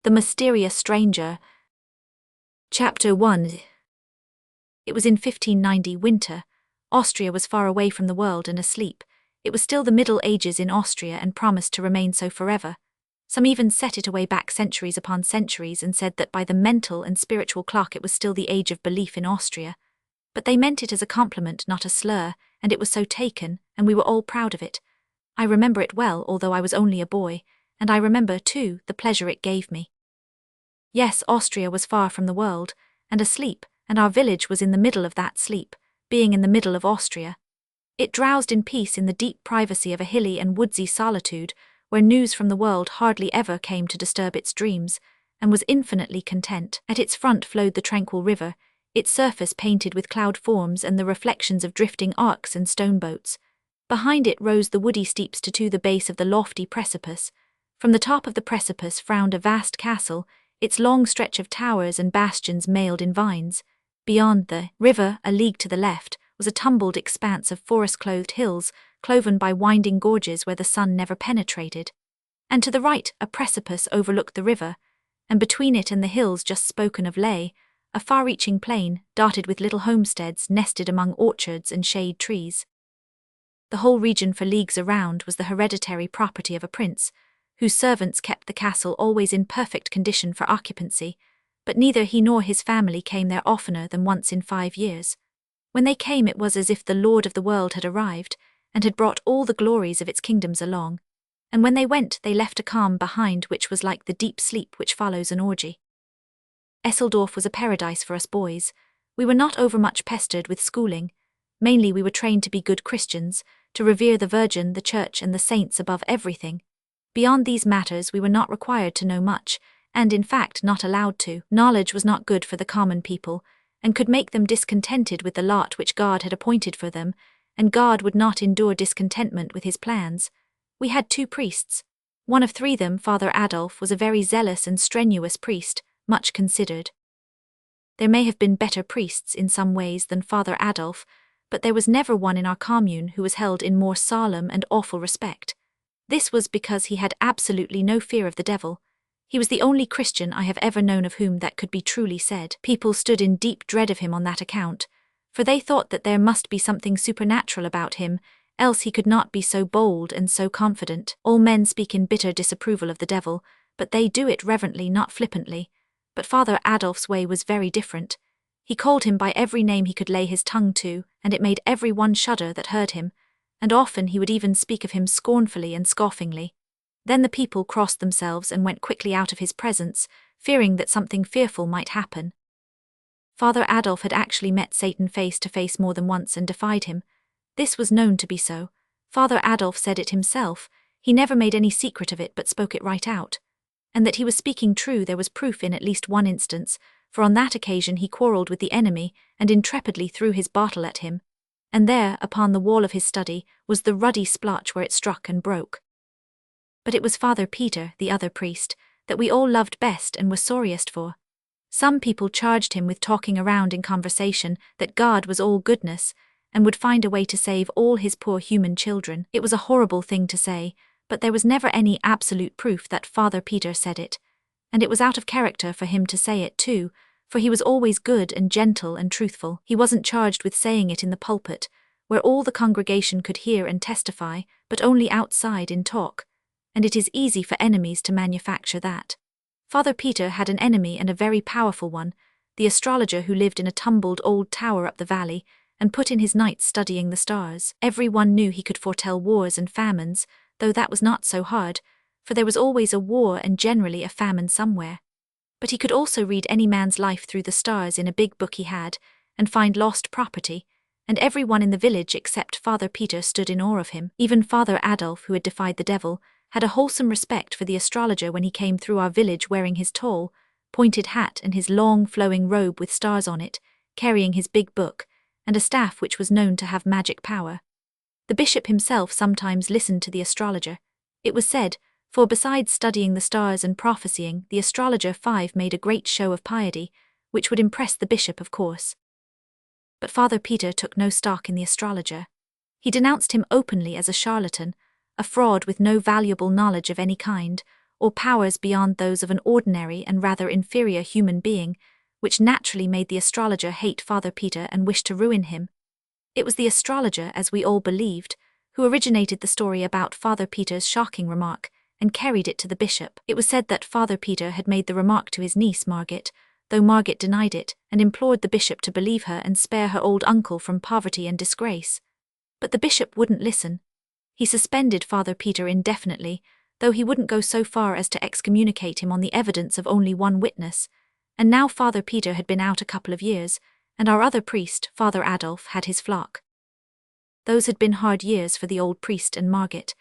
The Mysterious Stranger. Chapter 1. It was in 1590 winter. Austria was far away from the world and asleep. It was still the Middle Ages in Austria and promised to remain so forever. Some even set it away back centuries upon centuries and said that by the mental and spiritual clock it was still the age of belief in Austria. But they meant it as a compliment, not a slur, and it was so taken, and we were all proud of it. I remember it well, although I was only a boy, and I remember, too, the pleasure it gave me. Yes, Austria was far from the world, and asleep, and our village was in the middle of that sleep, being in the middle of Austria. It drowsed in peace in the deep privacy of a hilly and woodsy solitude, where news from the world hardly ever came to disturb its dreams, and was infinitely content. At its front flowed the tranquil river, its surface painted with cloud forms and the reflections of drifting arcs and stone boats. Behind it rose the woody steeps to the base of the lofty precipice. From the top of the precipice frowned a vast castle, its long stretch of towers and bastions mailed in vines. Beyond the river, a league to the left, was a tumbled expanse of forest-clothed hills, cloven by winding gorges where the sun never penetrated. And to the right, a precipice overlooked the river, and between it and the hills just spoken of lay a far-reaching plain, dotted with little homesteads nested among orchards and shade trees. The whole region for leagues around was the hereditary property of a prince, whose servants kept the castle always in perfect condition for occupancy, but neither he nor his family came there oftener than once in 5 years. When they came, it was as if the Lord of the world had arrived, and had brought all the glories of its kingdoms along, and when they went they left a calm behind which was like the deep sleep which follows an orgy. Eseldorf was a paradise for us boys. We were not overmuch pestered with schooling. Mainly we were trained to be good Christians, to revere the Virgin, the Church, and the saints above everything. Beyond these matters we were not required to know much, and in fact not allowed to. Knowledge was not good for the common people, and could make them discontented with the lot which God had appointed for them, and God would not endure discontentment with his plans. We had 2 priests. One of 3 them, Father Adolf, was a very zealous and strenuous priest, much considered. There may have been better priests in some ways than Father Adolf, but there was never one in our commune who was held in more solemn and awful respect. This was because he had absolutely no fear of the devil. He was the only Christian I have ever known of whom that could be truly said. People stood in deep dread of him on that account, for they thought that there must be something supernatural about him, else he could not be so bold and so confident. All men speak in bitter disapproval of the devil, but they do it reverently, not flippantly. But Father Adolf's way was very different. He called him by every name he could lay his tongue to, and it made every one shudder that heard him, and often he would even speak of him scornfully and scoffingly. Then the people crossed themselves and went quickly out of his presence, fearing that something fearful might happen. Father Adolf had actually met Satan face to face more than once and defied him. This was known to be so. Father Adolf said it himself. He never made any secret of it but spoke it right out. And that he was speaking true there was proof in at least one instance, for on that occasion he quarrelled with the enemy and intrepidly threw his bottle at him. And there, upon the wall of his study, was the ruddy splotch where it struck and broke. But it was Father Peter, the other priest, that we all loved best and were sorriest for. Some people charged him with talking around in conversation that God was all goodness, and would find a way to save all his poor human children. It was a horrible thing to say, but there was never any absolute proof that Father Peter said it, and it was out of character for him to say it too, for he was always good and gentle and truthful. He wasn't charged with saying it in the pulpit, where all the congregation could hear and testify, but only outside in talk, and it is easy for enemies to manufacture that. Father Peter had an enemy, and a very powerful one, the astrologer who lived in a tumbled old tower up the valley, and put in his nights studying the stars. Every one knew he could foretell wars and famines, though that was not so hard, for there was always a war and generally a famine somewhere. But he could also read any man's life through the stars in a big book he had, and find lost property, and every one in the village except Father Peter stood in awe of him. Even Father Adolf, who had defied the devil, had a wholesome respect for the astrologer when he came through our village wearing his tall, pointed hat and his long flowing robe with stars on it, carrying his big book, and a staff which was known to have magic power. The bishop himself sometimes listened to the astrologer. It was said, for besides studying the stars and prophesying, the astrologer 5 made a great show of piety, which would impress the bishop of course. But Father Peter took no stock in the astrologer. He denounced him openly as a charlatan, a fraud with no valuable knowledge of any kind, or powers beyond those of an ordinary and rather inferior human being, which naturally made the astrologer hate Father Peter and wish to ruin him. It was the astrologer, as we all believed, who originated the story about Father Peter's shocking remark and carried it to the bishop. It was said that Father Peter had made the remark to his niece Margaret, though Margaret denied it and implored the bishop to believe her and spare her old uncle from poverty and disgrace. But the bishop wouldn't listen. He suspended Father Peter indefinitely, though he wouldn't go so far as to excommunicate him on the evidence of only one witness, and now Father Peter had been out a couple of years, and our other priest, Father Adolf, had his flock. Those had been hard years for the old priest and Margaret.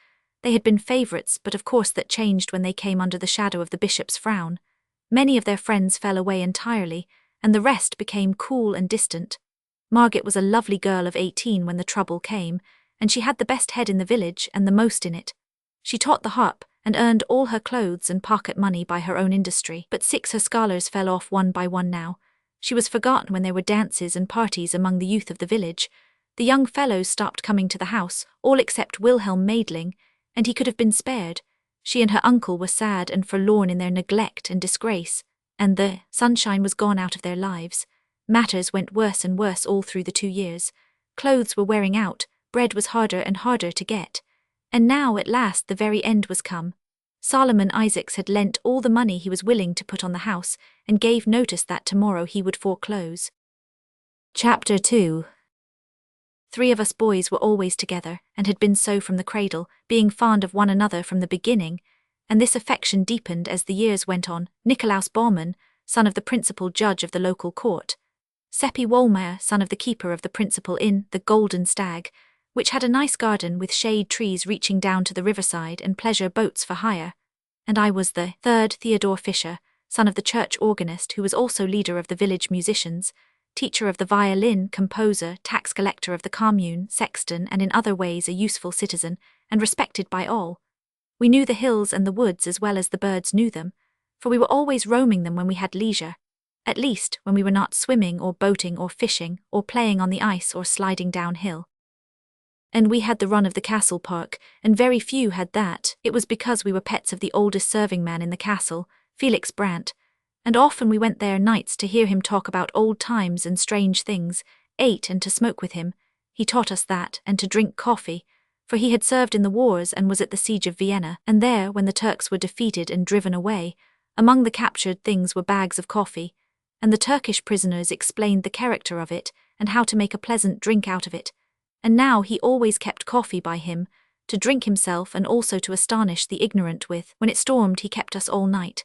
They had been favourites, but of course that changed when they came under the shadow of the bishop's frown. Many of their friends fell away entirely, and the rest became cool and distant. Margaret was a lovely girl of 18 when the trouble came, and she had the best head in the village and the most in it. She taught the harp, and earned all her clothes and pocket money by her own industry. But 6 her scholars fell off one by one now. She was forgotten when there were dances and parties among the youth of the village. The young fellows stopped coming to the house, all except Wilhelm Maidling, and he could have been spared. She and her uncle were sad and forlorn in their neglect and disgrace, and the sunshine was gone out of their lives. Matters went worse and worse all through the 2 years. Clothes were wearing out, bread was harder and harder to get. And now, at last, the very end was come. Solomon Isaacs had lent all the money he was willing to put on the house, and gave notice that tomorrow he would foreclose. Chapter 2. 3 of us boys were always together, and had been so from the cradle, being fond of one another from the beginning, and this affection deepened as the years went on. Nikolaus Baumann, son of the principal judge of the local court. Seppi Wohlmeyer, son of the keeper of the principal inn, the Golden Stag, which had a nice garden with shade trees reaching down to the riverside and pleasure boats for hire. And I was the 3rd Theodor Fischer, son of the church organist who was also leader of the village musicians, teacher of the violin, composer, tax collector of the commune, sexton, and in other ways a useful citizen, and respected by all. We knew the hills and the woods as well as the birds knew them, for we were always roaming them when we had leisure, at least when we were not swimming or boating or fishing or playing on the ice or sliding downhill. And we had the run of the castle park, and very few had that. It was because we were pets of the oldest serving man in the castle, Felix Brandt, and often we went there nights to hear him talk about old times and strange things, ate and to smoke with him. He taught us that, and to drink coffee, for he had served in the wars and was at the siege of Vienna, and there, when the Turks were defeated and driven away, among the captured things were bags of coffee, and the Turkish prisoners explained the character of it and how to make a pleasant drink out of it. And now he always kept coffee by him, to drink himself and also to astonish the ignorant with. When it stormed he kept us all night,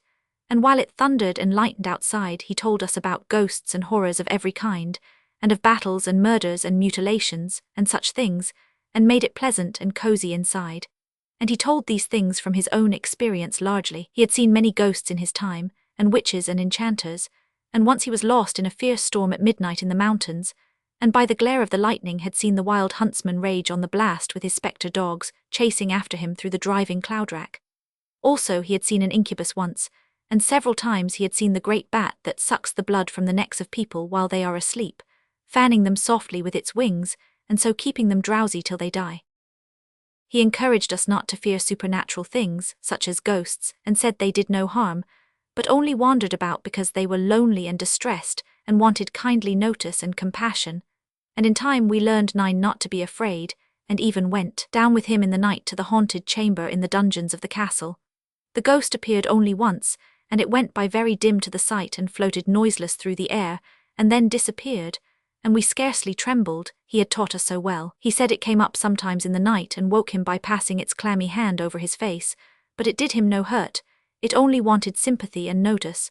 and while it thundered and lightened outside he told us about ghosts and horrors of every kind, and of battles and murders and mutilations, and such things, and made it pleasant and cozy inside. And he told these things from his own experience largely. He had seen many ghosts in his time, and witches and enchanters, and once he was lost in a fierce storm at midnight in the mountains, and by the glare of the lightning had seen the wild huntsman rage on the blast with his spectre dogs, chasing after him through the driving cloud-rack. Also he had seen an incubus once, and several times he had seen the great bat that sucks the blood from the necks of people while they are asleep, fanning them softly with its wings, and so keeping them drowsy till they die. He encouraged us not to fear supernatural things, such as ghosts, and said they did no harm, but only wandered about because they were lonely and distressed, and wanted kindly notice and compassion. And in time we learned not to be afraid, and even went down with him in the night to the haunted chamber in the dungeons of the castle. The ghost appeared only once, and it went by very dim to the sight and floated noiseless through the air, and then disappeared, and we scarcely trembled, he had taught us so well. He said it came up sometimes in the night and woke him by passing its clammy hand over his face, but it did him no hurt, it only wanted sympathy and notice.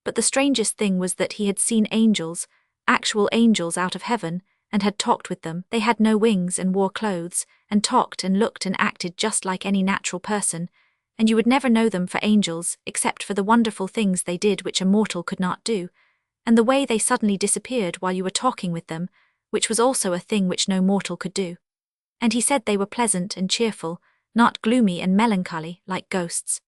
But the strangest thing was that he had seen angels, actual angels out of heaven, and had talked with them. They had no wings and wore clothes, and talked and looked and acted just like any natural person, and you would never know them for angels, except for the wonderful things they did which a mortal could not do, and the way they suddenly disappeared while you were talking with them, which was also a thing which no mortal could do. And he said they were pleasant and cheerful, not gloomy and melancholy, like ghosts.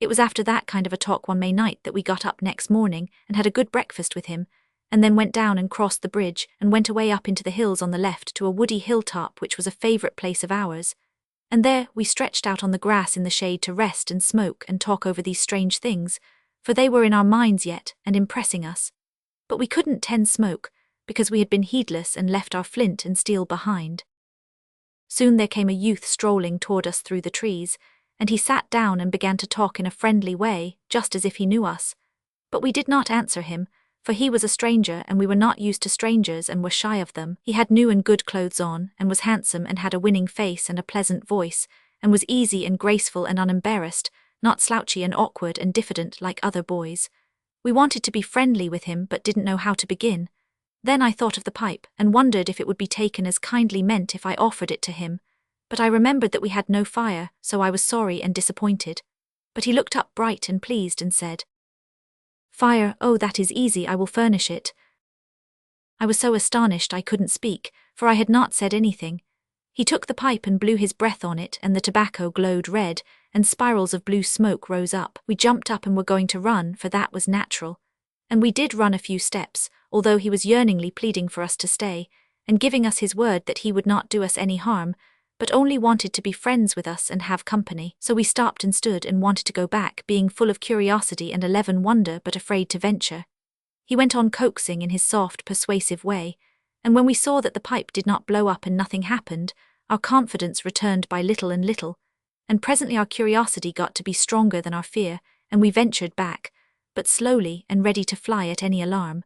It was after that kind of a talk one May night that we got up next morning and had a good breakfast with him, and then went down and crossed the bridge and went away up into the hills on the left to a woody hilltop which was a favourite place of ours. And there we stretched out on the grass in the shade to rest and smoke and talk over these strange things, for they were in our minds yet and impressing us. But we couldn't tend smoke, because we had been heedless and left our flint and steel behind. Soon there came a youth strolling toward us through the trees, and he sat down and began to talk in a friendly way, just as if he knew us. But we did not answer him, for he was a stranger and we were not used to strangers and were shy of them. He had new and good clothes on, and was handsome and had a winning face and a pleasant voice, and was easy and graceful and unembarrassed, not slouchy and awkward and diffident like other boys. We wanted to be friendly with him but didn't know how to begin. Then I thought of the pipe and wondered if it would be taken as kindly meant if I offered it to him. But I remembered that we had no fire, so I was sorry and disappointed. But he looked up bright and pleased and said, "Fire, oh, that is easy, I will furnish it." I was so astonished I couldn't speak, for I had not said anything. He took the pipe and blew his breath on it, and the tobacco glowed red, and spirals of blue smoke rose up. We jumped up and were going to run, for that was natural. And we did run a few steps, although he was yearningly pleading for us to stay, and giving us his word that he would not do us any harm, but only wanted to be friends with us and have company. So we stopped and stood and wanted to go back, being full of curiosity and wonder but afraid to venture. He went on coaxing in his soft, persuasive way, and when we saw that the pipe did not blow up and nothing happened, our confidence returned by little and little, and presently our curiosity got to be stronger than our fear, and we ventured back, but slowly and ready to fly at any alarm.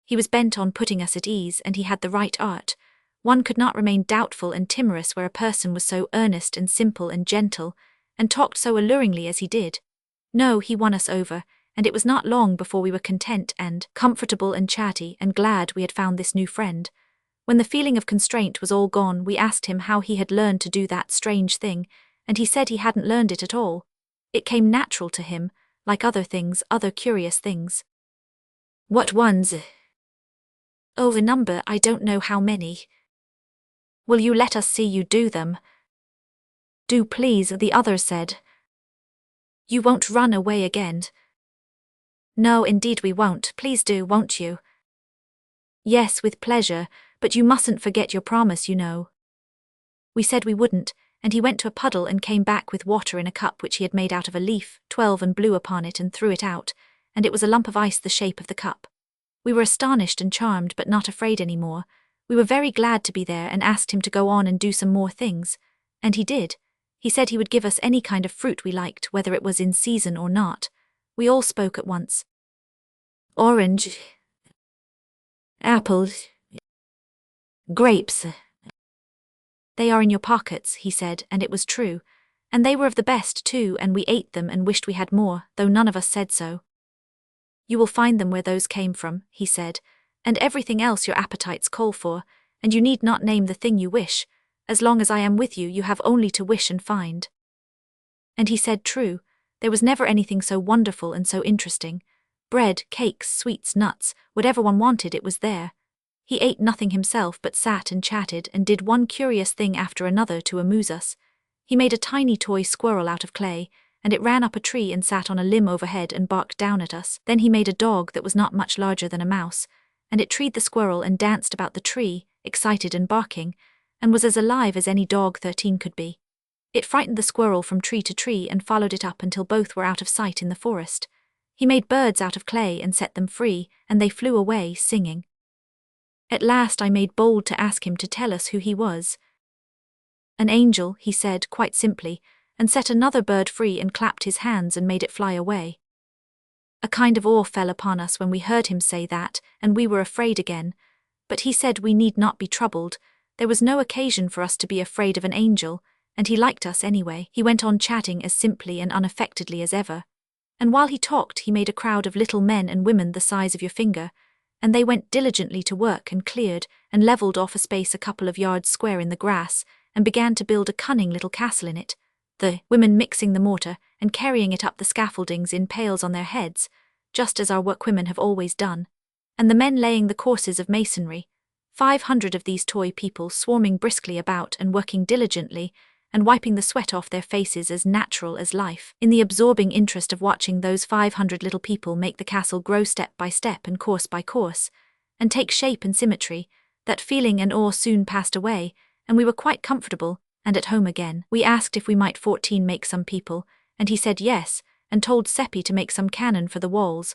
He was bent on putting us at ease, and he had the right art. One could not remain doubtful and timorous where a person was so earnest and simple and gentle, and talked so alluringly as he did. No, he won us over, and it was not long before we were content and comfortable and chatty and glad we had found this new friend. When the feeling of constraint was all gone, we asked him how he had learned to do that strange thing, and he said he hadn't learned it at all. It came natural to him, like other things, other curious things. What ones? Oh, a number, I don't know how many. Will you let us see you do them? Do please, the other said. You won't run away again? No, indeed we won't. Please do, won't you? Yes, with pleasure, but you mustn't forget your promise, you know. We said we wouldn't, and he went to a puddle and came back with water in a cup which he had made out of a leaf, 12, and blew upon it and threw it out, and it was a lump of ice the shape of the cup. We were astonished and charmed but not afraid any more. We were very glad to be there and asked him to go on and do some more things. And he did. He said he would give us any kind of fruit we liked, whether it was in season or not. We all spoke at once. Orange. Apples. Grapes. They are in your pockets, he said, and it was true. And they were of the best too, and we ate them and wished we had more, though none of us said so. You will find them where those came from, he said, and everything else your appetites call for, and you need not name the thing you wish. As long as I am with you, you have only to wish and find. And he said true, there was never anything so wonderful and so interesting. Bread, cakes, sweets, nuts, whatever one wanted, it was there. He ate nothing himself but sat and chatted and did one curious thing after another to amuse us. He made a tiny toy squirrel out of clay, and it ran up a tree and sat on a limb overhead and barked down at us. Then he made a dog that was not much larger than a mouse, and it treed the squirrel and danced about the tree, excited and barking, and was as alive as any dog 13 could be. It frightened the squirrel from tree to tree and followed it up until both were out of sight in the forest. He made birds out of clay and set them free, and they flew away, singing. At last I made bold to ask him to tell us who he was. An angel, he said quite simply, and set another bird free and clapped his hands and made it fly away. A kind of awe fell upon us when we heard him say that, and we were afraid again. But he said we need not be troubled. There was no occasion for us to be afraid of an angel, and he liked us anyway. He went on chatting as simply and unaffectedly as ever. And while he talked, he made a crowd of little men and women the size of your finger, and they went diligently to work and cleared and levelled off a space a couple of yards square in the grass, and began to build a cunning little castle in it, the women mixing the mortar and carrying it up the scaffoldings in pails on their heads, just as our workwomen have always done, and the men laying the courses of masonry, 500 of these toy people swarming briskly about and working diligently, and wiping the sweat off their faces as natural as life, in the absorbing interest of watching those 500 little people make the castle grow step by step and course by course, and take shape and symmetry. That feeling and awe soon passed away, and we were quite comfortable, and at home again. We asked if we might 14 make some people, and he said yes, and told Seppi to make some cannon for the walls,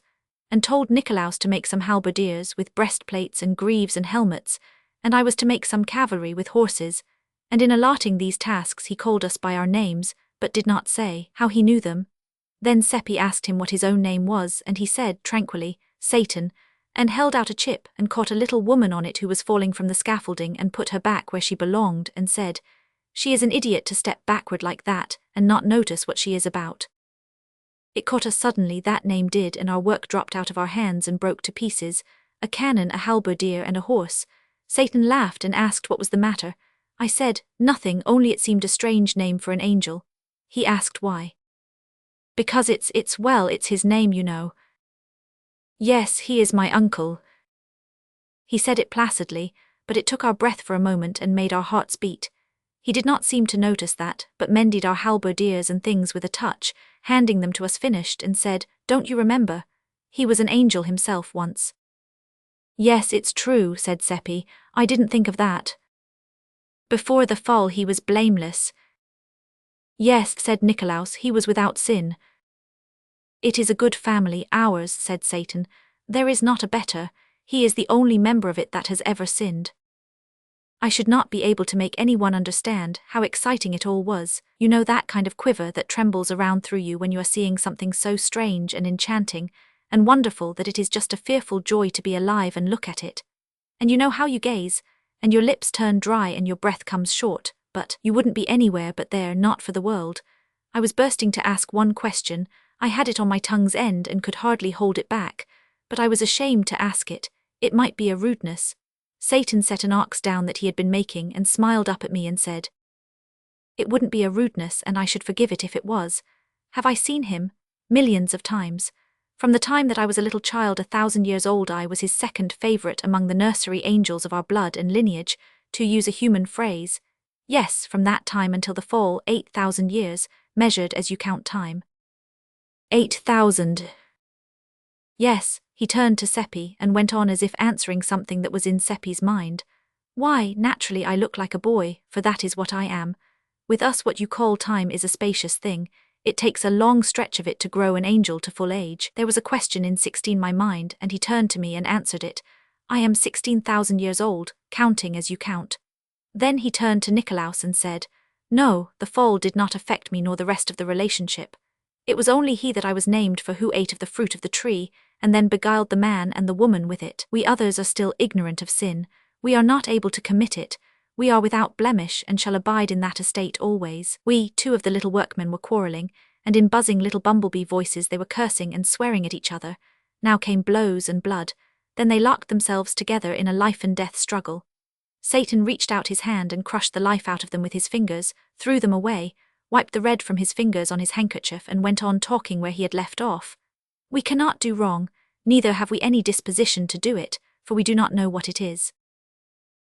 and told Nicolaus to make some halberdiers with breastplates and greaves and helmets, and I was to make some cavalry with horses, and in allotting these tasks he called us by our names, but did not say how he knew them. Then Seppi asked him what his own name was, and he said, tranquilly, Satan, and held out a chip and caught a little woman on it who was falling from the scaffolding and put her back where she belonged, and said, "She is an idiot to step backward like that, and not notice what she is about." It caught us suddenly, that name did, and our work dropped out of our hands and broke to pieces, a cannon, a halberdier, and a horse. Satan laughed and asked what was the matter. I said, nothing, only it seemed a strange name for an angel. He asked why. Because it's his name, you know. Yes, he is my uncle. He said it placidly, but it took our breath for a moment and made our hearts beat. He did not seem to notice that, but mended our halberdiers and things with a touch, handing them to us finished, and said, "Don't you remember? He was an angel himself once." "Yes, it's true," said Seppi. "I didn't think of that. Before the fall he was blameless." "Yes," said Nicolaus, "he was without sin." "It is a good family, ours," said Satan. "There is not a better. He is the only member of it that has ever sinned." I should not be able to make anyone understand how exciting it all was. You know, that kind of quiver that trembles around through you when you are seeing something so strange and enchanting and wonderful that it is just a fearful joy to be alive and look at it. And you know how you gaze, and your lips turn dry and your breath comes short, but you wouldn't be anywhere but there, not for the world. I was bursting to ask one question. I had it on my tongue's end and could hardly hold it back, but I was ashamed to ask it. It might be a rudeness. Satan set an ox down that he had been making and smiled up at me and said, "It wouldn't be a rudeness, and I should forgive it if it was. Have I seen him? Millions of times. From the time that I was a little child, 1,000 years old, I was his second favorite among the nursery angels of our blood and lineage, to use a human phrase. Yes, from that time until the fall, 8,000 years, measured as you count time." 8,000. Yes, he turned to Seppi and went on as if answering something that was in Seppi's mind. "Why, naturally I look like a boy, for that is what I am. With us what you call time is a spacious thing. It takes a long stretch of it to grow an angel to full age." There was a question in 16 my mind, and he turned to me and answered it. "I am 16,000 years old, counting as you count." Then he turned to Nicolaus and said, "No, the fall did not affect me nor the rest of the relationship. It was only he that I was named for who ate of the fruit of the tree, and then beguiled the man and the woman with it. We others are still ignorant of sin. We are not able to commit it. We are without blemish and shall abide in that estate always." We, 2 of the little workmen, were quarrelling, and in buzzing little bumblebee voices they were cursing and swearing at each other. Now came blows and blood. Then they locked themselves together in a life-and-death struggle. Satan reached out his hand and crushed the life out of them with his fingers, threw them away, wiped the red from his fingers on his handkerchief, and went on talking where he had left off. "We cannot do wrong, neither have we any disposition to do it, for we do not know what it is."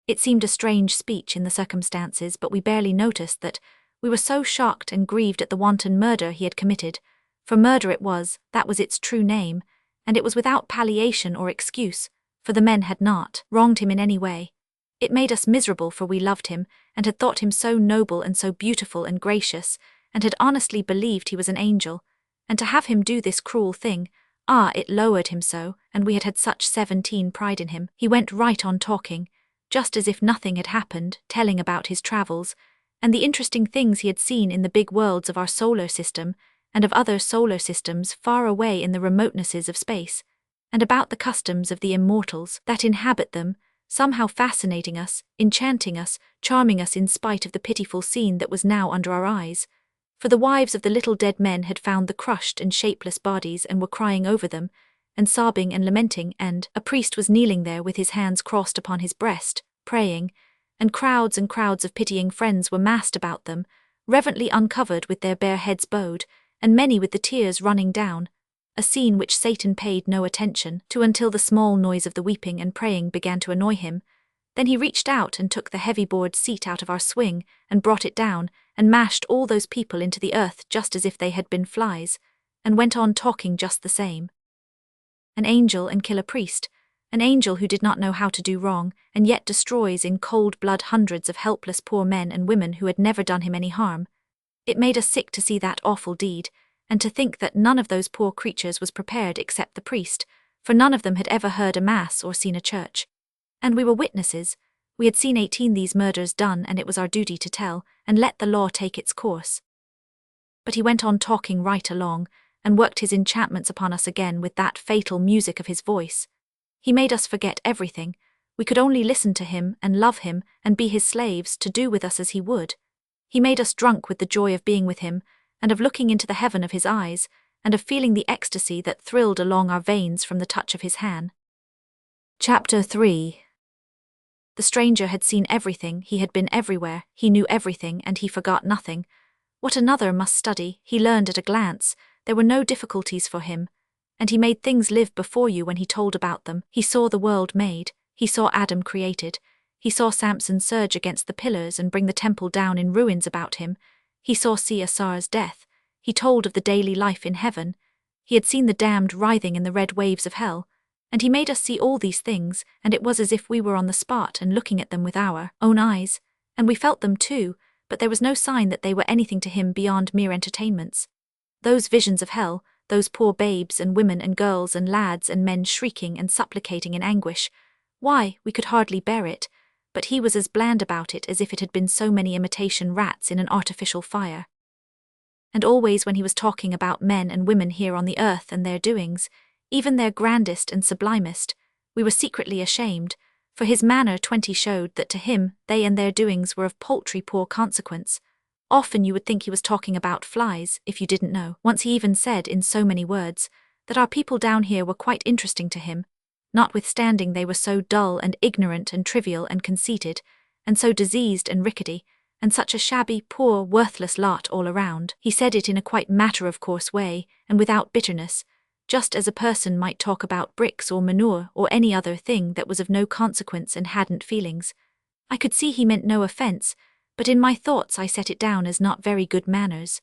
It seemed a strange speech in the circumstances, but we barely noticed that. We were so shocked and grieved at the wanton murder he had committed. For murder it was, that was its true name, and it was without palliation or excuse, for the men had not wronged him in any way. It made us miserable, for we loved him, and had thought him so noble and so beautiful and gracious, and had honestly believed he was an angel. And to have him do this cruel thing, it lowered him so, and we had had such 17 pride in him. He went right on talking, just as if nothing had happened, telling about his travels, and the interesting things he had seen in the big worlds of our solar system, and of other solar systems far away in the remotenesses of space, and about the customs of the immortals that inhabit them, somehow fascinating us, enchanting us, charming us in spite of the pitiful scene that was now under our eyes. For the wives of the little dead men had found the crushed and shapeless bodies and were crying over them, and sobbing and lamenting, and a priest was kneeling there with his hands crossed upon his breast, praying, and crowds of pitying friends were massed about them, reverently uncovered with their bare heads bowed, and many with the tears running down, a scene which Satan paid no attention to until the small noise of the weeping and praying began to annoy him. Then he reached out and took the heavy board seat out of our swing and brought it down and mashed all those people into the earth just as if they had been flies, and went on talking just the same. An angel and kill a priest, An angel who did not know how to do wrong, and yet destroys in cold blood hundreds of helpless poor men and women who had never done him any harm. It made us sick to see that awful deed, and to think that none of those poor creatures was prepared except the priest, for none of them had ever heard a mass or seen a church. And we were witnesses. We had seen 18 these murders done, and it was our duty to tell, and let the law take its course. But he went on talking right along, and worked his enchantments upon us again with that fatal music of his voice. He made us forget everything. We could only listen to him and love him and be his slaves, to do with us as he would. He made us drunk with the joy of being with him, and of looking into the heaven of his eyes, and of feeling the ecstasy that thrilled along our veins from the touch of his hand. Chapter 3. The stranger had seen everything, he had been everywhere, he knew everything, and he forgot nothing. What another must study, he learned at a glance. There were no difficulties for him, and he made things live before you when he told about them. He saw the world made, he saw Adam created, he saw Samson surge against the pillars and bring the temple down in ruins about him, he saw Caesar's death, he told of the daily life in heaven, he had seen the damned writhing in the red waves of hell, and he made us see all these things, and it was as if we were on the spot and looking at them with our own eyes, and we felt them too, but there was no sign that they were anything to him beyond mere entertainments. Those visions of hell, those poor babes and women and girls and lads and men shrieking and supplicating in anguish, why, we could hardly bear it, but he was as bland about it as if it had been so many imitation rats in an artificial fire. And always when he was talking about men and women here on the earth and their doings, even their grandest and sublimest, we were secretly ashamed, for his manner 20 showed that to him they and their doings were of paltry poor consequence. Often you would think he was talking about flies, if you didn't know. Once he even said, in so many words, that our people down here were quite interesting to him, notwithstanding they were so dull and ignorant and trivial and conceited, and so diseased and rickety, and such a shabby, poor, worthless lot all around. He said it in a quite matter-of-course way, and without bitterness, just as a person might talk about bricks or manure or any other thing that was of no consequence and hadn't feelings. I could see he meant no offence, but in my thoughts I set it down as not very good manners.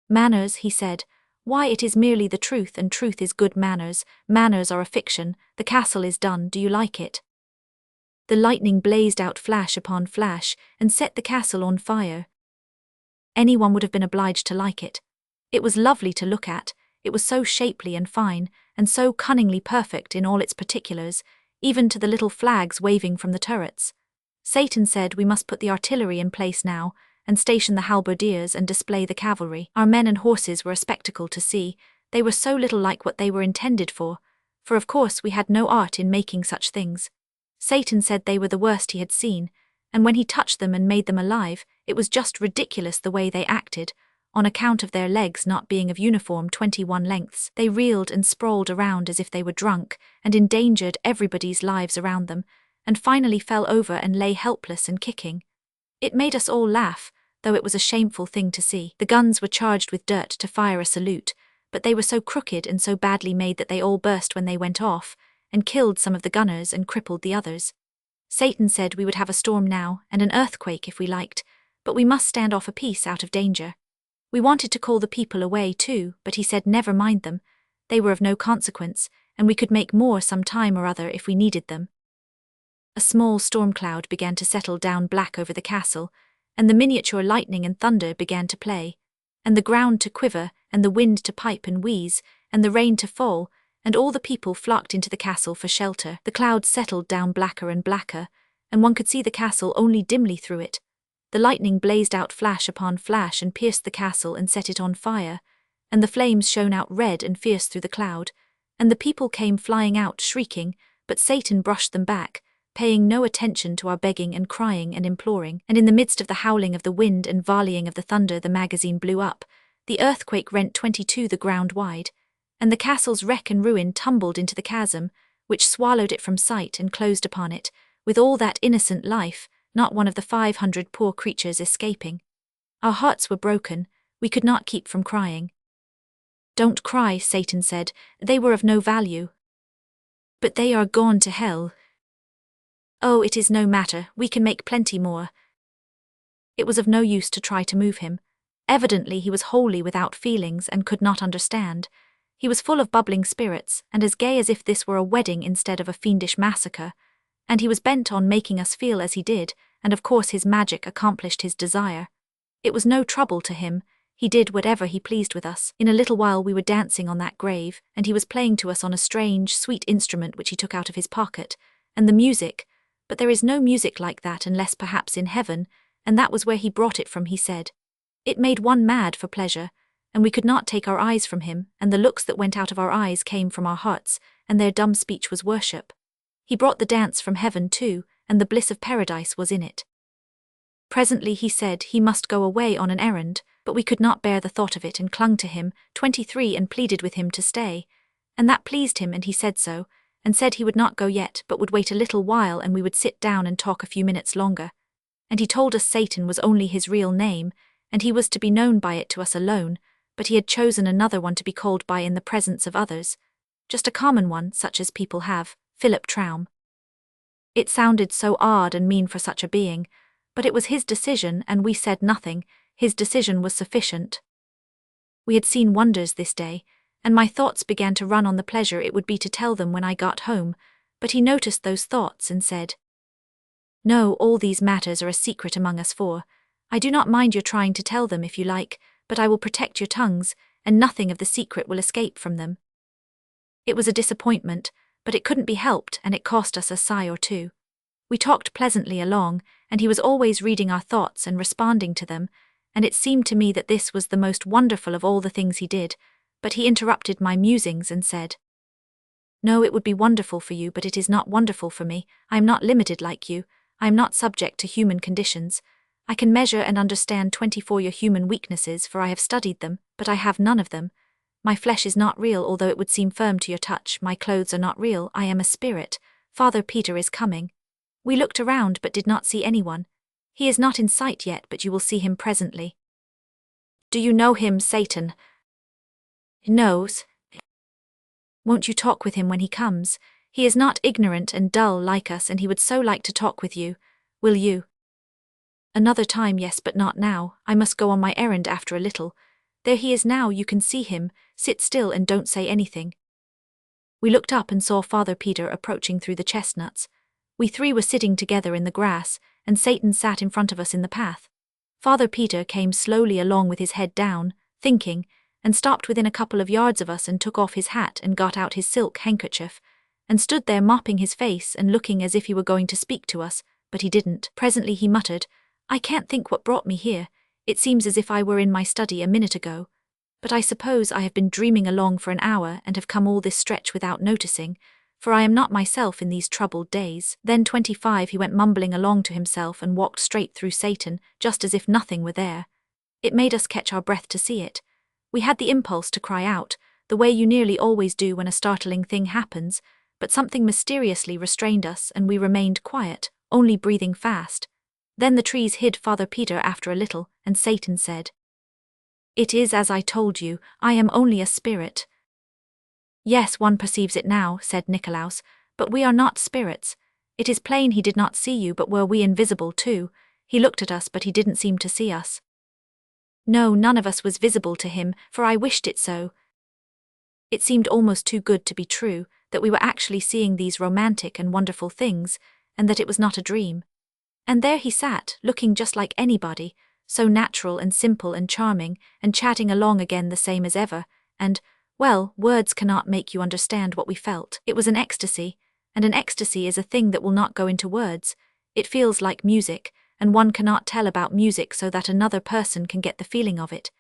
Manners, he said, why, it is merely the truth, and truth is good manners. Manners are a fiction. The castle is done, do you like it? The lightning blazed out flash upon flash, and set the castle on fire. Anyone would have been obliged to like it. It was lovely to look at. It was so shapely and fine, and so cunningly perfect in all its particulars, even to the little flags waving from the turrets. Satan said we must put the artillery in place now, and station the halberdiers and display the cavalry. Our men and horses were a spectacle to see. They were so little like what they were intended for of course we had no art in making such things. Satan said they were the worst he had seen, and when he touched them and made them alive, it was just ridiculous the way they acted. On account of their legs not being of uniform 21 lengths, they reeled and sprawled around as if they were drunk, and endangered everybody's lives around them, and finally fell over and lay helpless and kicking. It made us all laugh, though it was a shameful thing to see. The guns were charged with dirt to fire a salute, but they were so crooked and so badly made that they all burst when they went off, and killed some of the gunners and crippled the others. Satan said we would have a storm now, and an earthquake if we liked, but we must stand off a piece out of danger. We wanted to call the people away too, but he said never mind them. They were of no consequence, and we could make more some time or other if we needed them. A small storm cloud began to settle down black over the castle, and the miniature lightning and thunder began to play, and the ground to quiver, and the wind to pipe and wheeze, and the rain to fall, and all the people flocked into the castle for shelter. The clouds settled down blacker and blacker, and one could see the castle only dimly through it. The lightning blazed out flash upon flash and pierced the castle and set it on fire, and the flames shone out red and fierce through the cloud, and the people came flying out shrieking, but Satan brushed them back, paying no attention to our begging and crying and imploring. And in the midst of the howling of the wind and volleying of the thunder the magazine blew up, the earthquake rent 22 the ground wide, and the castle's wreck and ruin tumbled into the chasm, which swallowed it from sight and closed upon it, with all that innocent life, not one of the 500 poor creatures escaping. Our hearts were broken, we could not keep from crying. Don't cry, Satan said, they were of no value. But they are gone to hell. Oh, it is no matter, we can make plenty more. It was of no use to try to move him. Evidently he was wholly without feelings and could not understand. He was full of bubbling spirits, and as gay as if this were a wedding instead of a fiendish massacre, and he was bent on making us feel as he did, and of course his magic accomplished his desire. It was no trouble to him, he did whatever he pleased with us. In a little while we were dancing on that grave, and he was playing to us on a strange, sweet instrument which he took out of his pocket, and the music, but there is no music like that unless perhaps in heaven, and that was where he brought it from, he said. It made one mad for pleasure, and we could not take our eyes from him, and the looks that went out of our eyes came from our hearts, and their dumb speech was worship. He brought the dance from heaven too, and the bliss of paradise was in it. Presently he said he must go away on an errand, but we could not bear the thought of it and clung to him, 23, and pleaded with him to stay. And that pleased him, and he said so, and said he would not go yet but would wait a little while and we would sit down and talk a few minutes longer. And he told us Satan was only his real name, and he was to be known by it to us alone, but he had chosen another one to be called by in the presence of others. Just a common one, such as people have, Philip Traum. It sounded so odd and mean for such a being, but it was his decision and we said nothing. His decision was sufficient. We had seen wonders this day, and my thoughts began to run on the pleasure it would be to tell them when I got home, but he noticed those thoughts and said, "No, all these matters are a secret among us four. I do not mind your trying to tell them if you like, but I will protect your tongues, and nothing of the secret will escape from them." It was a disappointment, but it couldn't be helped, and it cost us a sigh or two. We talked pleasantly along, and he was always reading our thoughts and responding to them, and it seemed to me that this was the most wonderful of all the things he did, but he interrupted my musings and said, "No, it would be wonderful for you, but it is not wonderful for me. I am not limited like you. I am not subject to human conditions. I can measure and understand 24 your human weaknesses, for I have studied them, but I have none of them. My flesh is not real, although it would seem firm to your touch. My clothes are not real. I am a spirit. Father Peter is coming." We looked around but did not see anyone. He is not in sight yet, but you will see him presently. "Do you know him, Satan?" "Knows." "Won't you talk with him when he comes? He is not ignorant and dull like us, and he would so like to talk with you. Will you?" "Another time, yes, but not now. I must go on my errand after a little. There he is now, you can see him. Sit still and don't say anything." We looked up and saw Father Peter approaching through the chestnuts. We three were sitting together in the grass, and Satan sat in front of us in the path. Father Peter came slowly along with his head down, thinking, and stopped within a couple of yards of us and took off his hat and got out his silk handkerchief, and stood there mopping his face and looking as if he were going to speak to us, but he didn't. Presently he muttered, "I can't think what brought me here. It seems as if I were in my study a minute ago. But I suppose I have been dreaming along for an hour and have come all this stretch without noticing, for I am not myself in these troubled days." Then 25 he went mumbling along to himself and walked straight through Satan, just as if nothing were there. It made us catch our breath to see it. We had the impulse to cry out, the way you nearly always do when a startling thing happens, but something mysteriously restrained us and we remained quiet, only breathing fast. Then the trees hid Father Peter after a little, and Satan said, "It is as I told you, I am only a spirit." "Yes, one perceives it now," said Nicolaus, "but we are not spirits. It is plain he did not see you, but were we invisible too? He looked at us, but he didn't seem to see us." "No, none of us was visible to him, for I wished it so. It seemed almost too good to be true, that we were actually seeing these romantic and wonderful things, and that it was not a dream. And there he sat, looking just like anybody, so natural and simple and charming, and chatting along again the same as ever, and, well, words cannot make you understand what we felt. It was an ecstasy, and an ecstasy is a thing that will not go into words. It feels like music, and one cannot tell about music so that another person can get the feeling of it.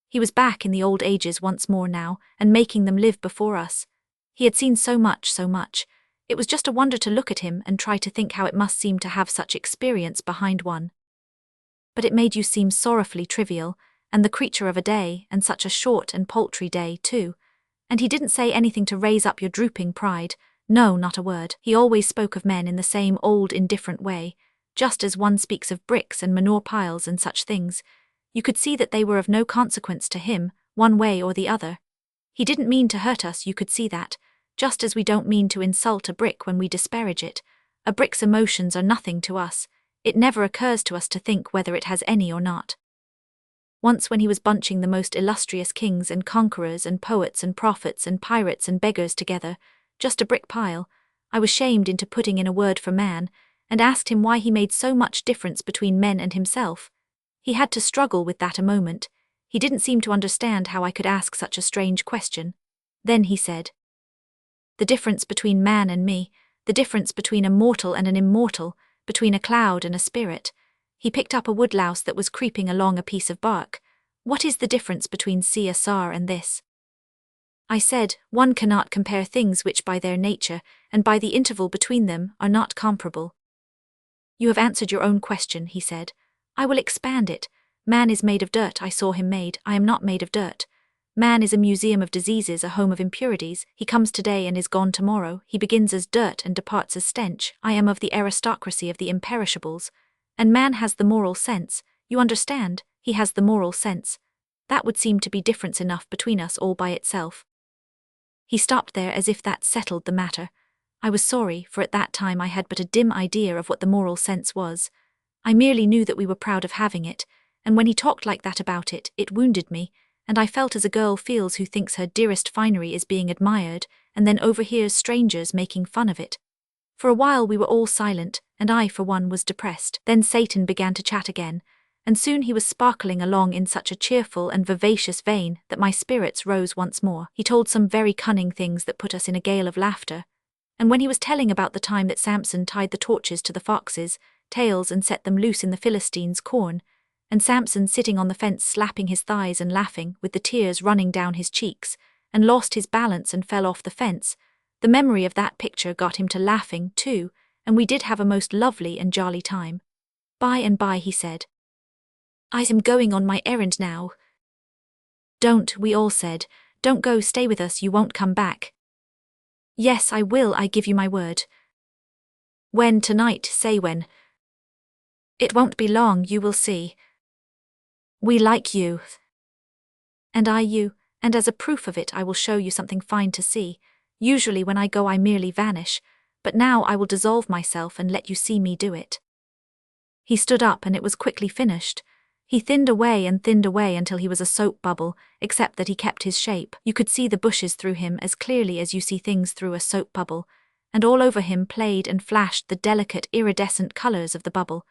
He was back in the old ages once more now, and making them live before us. He had seen so much, so much. It was just a wonder to look at him and try to think how it must seem to have such experience behind one. But it made you seem sorrowfully trivial, and the creature of a day, and such a short and paltry day, too. And he didn't say anything to raise up your drooping pride. No, not a word. He always spoke of men in the same old indifferent way, just as one speaks of bricks and manure piles and such things. You could see that they were of no consequence to him, one way or the other. He didn't mean to hurt us, you could see that, just as we don't mean to insult a brick when we disparage it. A brick's emotions are nothing to us. It never occurs to us to think whether it has any or not. Once when he was bunching the most illustrious kings and conquerors and poets and prophets and pirates and beggars together, just a brick pile, I was shamed into putting in a word for man, and asked him why he made so much difference between men and himself. He had to struggle with that a moment. He didn't seem to understand how I could ask such a strange question. Then he said, "The difference between man and me, the difference between a mortal and an immortal, between a cloud and a spirit." He picked up a woodlouse that was creeping along a piece of bark. "What is the difference between CSR and this?" I said, "One cannot compare things which by their nature, and by the interval between them, are not comparable." "You have answered your own question," he said. "I will expand it. Man is made of dirt. I saw him made. I am not made of dirt. Man is a museum of diseases, a home of impurities. He comes today and is gone tomorrow. He begins as dirt and departs as stench. I am of the aristocracy of the imperishables. And man has the moral sense. You understand, he has the moral sense. That would seem to be difference enough between us all by itself." He stopped there as if that settled the matter. I was sorry, for at that time I had but a dim idea of what the moral sense was. I merely knew that we were proud of having it, and when he talked like that about it, it wounded me, and I felt as a girl feels who thinks her dearest finery is being admired, and then overhears strangers making fun of it. For a while we were all silent, and I, for one, was depressed. Then Satan began to chat again, and soon he was sparkling along in such a cheerful and vivacious vein that my spirits rose once more. He told some very cunning things that put us in a gale of laughter, and when he was telling about the time that Samson tied the torches to the foxes' tails and set them loose in the Philistines' corn, and Samson sitting on the fence slapping his thighs and laughing, with the tears running down his cheeks, and lost his balance and fell off the fence, the memory of that picture got him to laughing too, and we did have a most lovely and jolly time. By and by he said, "I am going on my errand now." "Don't," we all said. "Don't go, stay with us, you won't come back." "Yes, I will, I give you my word." "When? Tonight, say when." "It won't be long, you will see." "We like you." "And I you, and as a proof of it I will show you something fine to see. Usually when I go I merely vanish, but now I will dissolve myself and let you see me do it." He stood up and it was quickly finished. He thinned away until he was a soap bubble, except that he kept his shape. You could see the bushes through him as clearly as you see things through a soap bubble, and all over him played and flashed the delicate iridescent colors of the bubble,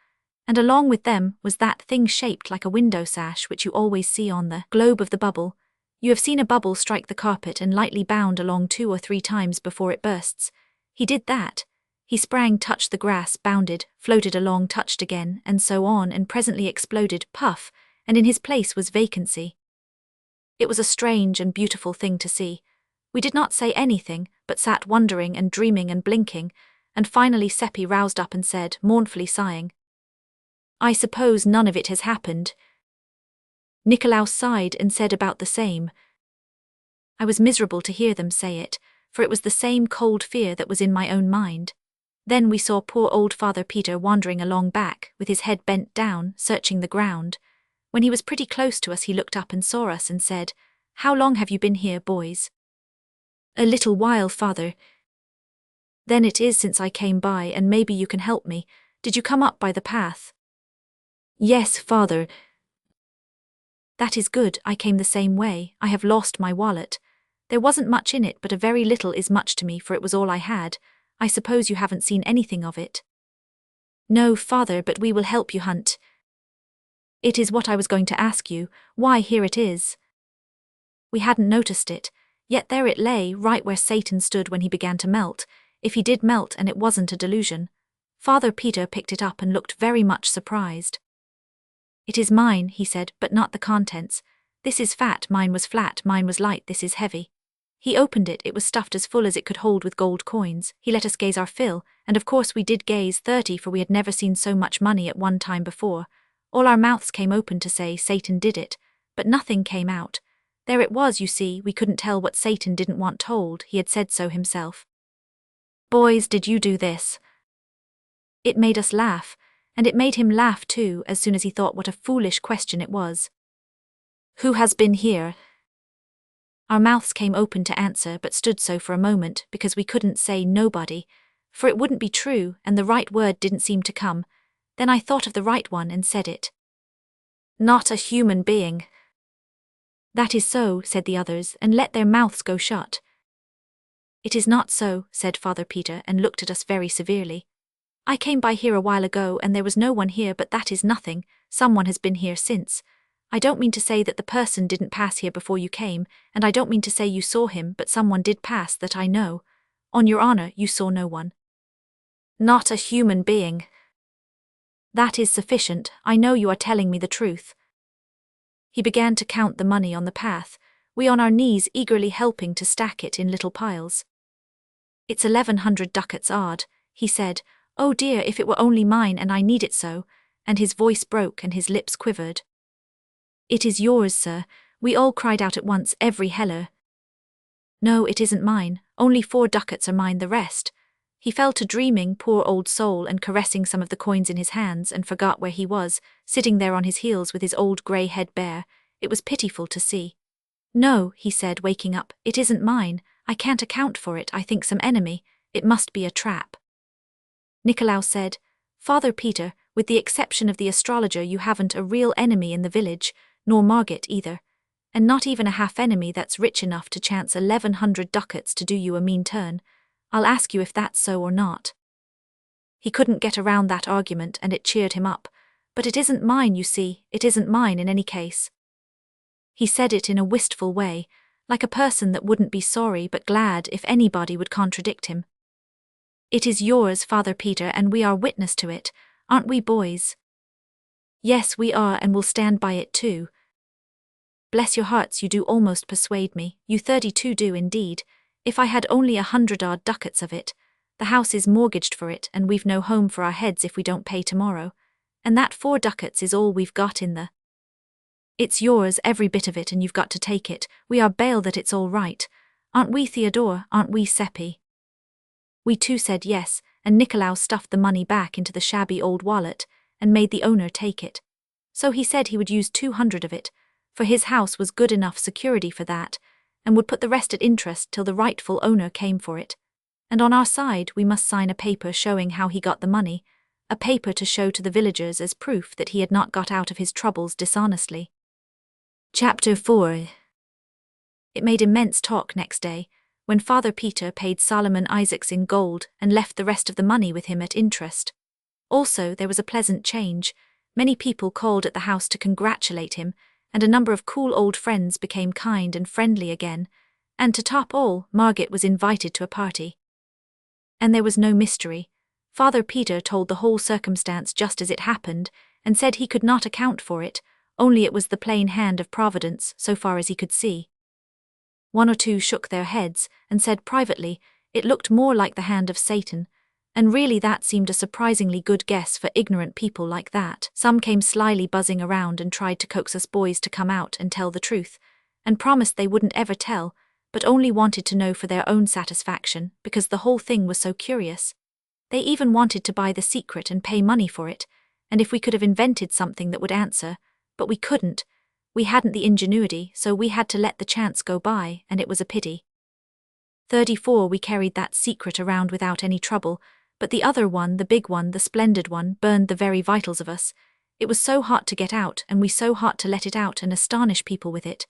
and along with them was that thing shaped like a window sash which you always see on the globe of the bubble. You have seen a bubble strike the carpet and lightly bound along 2 or 3 times before it bursts. He did that. He sprang, touched the grass, bounded, floated along, touched again, and so on, and presently exploded, puff, and in his place was vacancy. It was a strange and beautiful thing to see. We did not say anything, but sat wondering and dreaming and blinking, and finally Seppi roused up and said, mournfully sighing, "I suppose none of it has happened." Nikolaus sighed and said about the same. I was miserable to hear them say it, for it was the same cold fear that was in my own mind. Then we saw poor old Father Peter wandering along back, with his head bent down, searching the ground. When he was pretty close to us he looked up and saw us and said, "How long have you been here, boys?" "A little while, Father." "Then it is since I came by, and maybe you can help me. Did you come up by the path?" "Yes, Father." "That is good, I came the same way. I have lost my wallet. There wasn't much in it, but a very little is much to me, for it was all I had. I suppose you haven't seen anything of it." "No, Father, but we will help you hunt." "It is what I was going to ask you. Why, here it is." We hadn't noticed it, yet there it lay, right where Satan stood when he began to melt, if he did melt and it wasn't a delusion. Father Peter picked it up and looked very much surprised. "It is mine," he said, "but not the contents. This is fat, mine was flat, mine was light, this is heavy." He opened it, it was stuffed as full as it could hold with gold coins. He let us gaze our fill, and of course we did gaze 30, for we had never seen so much money at one time before. All our mouths came open to say Satan did it, but nothing came out. There it was, you see, we couldn't tell what Satan didn't want told, he had said so himself. "Boys, did you do this?" It made us laugh, and it made him laugh too, as soon as he thought what a foolish question it was. "Who has been here?" Our mouths came open to answer, but stood so for a moment, because we couldn't say nobody, for it wouldn't be true, and the right word didn't seem to come. Then I thought of the right one and said it. Not a human being. That is so, said the others, and let their mouths go shut. It is not so, said Father Peter, and looked at us very severely. I came by here a while ago and there was no one here, but that is nothing, someone has been here since. I don't mean to say that the person didn't pass here before you came, and I don't mean to say you saw him, but someone did pass that I know. On your honor, you saw no one. Not a human being. That is sufficient, I know you are telling me the truth. He began to count the money on the path, we on our knees eagerly helping to stack it in little piles. It's 1,100 ducats odd, he said. Oh dear, if it were only mine, and I need it so, and his voice broke and his lips quivered. It is yours, sir, we all cried out at once, every heller. No, it isn't mine, only 4 ducats are mine, the rest. He fell to dreaming, poor old soul, and caressing some of the coins in his hands, and forgot where he was, sitting there on his heels with his old grey head bare. It was pitiful to see. No, he said, waking up, it isn't mine, I can't account for it, I think some enemy, it must be a trap. Nicolaus said, Father Peter, with the exception of the astrologer, you haven't a real enemy in the village, nor Margit either, and not even a half-enemy that's rich enough to chance 1,100 ducats to do you a mean turn. I'll ask you if that's so or not. He couldn't get around that argument, and it cheered him up. But it isn't mine, you see, it isn't mine in any case. He said it in a wistful way, like a person that wouldn't be sorry but glad if anybody would contradict him. It is yours, Father Peter, and we are witness to it, aren't we, boys? Yes, we are, and we'll stand by it too. Bless your hearts, you do almost persuade me, you 32 do indeed. If I had only 100 odd ducats of it, the house is mortgaged for it, and we've no home for our heads if we don't pay tomorrow, and that 4 ducats is all we've got in the... It's yours, every bit of it, and you've got to take it. We are bail that it's all right. Aren't we, Theodor? Aren't we, Seppi? We too said yes, and Nicolaus stuffed the money back into the shabby old wallet, and made the owner take it. So he said he would use 200 of it, for his house was good enough security for that, and would put the rest at interest till the rightful owner came for it. And on our side we must sign a paper showing how he got the money, a paper to show to the villagers as proof that he had not got out of his troubles dishonestly. Chapter 4. It made immense talk next day, when Father Peter paid Solomon Isaacs in gold and left the rest of the money with him at interest. Also, there was a pleasant change. Many people called at the house to congratulate him, and a number of cool old friends became kind and friendly again, and to top all, Margit was invited to a party. And there was no mystery. Father Peter told the whole circumstance just as it happened, and said he could not account for it, only it was the plain hand of Providence, so far as he could see. 1 or 2 shook their heads, and said privately, it looked more like the hand of Satan, and really that seemed a surprisingly good guess for ignorant people like that. Some came slyly buzzing around and tried to coax us boys to come out and tell the truth, and promised they wouldn't ever tell, but only wanted to know for their own satisfaction, because the whole thing was so curious. They even wanted to buy the secret and pay money for it, and if we could have invented something that would answer, but we couldn't. We hadn't the ingenuity, so we had to let the chance go by, and it was a pity. 34 we carried that secret around without any trouble, but the other one, the big one, the splendid one, burned the very vitals of us. It was so hot to get out, and we so hot to let it out and astonish people with it.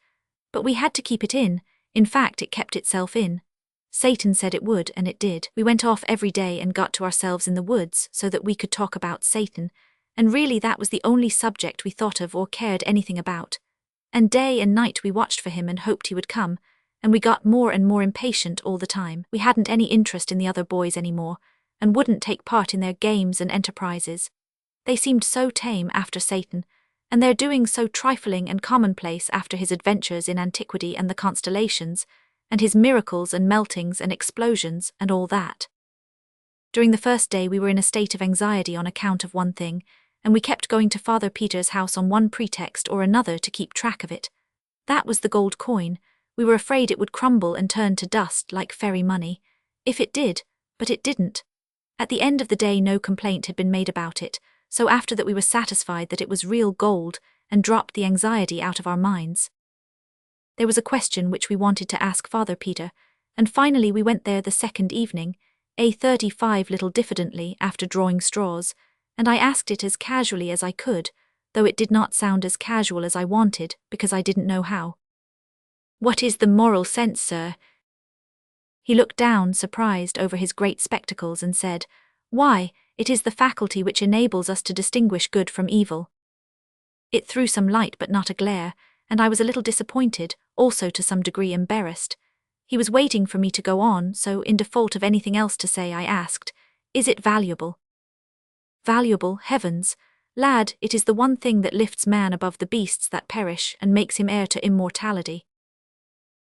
But we had to keep it in fact it kept itself in. Satan said it would, and it did. We went off every day and got to ourselves in the woods so that we could talk about Satan, and really that was the only subject we thought of or cared anything about. And day and night we watched for him and hoped he would come, and we got more and more impatient all the time. We hadn't any interest in the other boys anymore, and wouldn't take part in their games and enterprises. They seemed so tame after Satan, and their doings so trifling and commonplace after his adventures in antiquity and the constellations, and his miracles and meltings and explosions and all that. During the first day we were in a state of anxiety on account of one thing, and we kept going to Father Peter's house on one pretext or another to keep track of it. That was the gold coin. We were afraid it would crumble and turn to dust like fairy money. If it did, but it didn't. At the end of the day no complaint had been made about it, so after that we were satisfied that it was real gold and dropped the anxiety out of our minds. There was a question which we wanted to ask Father Peter, and finally we went there the second evening, A35 little diffidently after drawing straws, and I asked it as casually as I could, though it did not sound as casual as I wanted, because I didn't know how. "What is the moral sense, sir?" He looked down, surprised, over his great spectacles and said, "Why, it is the faculty which enables us to distinguish good from evil." It threw some light but not a glare, and I was a little disappointed, also to some degree embarrassed. He was waiting for me to go on, so in default of anything else to say I asked, "Is it valuable?" "Valuable, heavens! Lad, it is the one thing that lifts man above the beasts that perish and makes him heir to immortality."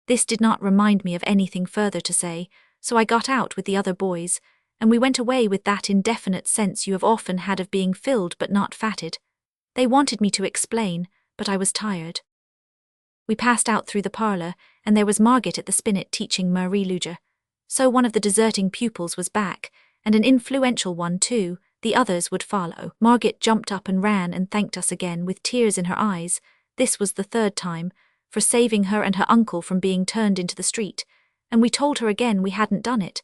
This did not remind me of anything further to say, so I got out with the other boys, and we went away with that indefinite sense you have often had of being filled but not fatted. They wanted me to explain, but I was tired. We passed out through the parlour, and there was Margit at the spinet teaching Marie Luger. So one of the deserting pupils was back, and an influential one too. The others would follow. Margit jumped up and ran and thanked us again with tears in her eyes. This was the third time, for saving her and her uncle from being turned into the street, and we told her again we hadn't done it.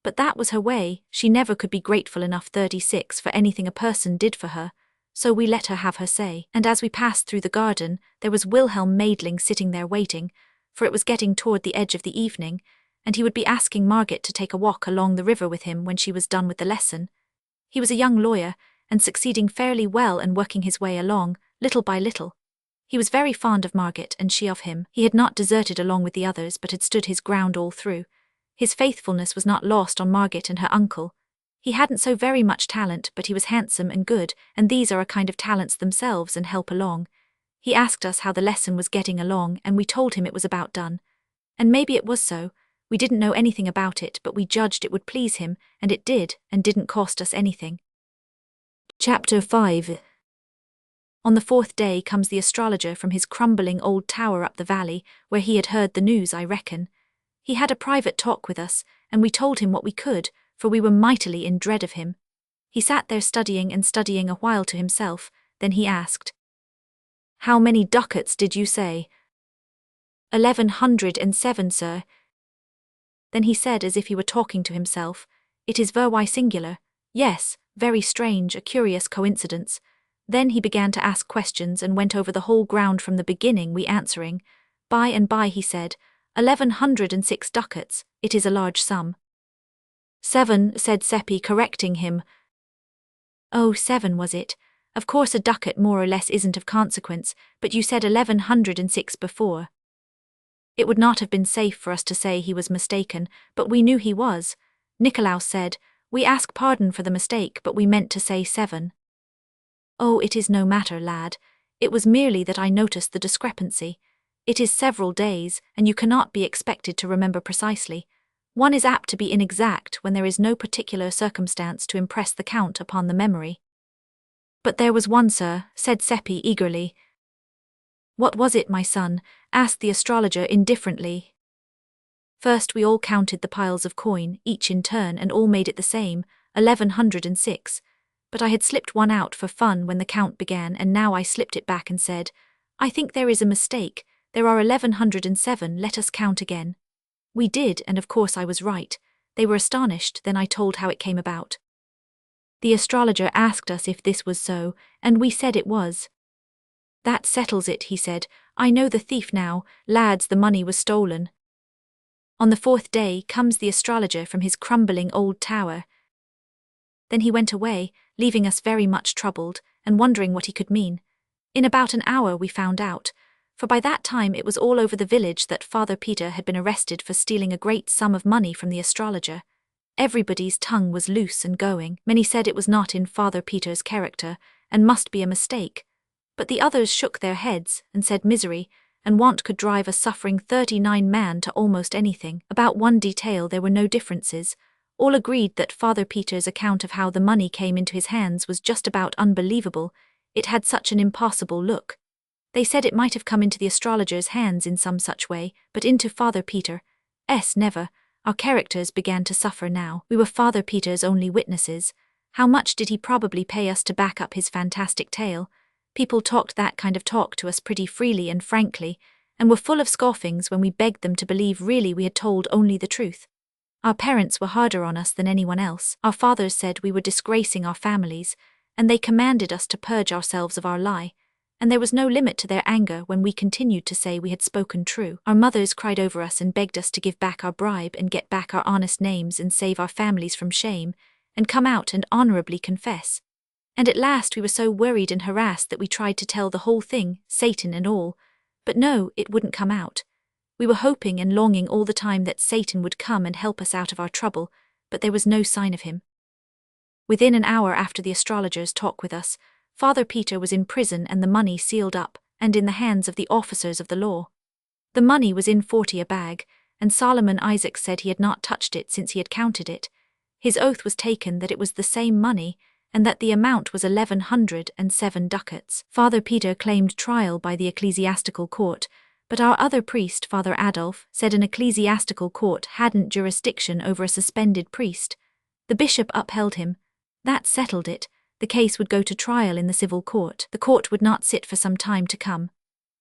But that was her way, she never could be grateful enough 36 for anything a person did for her, so we let her have her say. And as we passed through the garden, there was Wilhelm Maidling sitting there waiting, for it was getting toward the edge of the evening, and he would be asking Margit to take a walk along the river with him when she was done with the lesson. He was a young lawyer, and succeeding fairly well and working his way along, little by little. He was very fond of Margit and she of him. He had not deserted along with the others but had stood his ground all through. His faithfulness was not lost on Margit and her uncle. He hadn't so very much talent, but he was handsome and good, and these are a kind of talents themselves and help along. He asked us how the lesson was getting along, and we told him it was about done. And maybe it was so. We didn't know anything about it, but we judged it would please him, and it did, and didn't cost us anything. Chapter 5. On the fourth day comes the astrologer from his crumbling old tower up the valley, where he had heard the news, I reckon. He had a private talk with us, and we told him what we could, for we were mightily in dread of him. He sat there studying and studying a while to himself, then he asked, "How many ducats did you say?" 1107, sir." Then he said as if he were talking to himself, "It is very singular. Yes, very strange, a curious coincidence." Then he began to ask questions and went over the whole ground from the beginning, we answering. By and by he said, 1106 ducats, it is a large sum. 7, said Seppi, correcting him. "Oh, 7 was it? Of course a ducat more or less isn't of consequence, but you said 1106 before." It would not have been safe for us to say he was mistaken, but we knew he was. Nicolaus said, "We ask pardon for the mistake, but we meant to say 7. "Oh, it is no matter, lad. It was merely that I noticed the discrepancy. It is several days, and you cannot be expected to remember precisely. One is apt to be inexact when there is no particular circumstance to impress the count upon the memory." "But there was one, sir," said Seppi eagerly. "What was it, my son?" asked the astrologer indifferently. First we all counted the piles of coin, each in turn, and all made it the same, 1106. But I had slipped one out for fun when the count began, and now I slipped it back and said, "I think there is a mistake. There are 1107, let us count again." We did, and of course I was right. They were astonished, then I told how it came about. The astrologer asked us if this was so, and we said it was. "That settles it," he said. "I know the thief now. Lads, the money was stolen." On the fourth day comes the astrologer from his crumbling old tower. Then he went away, leaving us very much troubled, and wondering what he could mean. In about an hour we found out, for by that time it was all over the village that Father Peter had been arrested for stealing a great sum of money from the astrologer. Everybody's tongue was loose and going. Many said it was not in Father Peter's character, and must be a mistake. But the others shook their heads, and said misery, and want could drive a suffering 39 man to almost anything. About one detail there were no differences. All agreed that Father Peter's account of how the money came into his hands was just about unbelievable. It had such an impossible look. They said it might have come into the astrologer's hands in some such way, but into Father Peter's never. Our characters began to suffer now. We were Father Peter's only witnesses. How much did he probably pay us to back up his fantastic tale? People talked that kind of talk to us pretty freely and frankly, and were full of scoffings when we begged them to believe really we had told only the truth. Our parents were harder on us than anyone else. Our fathers said we were disgracing our families, and they commanded us to purge ourselves of our lie. And there was no limit to their anger when we continued to say we had spoken true. Our mothers cried over us and begged us to give back our bribe and get back our honest names and save our families from shame, and come out and honorably confess. And at last we were so worried and harassed that we tried to tell the whole thing, Satan and all. But no, it wouldn't come out. We were hoping and longing all the time that Satan would come and help us out of our trouble, but there was no sign of him. Within an hour after the astrologer's talk with us, Father Peter was in prison and the money sealed up and in the hands of the officers of the law. The money was in 40 a bag, and Solomon Isaacs said he had not touched it since he had counted it. His oath was taken that it was the same money, and that the amount was 1,107 ducats. Father Peter claimed trial by the ecclesiastical court, but our other priest, Father Adolf, said an ecclesiastical court hadn't jurisdiction over a suspended priest. The bishop upheld him. That settled it. The case would go to trial in the civil court. The court would not sit for some time to come.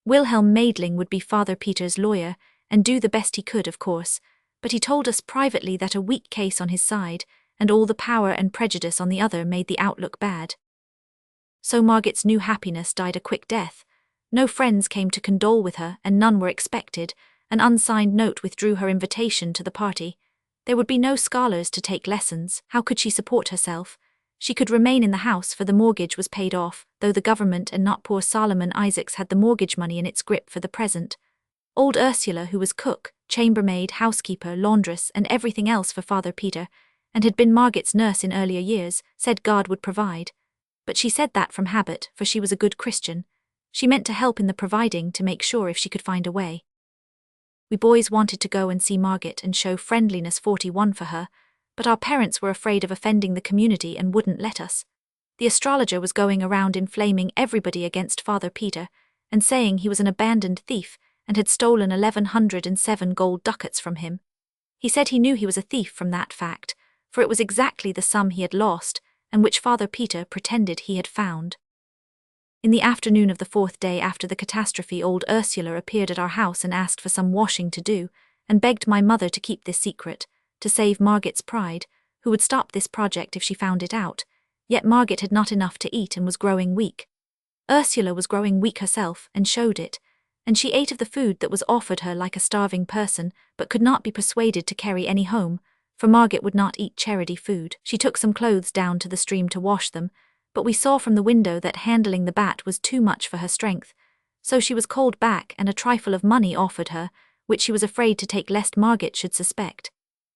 Wilhelm Maidling would be Father Peter's lawyer, and do the best he could, of course, but he told us privately that a weak case on his side, and all the power and prejudice on the other made the outlook bad. So Margaret's new happiness died a quick death. No friends came to condole with her, and none were expected. An unsigned note withdrew her invitation to the party. There would be no scholars to take lessons. How could she support herself? She could remain in the house, for the mortgage was paid off, though the government and not poor Solomon Isaacs had the mortgage money in its grip for the present. Old Ursula, who was cook, chambermaid, housekeeper, laundress, and everything else for Father Peter, and had been Margaret's nurse in earlier years, said God would provide. But she said that from habit, for she was a good Christian. She meant to help in the providing to make sure if she could find a way. We boys wanted to go and see Margaret and show friendliness 41 for her, but our parents were afraid of offending the community and wouldn't let us. The astrologer was going around inflaming everybody against Father Peter, and saying he was an abandoned thief and had stolen 1,107 gold ducats from him. He said he knew he was a thief from that fact, for it was exactly the sum he had lost, and which Father Peter pretended he had found. In the afternoon of the 4th day after the catastrophe, old Ursula appeared at our house and asked for some washing to do, and begged my mother to keep this secret, to save Margaret's pride, who would stop this project if she found it out. Yet Margaret had not enough to eat and was growing weak. Ursula was growing weak herself, and showed it, and she ate of the food that was offered her like a starving person, but could not be persuaded to carry any home, for Margaret would not eat charity food. She took some clothes down to the stream to wash them, but we saw from the window that handling the bat was too much for her strength, so she was called back and a trifle of money offered her, which she was afraid to take lest Margaret should suspect.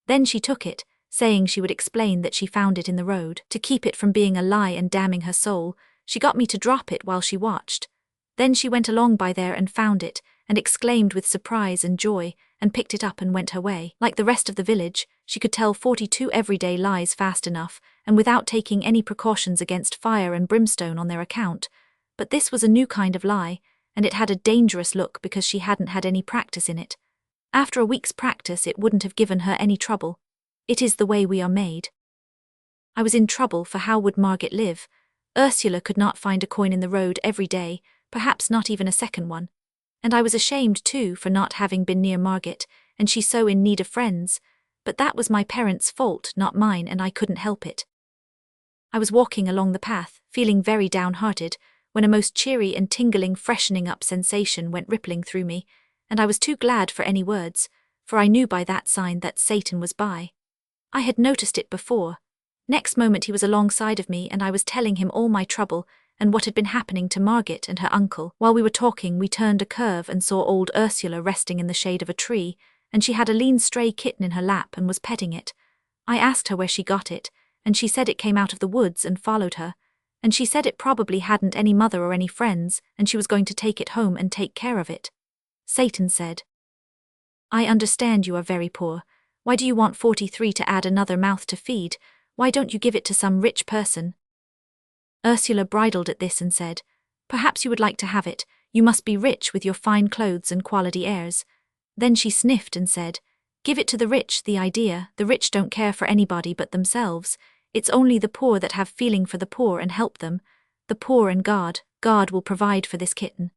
Then she took it, saying she would explain that she found it in the road. To keep it from being a lie and damning her soul, she got me to drop it while she watched. Then she went along by there and found it, and exclaimed with surprise and joy, and picked it up and went her way. Like the rest of the village, she could tell 42 everyday lies fast enough, and without taking any precautions against fire and brimstone on their account. But this was a new kind of lie, and it had a dangerous look because she hadn't had any practice in it. After a week's practice it wouldn't have given her any trouble. It is the way we are made. I was in trouble, for how would Margaret live? Ursula could not find a coin in the road every day, perhaps not even a second one. And I was ashamed too for not having been near Margaret, and she so in need of friends, but that was my parents' fault, not mine, and I couldn't help it. I was walking along the path, feeling very downhearted, when a most cheery and tingling freshening up sensation went rippling through me, and I was too glad for any words, for I knew by that sign that Satan was by. I had noticed it before. Next moment he was alongside of me, and I was telling him all my trouble and what had been happening to Margaret and her uncle. While we were talking, we turned a curve and saw old Ursula resting in the shade of a tree, and she had a lean stray kitten in her lap and was petting it. I asked her where she got it, and she said it came out of the woods and followed her, and she said it probably hadn't any mother or any friends, and she was going to take it home and take care of it. Satan said, "I understand you are very poor. Why do you want 43 to add another mouth to feed? Why don't you give it to some rich person?" Ursula bridled at this and said, "Perhaps you would like to have it. You must be rich with your fine clothes and quality airs." Then she sniffed and said, "Give it to the rich, the idea. The rich don't care for anybody but themselves. It's only the poor that have feeling for the poor and help them. The poor and God. God will provide for this kitten."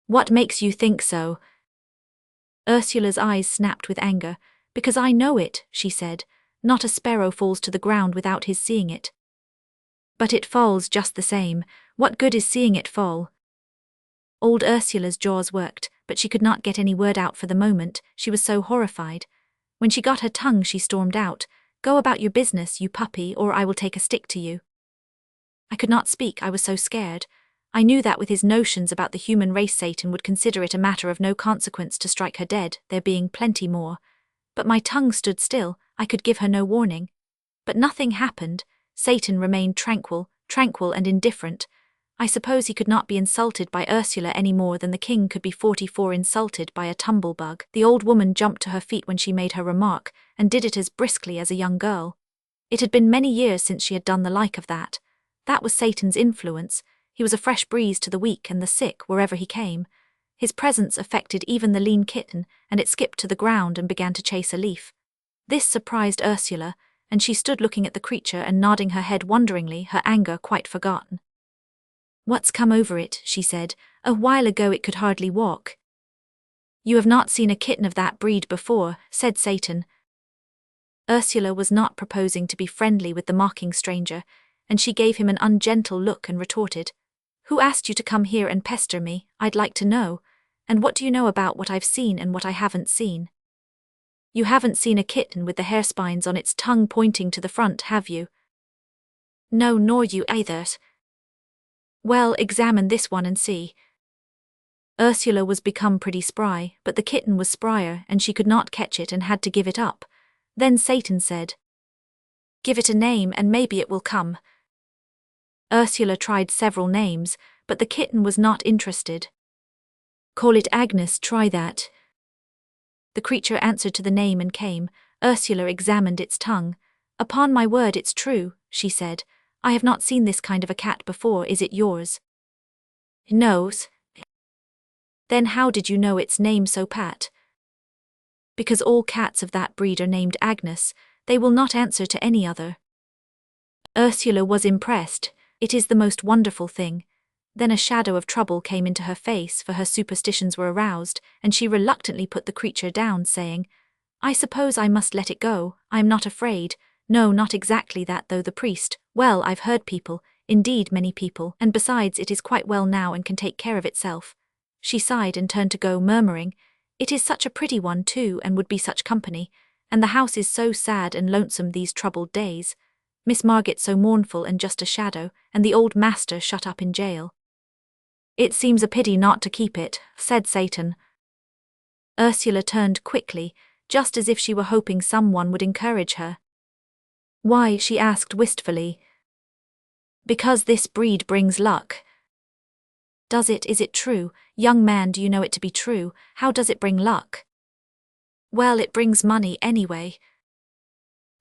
"What makes you think so?" Ursula's eyes snapped with anger. "Because I know it," she said. "Not a sparrow falls to the ground without his seeing it." "But it falls just the same. What good is seeing it fall?" Old Ursula's jaws worked, but she could not get any word out for the moment, she was so horrified. When she got her tongue she stormed out, "Go about your business, you puppy, or I will take a stick to you." I could not speak, I was so scared. I knew that with his notions about the human race Satan would consider it a matter of no consequence to strike her dead, there being plenty more. But my tongue stood still, I could give her no warning. But nothing happened. Satan remained tranquil and indifferent. I suppose he could not be insulted by Ursula any more than the king could be 44 insulted by a tumblebug. The old woman jumped to her feet when she made her remark, and did it as briskly as a young girl. It had been many years since she had done the like of that. That was Satan's influence. He was a fresh breeze to the weak and the sick wherever he came. His presence affected even the lean kitten, and it skipped to the ground and began to chase a leaf. This surprised Ursula, and she stood looking at the creature and nodding her head wonderingly, her anger quite forgotten. "What's come over it?" she said. "A while ago it could hardly walk." "You have not seen a kitten of that breed before," said Satan. Ursula was not proposing to be friendly with the mocking stranger, and she gave him an ungentle look and retorted, "Who asked you to come here and pester me, I'd like to know? And what do you know about what I've seen and what I haven't seen? You haven't seen a kitten with the hairspines on its tongue pointing to the front, have you?" "No, nor you either." "Well, examine this one and see." Ursula was become pretty spry, but the kitten was spryer and she could not catch it and had to give it up. Then Satan said, "Give it a name and maybe it will come." Ursula tried several names, but the kitten was not interested. "Call it Agnes, try that." The creature answered to the name and came. Ursula examined its tongue. "Upon my word it's true," she said. "I have not seen this kind of a cat before. Is it yours?" "No." "Then how did you know its name so pat?" "Because all cats of that breed are named Agnes. They will not answer to any other." Ursula was impressed. "It is the most wonderful thing." Then a shadow of trouble came into her face, for her superstitions were aroused, and she reluctantly put the creature down, saying, "I suppose I must let it go. I am not afraid." "No, not exactly that, though the priest, well, I've heard people, indeed many people, and besides it is quite well now and can take care of itself." She sighed and turned to go, murmuring, "It is such a pretty one too, and would be such company, and the house is so sad and lonesome these troubled days. Miss Margit so mournful and just a shadow, and the old master shut up in jail." "It seems a pity not to keep it," said Satan. Ursula turned quickly, just as if she were hoping someone would encourage her. "Why?" she asked wistfully. "Because this breed brings luck." "Does it? Is it true? Young man, do you know it to be true? How does it bring luck?" "Well, it brings money anyway."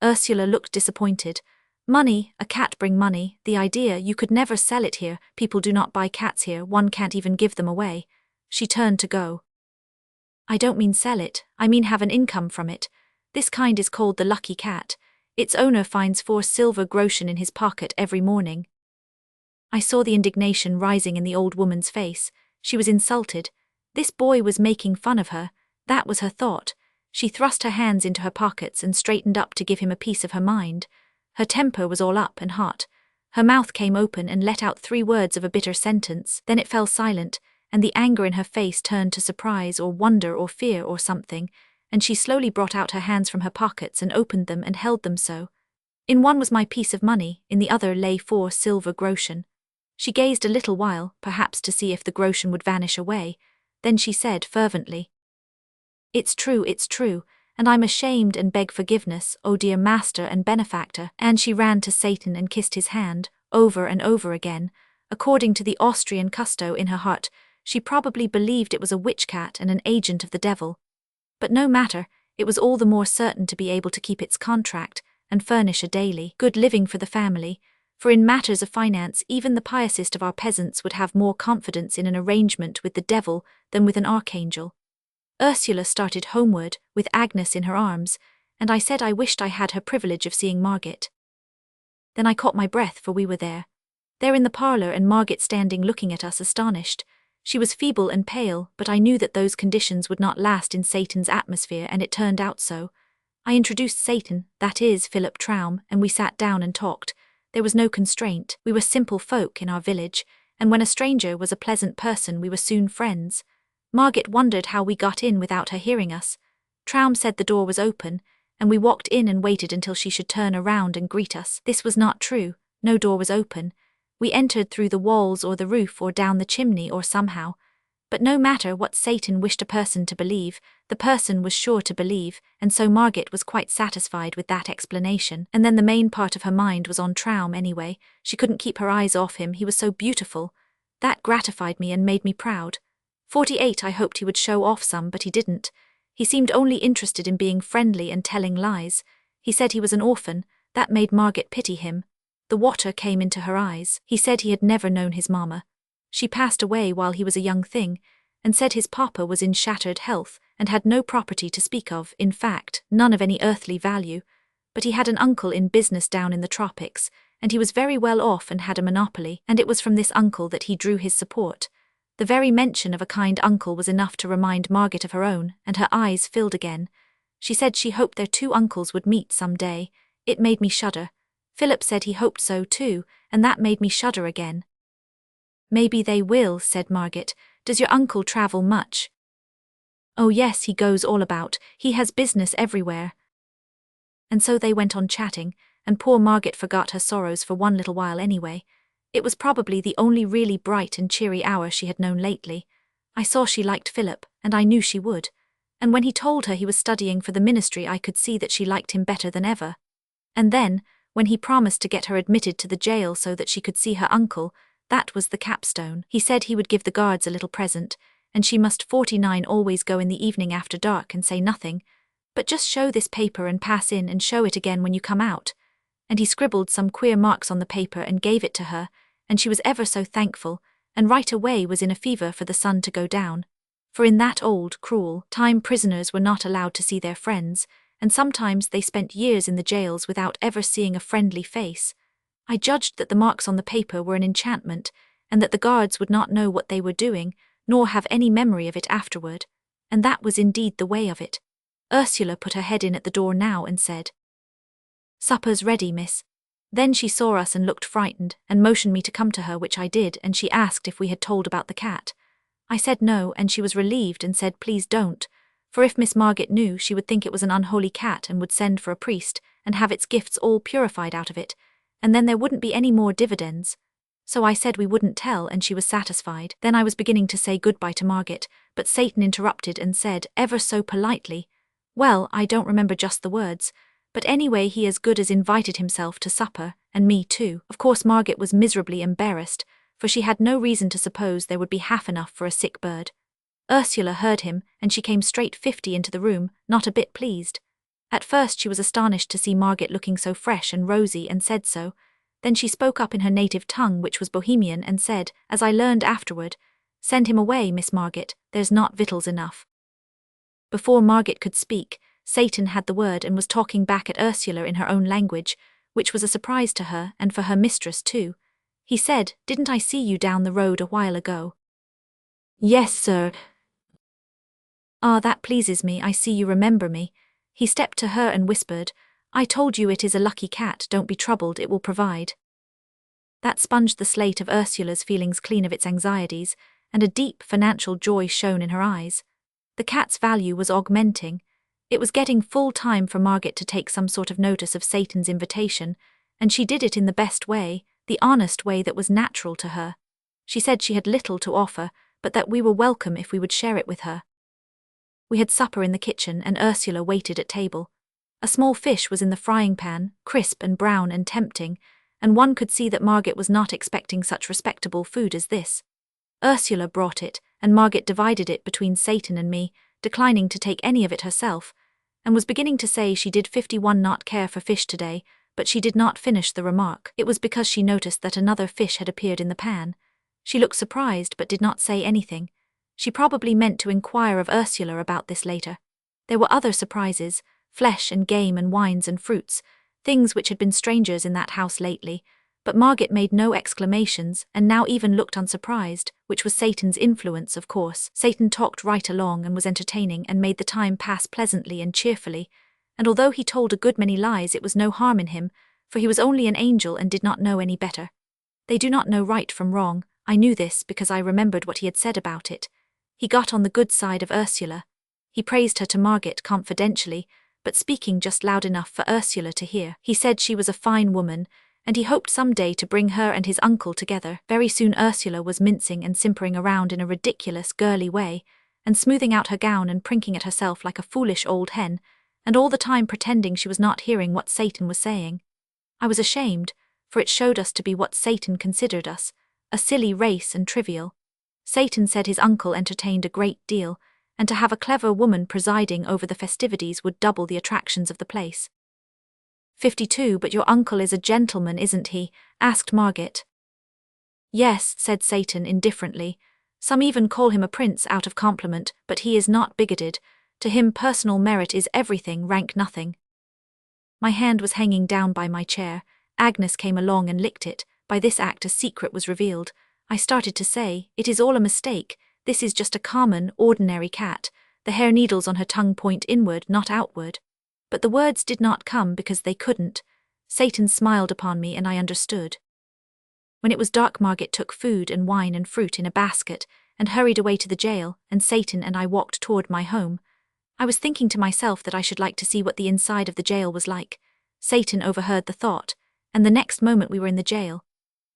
Ursula looked disappointed. "Money? A cat bring money? The idea, you could never sell it here. People do not buy cats here, one can't even give them away." She turned to go. "I don't mean sell it, I mean have an income from it. This kind is called the lucky cat. Its owner finds 4 silver groschen in his pocket every morning." I saw the indignation rising in the old woman's face. She was insulted. This boy was making fun of her. That was her thought. She thrust her hands into her pockets and straightened up to give him a piece of her mind. Her temper was all up and hot. Her mouth came open and let out 3 words of a bitter sentence, then it fell silent, and the anger in her face turned to surprise or wonder or fear or something, and she slowly brought out her hands from her pockets and opened them and held them so. In one was my piece of money, in the other lay 4 silver groschen. She gazed a little while, perhaps to see if the groschen would vanish away. Then she said fervently, it's true, and I'm ashamed and beg forgiveness, oh dear master and benefactor." And she ran to Satan and kissed his hand, over and over again. According to the Austrian custo in her heart, she probably believed it was a witch-cat and an agent of the devil. But no matter, it was all the more certain to be able to keep its contract and furnish a daily, good living for the family, for in matters of finance even the piousest of our peasants would have more confidence in an arrangement with the devil than with an archangel. Ursula started homeward, with Agnes in her arms, and I said I wished I had her privilege of seeing Margit. Then I caught my breath, for we were there in the parlour, and Margit standing looking at us astonished. She was feeble and pale, but I knew that those conditions would not last in Satan's atmosphere, and it turned out so. I introduced Satan, that is, Philip Traum, and we sat down and talked. There was no constraint, we were simple folk in our village, and when a stranger was a pleasant person we were soon friends. Margit wondered how we got in without her hearing us. Traum said the door was open, and we walked in and waited until she should turn around and greet us. This was not true. No door was open. We entered through the walls or the roof or down the chimney or somehow. But no matter what Satan wished a person to believe, the person was sure to believe, and so Margit was quite satisfied with that explanation. And then the main part of her mind was on Traum anyway. She couldn't keep her eyes off him, he was so beautiful. That gratified me and made me proud. 48, I hoped he would show off some, but he didn't. He seemed only interested in being friendly and telling lies. He said he was an orphan. That made Margit pity him. The water came into her eyes. He said he had never known his mama. She passed away while he was a young thing, and said his papa was in shattered health and had no property to speak of, in fact, none of any earthly value. But he had an uncle in business down in the tropics, and he was very well off and had a monopoly, and it was from this uncle that he drew his support. The very mention of a kind uncle was enough to remind Margit of her own, and her eyes filled again. She said she hoped their two uncles would meet some day. It made me shudder. Philip said he hoped so too, and that made me shudder again. Maybe they will, said Margit. Does your uncle travel much? Oh yes, he goes all about. He has business everywhere. And so they went on chatting, and poor Margit forgot her sorrows for one little while anyway. It was probably the only really bright and cheery hour she had known lately. I saw she liked Philip, and I knew she would. And when he told her he was studying for the ministry, I could see that she liked him better than ever. And then, when he promised to get her admitted to the jail so that she could see her uncle, that was the capstone. He said he would give the guards a little present, and she must 49 always go in the evening after dark and say nothing, but just show this paper and pass in and show it again when you come out. And he scribbled some queer marks on the paper and gave it to her, and she was ever so thankful, and right away was in a fever for the sun to go down. For in that old, cruel time prisoners were not allowed to see their friends, and sometimes they spent years in the jails without ever seeing a friendly face. I judged that the marks on the paper were an enchantment, and that the guards would not know what they were doing, nor have any memory of it afterward. And that was indeed the way of it. Ursula put her head in at the door now and said, "Supper's ready, miss." Then she saw us and looked frightened, and motioned me to come to her, which I did, and she asked if we had told about the cat. I said no, and she was relieved and said please don't, for if Miss Margit knew, she would think it was an unholy cat and would send for a priest, and have its gifts all purified out of it, and then there wouldn't be any more dividends. So I said we wouldn't tell, and she was satisfied. Then I was beginning to say goodbye to Margit, but Satan interrupted and said, ever so politely, well, I don't remember just the words, but anyway he as good as invited himself to supper, and me too. Of course Margit was miserably embarrassed, for she had no reason to suppose there would be half enough for a sick bird. Ursula heard him, and she came straight 50 into the room, not a bit pleased. At first she was astonished to see Margit looking so fresh and rosy, and said so. Then she spoke up in her native tongue, which was Bohemian, and said, as I learned afterward, "Send him away, Miss Margit, there's not victuals enough." Before Margit could speak, Satan had the word and was talking back at Ursula in her own language, which was a surprise to her and for her mistress too. He said, "Didn't I see you down the road a while ago?" "Yes, sir." "Ah, that pleases me, I see you remember me." He stepped to her and whispered, "I told you it is a lucky cat, don't be troubled, it will provide." That sponged the slate of Ursula's feelings clean of its anxieties, and a deep financial joy shone in her eyes. The cat's value was augmenting. It was getting full time for Margit to take some sort of notice of Satan's invitation, and she did it in the best way, the honest way that was natural to her. She said she had little to offer, but that we were welcome if we would share it with her. We had supper in the kitchen, and Ursula waited at table. A small fish was in the frying pan, crisp and brown and tempting, and one could see that Margit was not expecting such respectable food as this. Ursula brought it, and Margit divided it between Satan and me, declining to take any of it herself, and was beginning to say she did 51 not care for fish today, but she did not finish the remark. It was because she noticed that another fish had appeared in the pan. She looked surprised but did not say anything. She probably meant to inquire of Ursula about this later. There were other surprises, flesh and game and wines and fruits, things which had been strangers in that house lately, but Margit made no exclamations and now even looked unsurprised, which was Satan's influence, of course. Satan talked right along and was entertaining and made the time pass pleasantly and cheerfully, and although he told a good many lies it was no harm in him, for he was only an angel and did not know any better. They do not know right from wrong, I knew this because I remembered what he had said about it. He got on the good side of Ursula. He praised her to Margit confidentially, but speaking just loud enough for Ursula to hear. He said she was a fine woman, and he hoped someday to bring her and his uncle together. Very soon Ursula was mincing and simpering around in a ridiculous, girly way, and smoothing out her gown and prinking at herself like a foolish old hen, and all the time pretending she was not hearing what Satan was saying. I was ashamed, for it showed us to be what Satan considered us, a silly race and trivial. Satan said his uncle entertained a great deal, and to have a clever woman presiding over the festivities would double the attractions of the place. 52, but your uncle is a gentleman, isn't he? Asked Margit. Yes, said Satan indifferently. Some even call him a prince out of compliment, but he is not bigoted. To him personal merit is everything, rank nothing. My hand was hanging down by my chair. Agnes came along and licked it. By this act a secret was revealed. I started to say, it is all a mistake. This is just a common, ordinary cat. The hair needles on her tongue point inward, not outward. But the words did not come because they couldn't. Satan smiled upon me and I understood. When it was dark, Margit took food and wine and fruit in a basket and hurried away to the jail, and Satan and I walked toward my home. I was thinking to myself that I should like to see what the inside of the jail was like. Satan overheard the thought, and the next moment we were in the jail.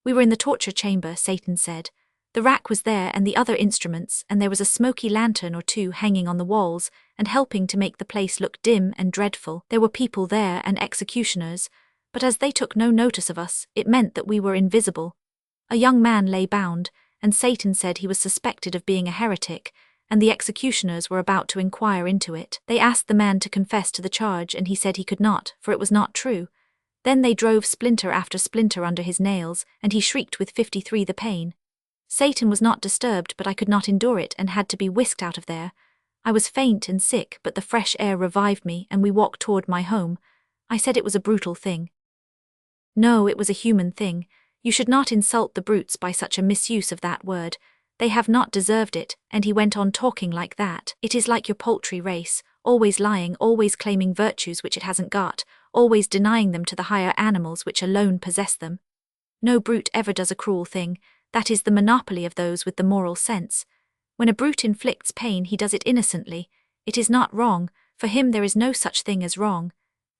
We were in the torture chamber, Satan said. The rack was there and the other instruments, and there was a smoky lantern or two hanging on the walls and helping to make the place look dim and dreadful. There were people there and executioners, but as they took no notice of us, it meant that we were invisible. A young man lay bound, and Satan said he was suspected of being a heretic, and the executioners were about to inquire into it. They asked the man to confess to the charge, and he said he could not, for it was not true. Then they drove splinter after splinter under his nails, and he shrieked with 53 the pain. Satan was not disturbed, but I could not endure it and had to be whisked out of there. I was faint and sick, but the fresh air revived me, and we walked toward my home. I said it was a brutal thing. No, it was a human thing. You should not insult the brutes by such a misuse of that word. They have not deserved it, and he went on talking like that. It is like your poultry race, always lying, always claiming virtues which it hasn't got, always denying them to the higher animals which alone possess them. No brute ever does a cruel thing. That is the monopoly of those with the moral sense. When a brute inflicts pain, he does it innocently. It is not wrong, for him there is no such thing as wrong.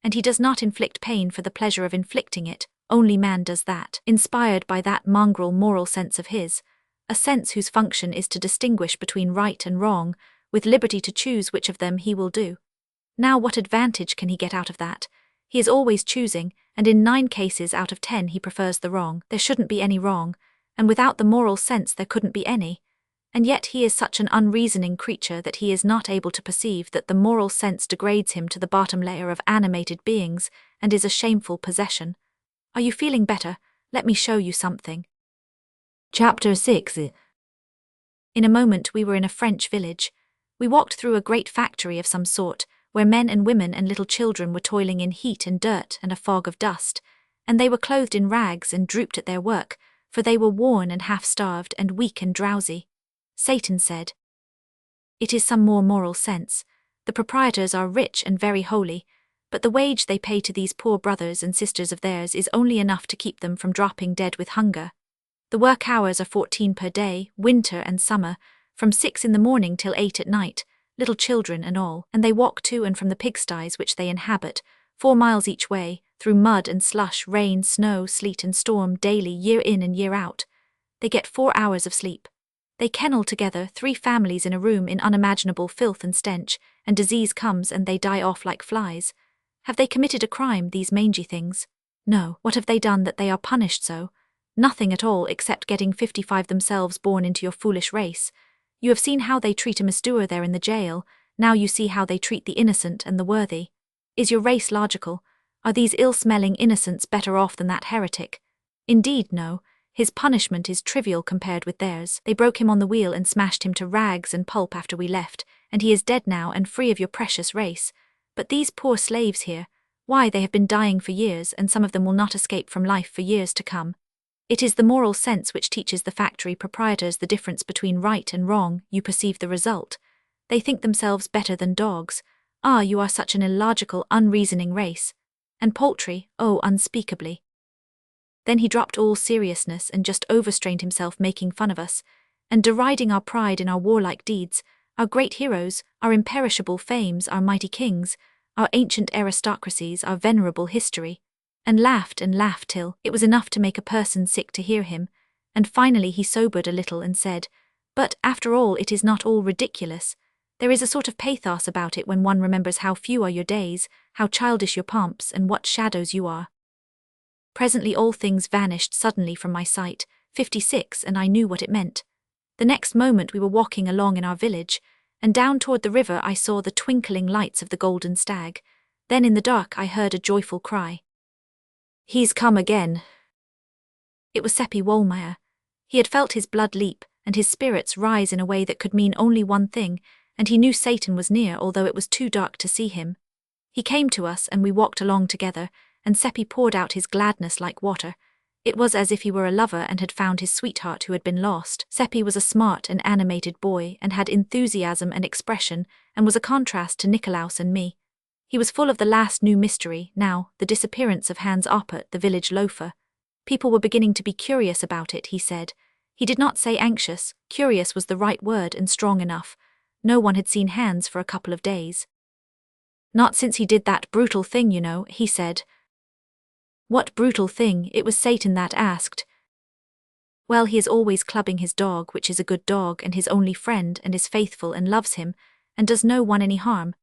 And he does not inflict pain for the pleasure of inflicting it, only man does that, inspired by that mongrel moral sense of his, a sense whose function is to distinguish between right and wrong, with liberty to choose which of them he will do. Now what advantage can he get out of that? He is always choosing, and in 9 cases out of 10 he prefers the wrong. There shouldn't be any wrong, and without the moral sense there couldn't be any. And yet he is such an unreasoning creature that he is not able to perceive that the moral sense degrades him to the bottom layer of animated beings and is a shameful possession. Are you feeling better? Let me show you something. Chapter 6. In a moment we were in a French village. We walked through a great factory of some sort, where men and women and little children were toiling in heat and dirt and a fog of dust, and they were clothed in rags and drooped at their work, for they were worn and half-starved and weak and drowsy. Satan said, "It is some more moral sense. The proprietors are rich and very holy, but the wage they pay to these poor brothers and sisters of theirs is only enough to keep them from dropping dead with hunger. The work hours are 14 per day, winter and summer, from 6 in the morning till 8 at night, little children and all, and they walk to and from the pigsties which they inhabit, 4 miles each way, through mud and slush, rain, snow, sleet and storm daily, year in and year out. They get 4 hours of sleep. They kennel together, 3 families in a room in unimaginable filth and stench, and disease comes and they die off like flies. Have they committed a crime, these mangy things? No. What have they done that they are punished so? Nothing at all, except getting 55 themselves born into your foolish race. You have seen how they treat a misdoer there in the jail, now you see how they treat the innocent and the worthy. Is your race logical? Are these ill-smelling innocents better off than that heretic? Indeed, no. His punishment is trivial compared with theirs. They broke him on the wheel and smashed him to rags and pulp after we left, and he is dead now and free of your precious race. But these poor slaves here, why, they have been dying for years, and some of them will not escape from life for years to come. It is the moral sense which teaches the factory proprietors the difference between right and wrong. You perceive the result. They think themselves better than dogs. Ah, you are such an illogical, unreasoning race. And poultry, oh, unspeakably. Then he dropped all seriousness and just overstrained himself making fun of us, and deriding our pride in our warlike deeds, our great heroes, our imperishable fames, our mighty kings, our ancient aristocracies, our venerable history, and laughed till it was enough to make a person sick to hear him, and finally he sobered a little and said, "But, after all, it is not all ridiculous. There is a sort of pathos about it when one remembers how few are your days, how childish your pomps, and what shadows you are." Presently all things vanished suddenly from my sight, 56, and I knew what it meant. The next moment we were walking along in our village, and down toward the river I saw the twinkling lights of the Golden Stag. Then in the dark I heard a joyful cry. "He's come again." It was Seppi Wohlmeyer. He had felt his blood leap, and his spirits rise in a way that could mean only one thing, and he knew Satan was near although it was too dark to see him. He came to us and we walked along together, and Seppi poured out his gladness like water. It was as if he were a lover and had found his sweetheart who had been lost. Seppi was a smart and animated boy and had enthusiasm and expression, and was a contrast to Nikolaus and me. He was full of the last new mystery, now, the disappearance of Hans Oppert, the village loafer. People were beginning to be curious about it, he said. He did not say anxious, curious was the right word and strong enough. No one had seen Hans for a couple of days. "Not since he did that brutal thing, you know," he said. "What brutal thing?" It was Satan that asked. "Well, he is always clubbing his dog, which is a good dog and his only friend and is faithful and loves him, and does no one any harm.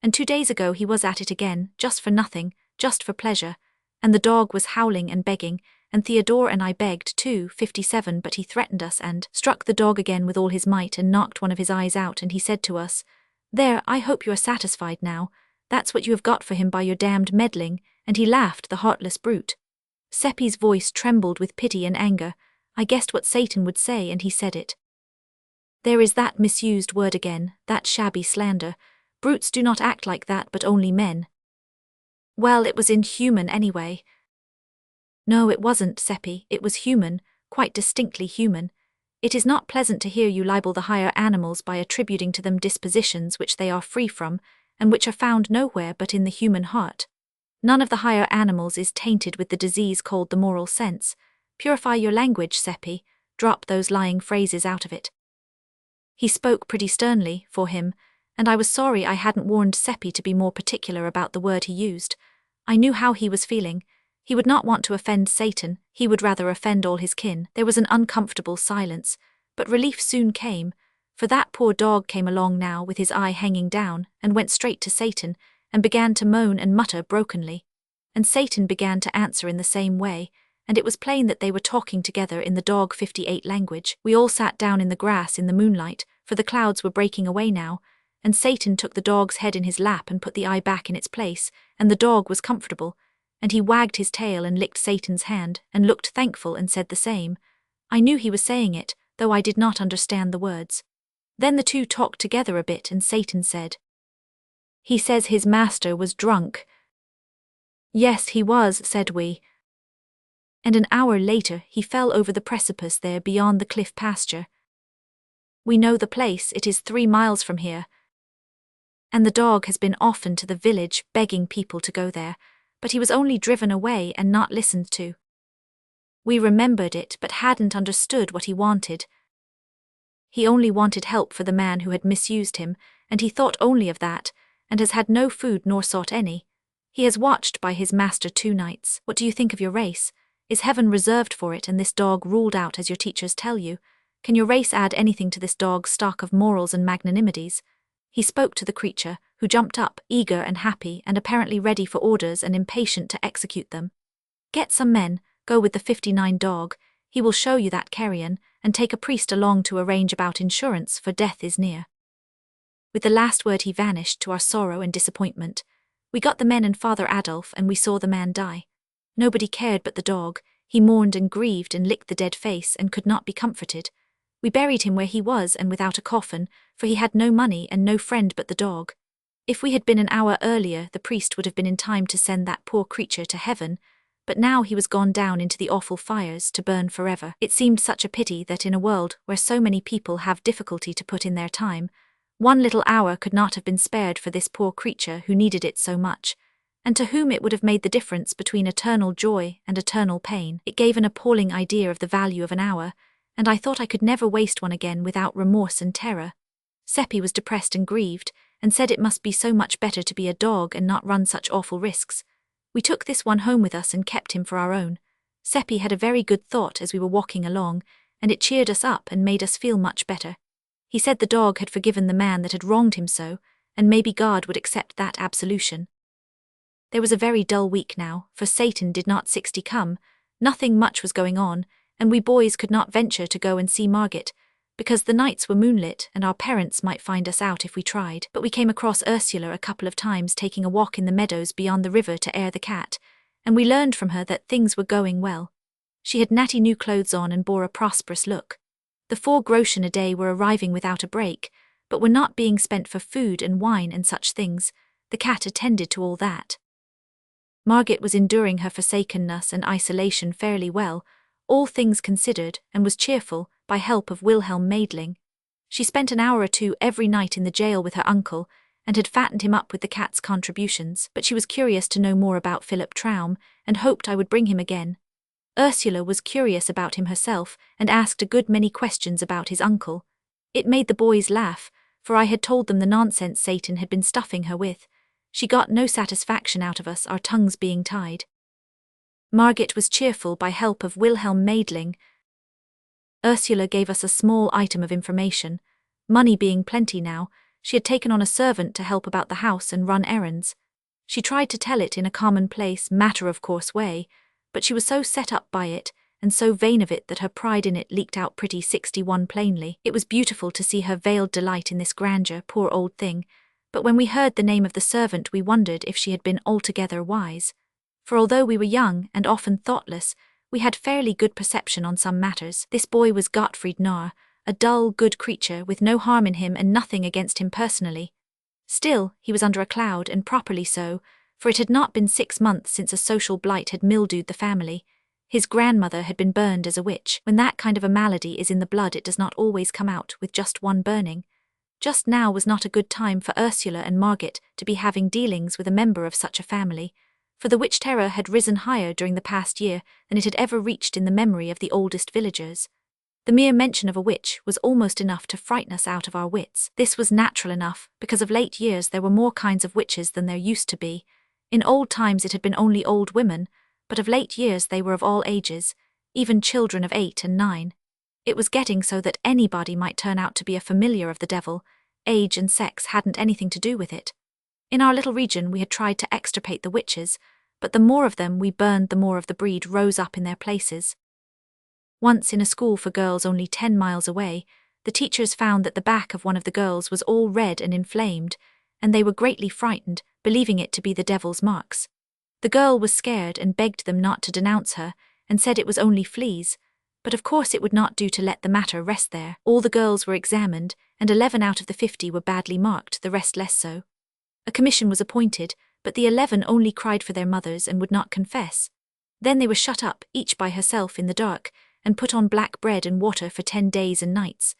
And 2 days ago he was at it again, just for nothing, just for pleasure, and the dog was howling and begging, and Theodor and I begged too, 57, but he threatened us and struck the dog again with all his might and knocked one of his eyes out, and he said to us, 'There, I hope you are satisfied now. That's what you have got for him by your damned meddling,' and he laughed, the heartless brute." Seppi's voice trembled with pity and anger. I guessed what Satan would say, and he said it. "There is that misused word again, that shabby slander. Brutes do not act like that, but only men." "Well, it was inhuman anyway." "No, it wasn't, Seppi, it was human, quite distinctly human. It is not pleasant to hear you libel the higher animals by attributing to them dispositions which they are free from, and which are found nowhere but in the human heart. None of the higher animals is tainted with the disease called the moral sense. Purify your language, Seppi, drop those lying phrases out of it." He spoke pretty sternly, for him, and I was sorry I hadn't warned Seppi to be more particular about the word he used. I knew how he was feeling. He would not want to offend Satan, he would rather offend all his kin. There was an uncomfortable silence, but relief soon came, for that poor dog came along now with his eye hanging down, and went straight to Satan, and began to moan and mutter brokenly. And Satan began to answer in the same way, and it was plain that they were talking together in the dog 58 language. We all sat down in the grass in the moonlight, for the clouds were breaking away now, and Satan took the dog's head in his lap and put the eye back in its place, and the dog was comfortable, and he wagged his tail and licked Satan's hand, and looked thankful and said the same. I knew he was saying it, though I did not understand the words. Then the two talked together a bit, and Satan said, "He says his master was drunk." "Yes, he was," said we. "And an hour later he fell over the precipice there beyond the cliff pasture. We know the place, it is 3 miles from here. And the dog has been often to the village begging people to go there, but he was only driven away and not listened to. We remembered it but hadn't understood what he wanted. He only wanted help for the man who had misused him, and he thought only of that, and has had no food nor sought any. He has watched by his master 2 nights. What do you think of your race? Is heaven reserved for it and this dog ruled out as your teachers tell you? Can your race add anything to this dog's stock of morals and magnanimities?" He spoke to the creature, who jumped up, eager and happy and apparently ready for orders and impatient to execute them. "Get some men, go with the 59 dog, he will show you that carrion, and take a priest along to arrange about insurance, for death is near." With the last word he vanished, to our sorrow and disappointment. We got the men and Father Adolf, and we saw the man die. Nobody cared but the dog. He mourned and grieved and licked the dead face and could not be comforted. We buried him where he was and without a coffin, for he had no money and no friend but the dog. If we had been an hour earlier, the priest would have been in time to send that poor creature to heaven, but now he was gone down into the awful fires to burn forever. It seemed such a pity that in a world where so many people have difficulty to put in their time, 1 little hour could not have been spared for this poor creature who needed it so much, and to whom it would have made the difference between eternal joy and eternal pain. It gave an appalling idea of the value of an hour, and I thought I could never waste one again without remorse and terror. Seppi was depressed and grieved, and said it must be so much better to be a dog and not run such awful risks. We took this one home with us and kept him for our own. Seppi had a very good thought as we were walking along, and it cheered us up and made us feel much better. He said the dog had forgiven the man that had wronged him so, and maybe God would accept that absolution. There was a very dull week now, for Satan did not 60 come, nothing much was going on, and we boys could not venture to go and see Margit, because the nights were moonlit and our parents might find us out if we tried. But we came across Ursula a couple of times taking a walk in the meadows beyond the river to air the cat, and we learned from her that things were going well. She had natty new clothes on and bore a prosperous look. The 4 groschen a day were arriving without a break, but were not being spent for food and wine and such things. The cat attended to all that. Margit was enduring her forsakenness and isolation fairly well, all things considered, and was cheerful, by help of Wilhelm Maidling. She spent an hour or 2 every night in the jail with her uncle, and had fattened him up with the cat's contributions, but she was curious to know more about Philip Traum, and hoped I would bring him again. Ursula was curious about him herself, and asked a good many questions about his uncle. It made the boys laugh, for I had told them the nonsense Satan had been stuffing her with. She got no satisfaction out of us, our tongues being tied. Margit was cheerful by help of Wilhelm Maidling. Ursula gave us a small item of information. Money being plenty now, she had taken on a servant to help about the house and run errands. She tried to tell it in a commonplace, matter-of-course way, but she was so set up by it, and so vain of it that her pride in it leaked out pretty 61 plainly. It was beautiful to see her veiled delight in this grandeur, poor old thing, but when we heard the name of the servant we wondered if she had been altogether wise. For although we were young and often thoughtless, we had fairly good perception on some matters. This boy was Gottfried Narr, a dull, good creature with no harm in him and nothing against him personally. Still, he was under a cloud, and properly so, for it had not been 6 months since a social blight had mildewed the family. His grandmother had been burned as a witch. When that kind of a malady is in the blood, it does not always come out with just one burning. Just now was not a good time for Ursula and Margit to be having dealings with a member of such a family, for the witch terror had risen higher during the past year than it had ever reached in the memory of the oldest villagers. The mere mention of a witch was almost enough to frighten us out of our wits. This was natural enough, because of late years there were more kinds of witches than there used to be. In old times it had been only old women, but of late years they were of all ages, even children of 8 and 9. It was getting so that anybody might turn out to be a familiar of the devil. Age and sex hadn't anything to do with it. In our little region we had tried to extirpate the witches, but the more of them we burned, the more of the breed rose up in their places. Once in a school for girls only 10 miles away, the teachers found that the back of one of the girls was all red and inflamed, and they were greatly frightened, believing it to be the devil's marks. The girl was scared and begged them not to denounce her, and said it was only fleas, but of course it would not do to let the matter rest there. All the girls were examined, and 11 out of the 50 were badly marked, the rest less so. A commission was appointed, but the 11 only cried for their mothers and would not confess. Then they were shut up, each by herself in the dark, and put on black bread and water for 10 days and nights.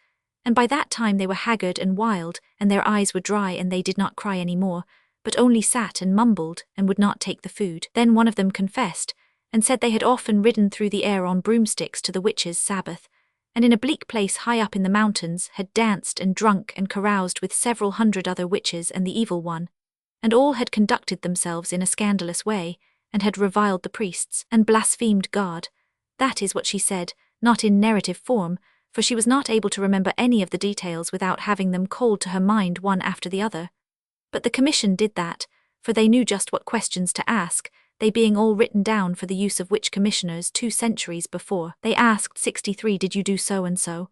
And by that time they were haggard and wild, and their eyes were dry, and they did not cry any more, but only sat and mumbled, and would not take the food. Then one of them confessed, and said they had often ridden through the air on broomsticks to the witches' Sabbath, and in a bleak place high up in the mountains had danced and drunk and caroused with several hundred other witches and the evil one, and all had conducted themselves in a scandalous way, and had reviled the priests, and blasphemed God. That is what she said, not in narrative form, for she was not able to remember any of the details without having them called to her mind one after the other. But the commission did that, for they knew just what questions to ask, they being all written down for the use of witch commissioners 2 centuries before. They asked 63, "Did you do so and so?"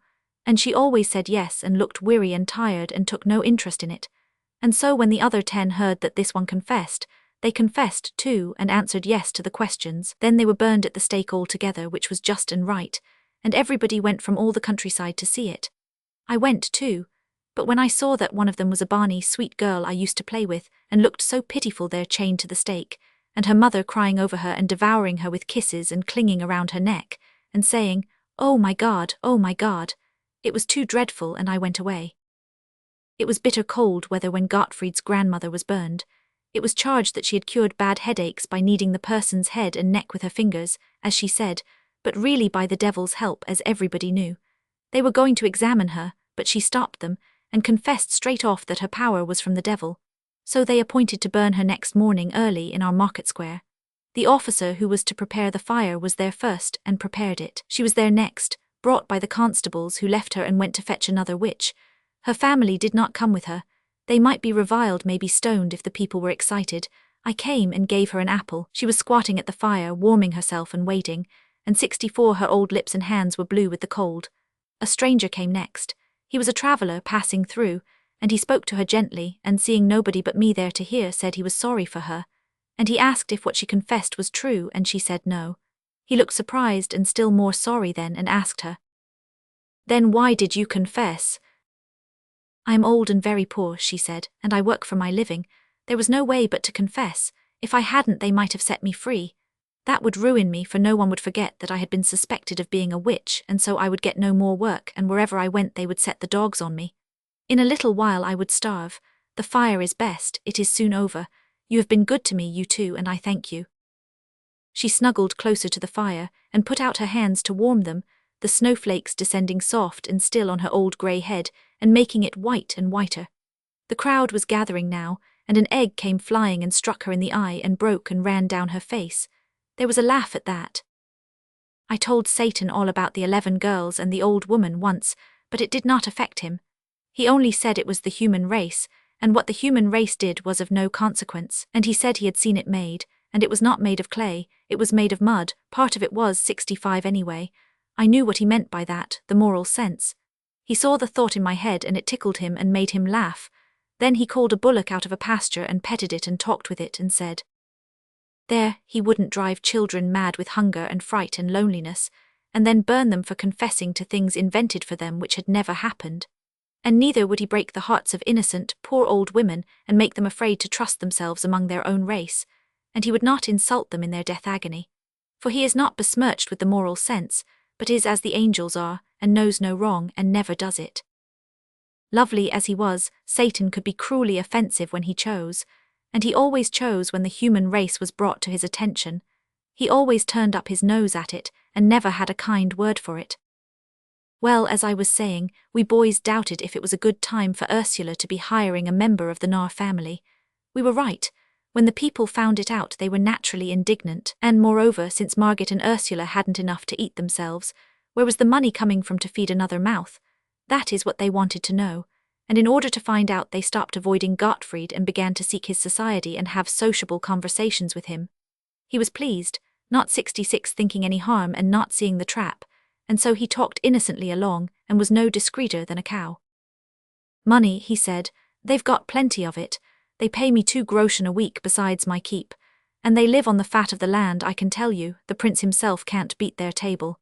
And she always said yes, and looked weary and tired and took no interest in it. And so when the other 10 heard that this one confessed, they confessed too and answered yes to the questions. Then they were burned at the stake altogether, which was just and right, and everybody went from all the countryside to see it. I went too, but when I saw that one of them was a Barney, sweet girl I used to play with, and looked so pitiful there chained to the stake, and her mother crying over her and devouring her with kisses and clinging around her neck, and saying, oh my God, it was too dreadful, and I went away. It was bitter cold weather when Gottfried's grandmother was burned. It was charged that she had cured bad headaches by kneading the person's head and neck with her fingers, as she said, but really by the devil's help, as everybody knew. They were going to examine her, but she stopped them, and confessed straight off that her power was from the devil. So they appointed to burn her next morning early in our market square. The officer who was to prepare the fire was there first, and prepared it. She was there next, brought by the constables, who left her and went to fetch another witch. Her family did not come with her. They might be reviled, maybe stoned if the people were excited. I came and gave her an apple. She was squatting at the fire, warming herself and waiting, and 64 her old lips and hands were blue with the cold. A stranger came next. He was a traveller passing through, and he spoke to her gently, and seeing nobody but me there to hear, said he was sorry for her. And he asked if what she confessed was true, and she said no. He looked surprised and still more sorry then, and asked her, "Then why did you confess?" "I am old and very poor," she said, "and I work for my living. There was no way but to confess. If I hadn't, they might have set me free. That would ruin me, for no one would forget that I had been suspected of being a witch, and so I would get no more work, and wherever I went they would set the dogs on me. In a little while I would starve. The fire is best, it is soon over. You have been good to me, you two, and I thank you." She snuggled closer to the fire, and put out her hands to warm them, the snowflakes descending soft and still on her old grey head, and making it white and whiter. The crowd was gathering now, and an egg came flying and struck her in the eye and broke and ran down her face. There was a laugh at that. I told Satan all about the 11 girls and the old woman once, but it did not affect him. He only said it was the human race, and what the human race did was of no consequence, and he said he had seen it made, and it was not made of clay, it was made of mud, part of it was 65 anyway. I knew what he meant by that, the moral sense. He saw the thought in my head, and it tickled him and made him laugh. Then he called a bullock out of a pasture and petted it and talked with it and said, "There, he wouldn't drive children mad with hunger and fright and loneliness, and then burn them for confessing to things invented for them which had never happened. And neither would he break the hearts of innocent, poor old women and make them afraid to trust themselves among their own race, and he would not insult them in their death agony. For he is not besmirched with the moral sense, but is as the angels are, and knows no wrong, and never does it." Lovely as he was, Satan could be cruelly offensive when he chose, and he always chose when the human race was brought to his attention. He always turned up his nose at it, and never had a kind word for it. Well, as I was saying, we boys doubted if it was a good time for Ursula to be hiring a member of the Nar family. We were right. When the people found it out, they were naturally indignant, and moreover, since Margit and Ursula hadn't enough to eat themselves, where was the money coming from to feed another mouth? That is what they wanted to know, and in order to find out they stopped avoiding Gottfried and began to seek his society and have sociable conversations with him. He was pleased, not 66 thinking any harm and not seeing the trap, and so he talked innocently along and was no discreeter than a cow. "Money," he said, "they've got plenty of it. They pay me 2 groschen a week besides my keep, and they live on the fat of the land, I can tell you. The prince himself can't beat their table."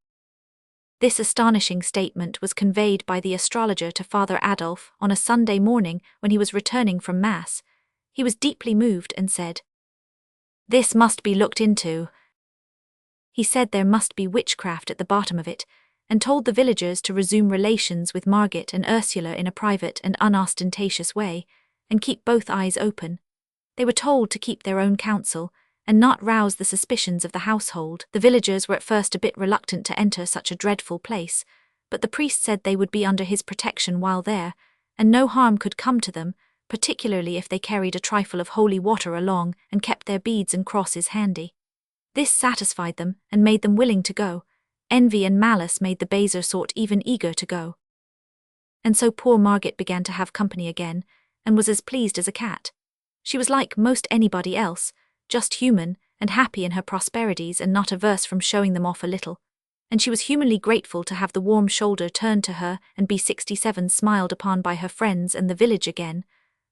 This astonishing statement was conveyed by the astrologer to Father Adolf on a Sunday morning when he was returning from Mass. He was deeply moved and said, "This must be looked into." He said there must be witchcraft at the bottom of it, and told the villagers to resume relations with Margit and Ursula in a private and unostentatious way, and keep both eyes open. They were told to keep their own counsel, and not rouse the suspicions of the household. The villagers were at first a bit reluctant to enter such a dreadful place, but the priest said they would be under his protection while there, and no harm could come to them, particularly if they carried a trifle of holy water along and kept their beads and crosses handy. This satisfied them and made them willing to go. Envy and malice made the baser sort even eager to go. And so poor Margit began to have company again, and was as pleased as a cat. She was like most anybody else, just human and happy in her prosperities and not averse from showing them off a little. And she was humanly grateful to have the warm shoulder turned to her and be 67 smiled upon by her friends and the village again.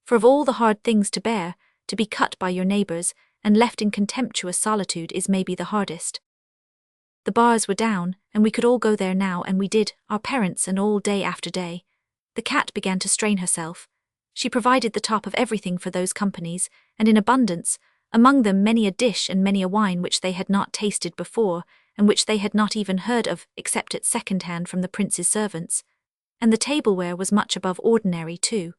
For of all the hard things to bear, to be cut by your neighbours and left in contemptuous solitude is maybe the hardest. The bars were down, and we could all go there now, and we did, our parents and all, day after day. The cat began to strain herself. She provided the top of everything for those companies, and in abundance, among them many a dish and many a wine which they had not tasted before, and which they had not even heard of, except at second-hand from the prince's servants. And the tableware was much above ordinary too.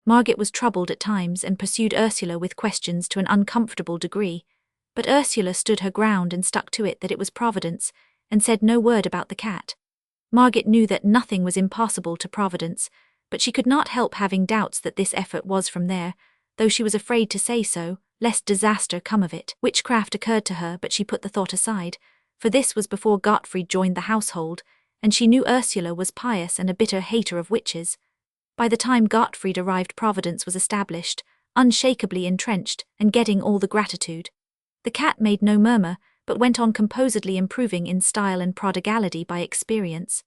Margit was troubled at times and pursued Ursula with questions to an uncomfortable degree, but Ursula stood her ground and stuck to it that it was Providence, and said no word about the cat. Margit knew that nothing was impossible to Providence, but she could not help having doubts that this effort was from there, though she was afraid to say so, lest disaster come of it. Witchcraft occurred to her, but she put the thought aside, for this was before Gottfried joined the household, and she knew Ursula was pious and a bitter hater of witches. By the time Gottfried arrived, Providence was established, unshakably entrenched, and getting all the gratitude. The cat made no murmur, but went on composedly improving in style and prodigality by experience.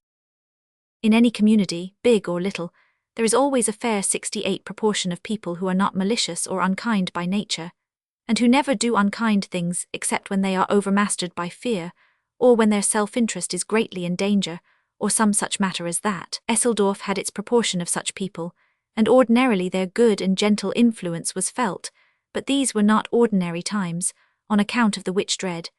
In any community, big or little, there is always a fair 68 proportion of people who are not malicious or unkind by nature, and who never do unkind things except when they are overmastered by fear, or when their self-interest is greatly in danger, or some such matter as that. Eseldorf had its proportion of such people, and ordinarily their good and gentle influence was felt, but these were not ordinary times, on account of the witch dread,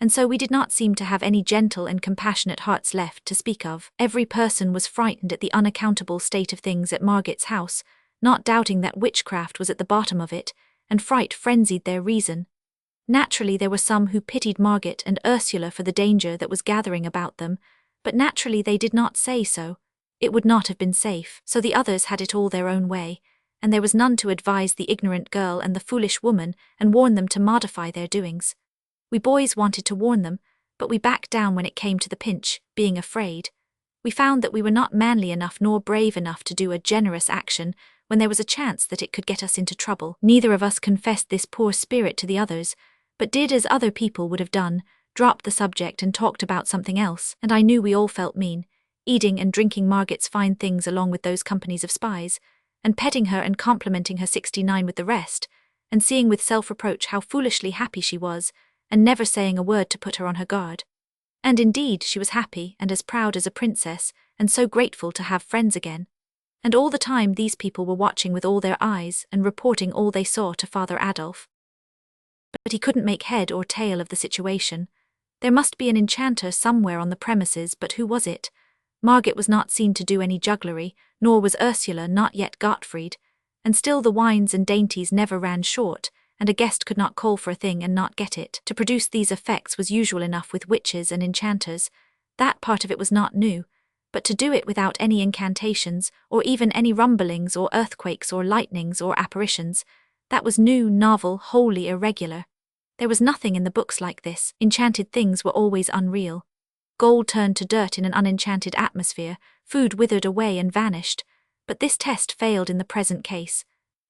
and so we did not seem to have any gentle and compassionate hearts left to speak of. Every person was frightened at the unaccountable state of things at Margit's house, not doubting that witchcraft was at the bottom of it, and fright frenzied their reason. Naturally there were some who pitied Margit and Ursula for the danger that was gathering about them, but naturally they did not say so. It would not have been safe, so the others had it all their own way, and there was none to advise the ignorant girl and the foolish woman and warn them to modify their doings. We boys wanted to warn them, but we backed down when it came to the pinch, being afraid. We found that we were not manly enough nor brave enough to do a generous action when there was a chance that it could get us into trouble. Neither of us confessed this poor spirit to the others, but did as other people would have done, dropped the subject and talked about something else, and I knew we all felt mean, eating and drinking Margit's fine things along with those companies of spies, and petting her and complimenting her 69 with the rest, and seeing with self-reproach how foolishly happy she was, and never saying a word to put her on her guard. And indeed she was happy and as proud as a princess, and so grateful to have friends again. And all the time these people were watching with all their eyes and reporting all they saw to Father Adolf. But he couldn't make head or tail of the situation. There must be an enchanter somewhere on the premises, but who was it? Margit was not seen to do any jugglery, nor was Ursula, not yet Gottfried, and still the wines and dainties never ran short, and a guest could not call for a thing and not get it. To produce these effects was usual enough with witches and enchanters. That part of it was not new, but to do it without any incantations, or even any rumblings or earthquakes or lightnings or apparitions, that was new, novel, wholly irregular. There was nothing in the books like this. Enchanted things were always unreal. Gold turned to dirt in an unenchanted atmosphere, food withered away and vanished, but this test failed in the present case.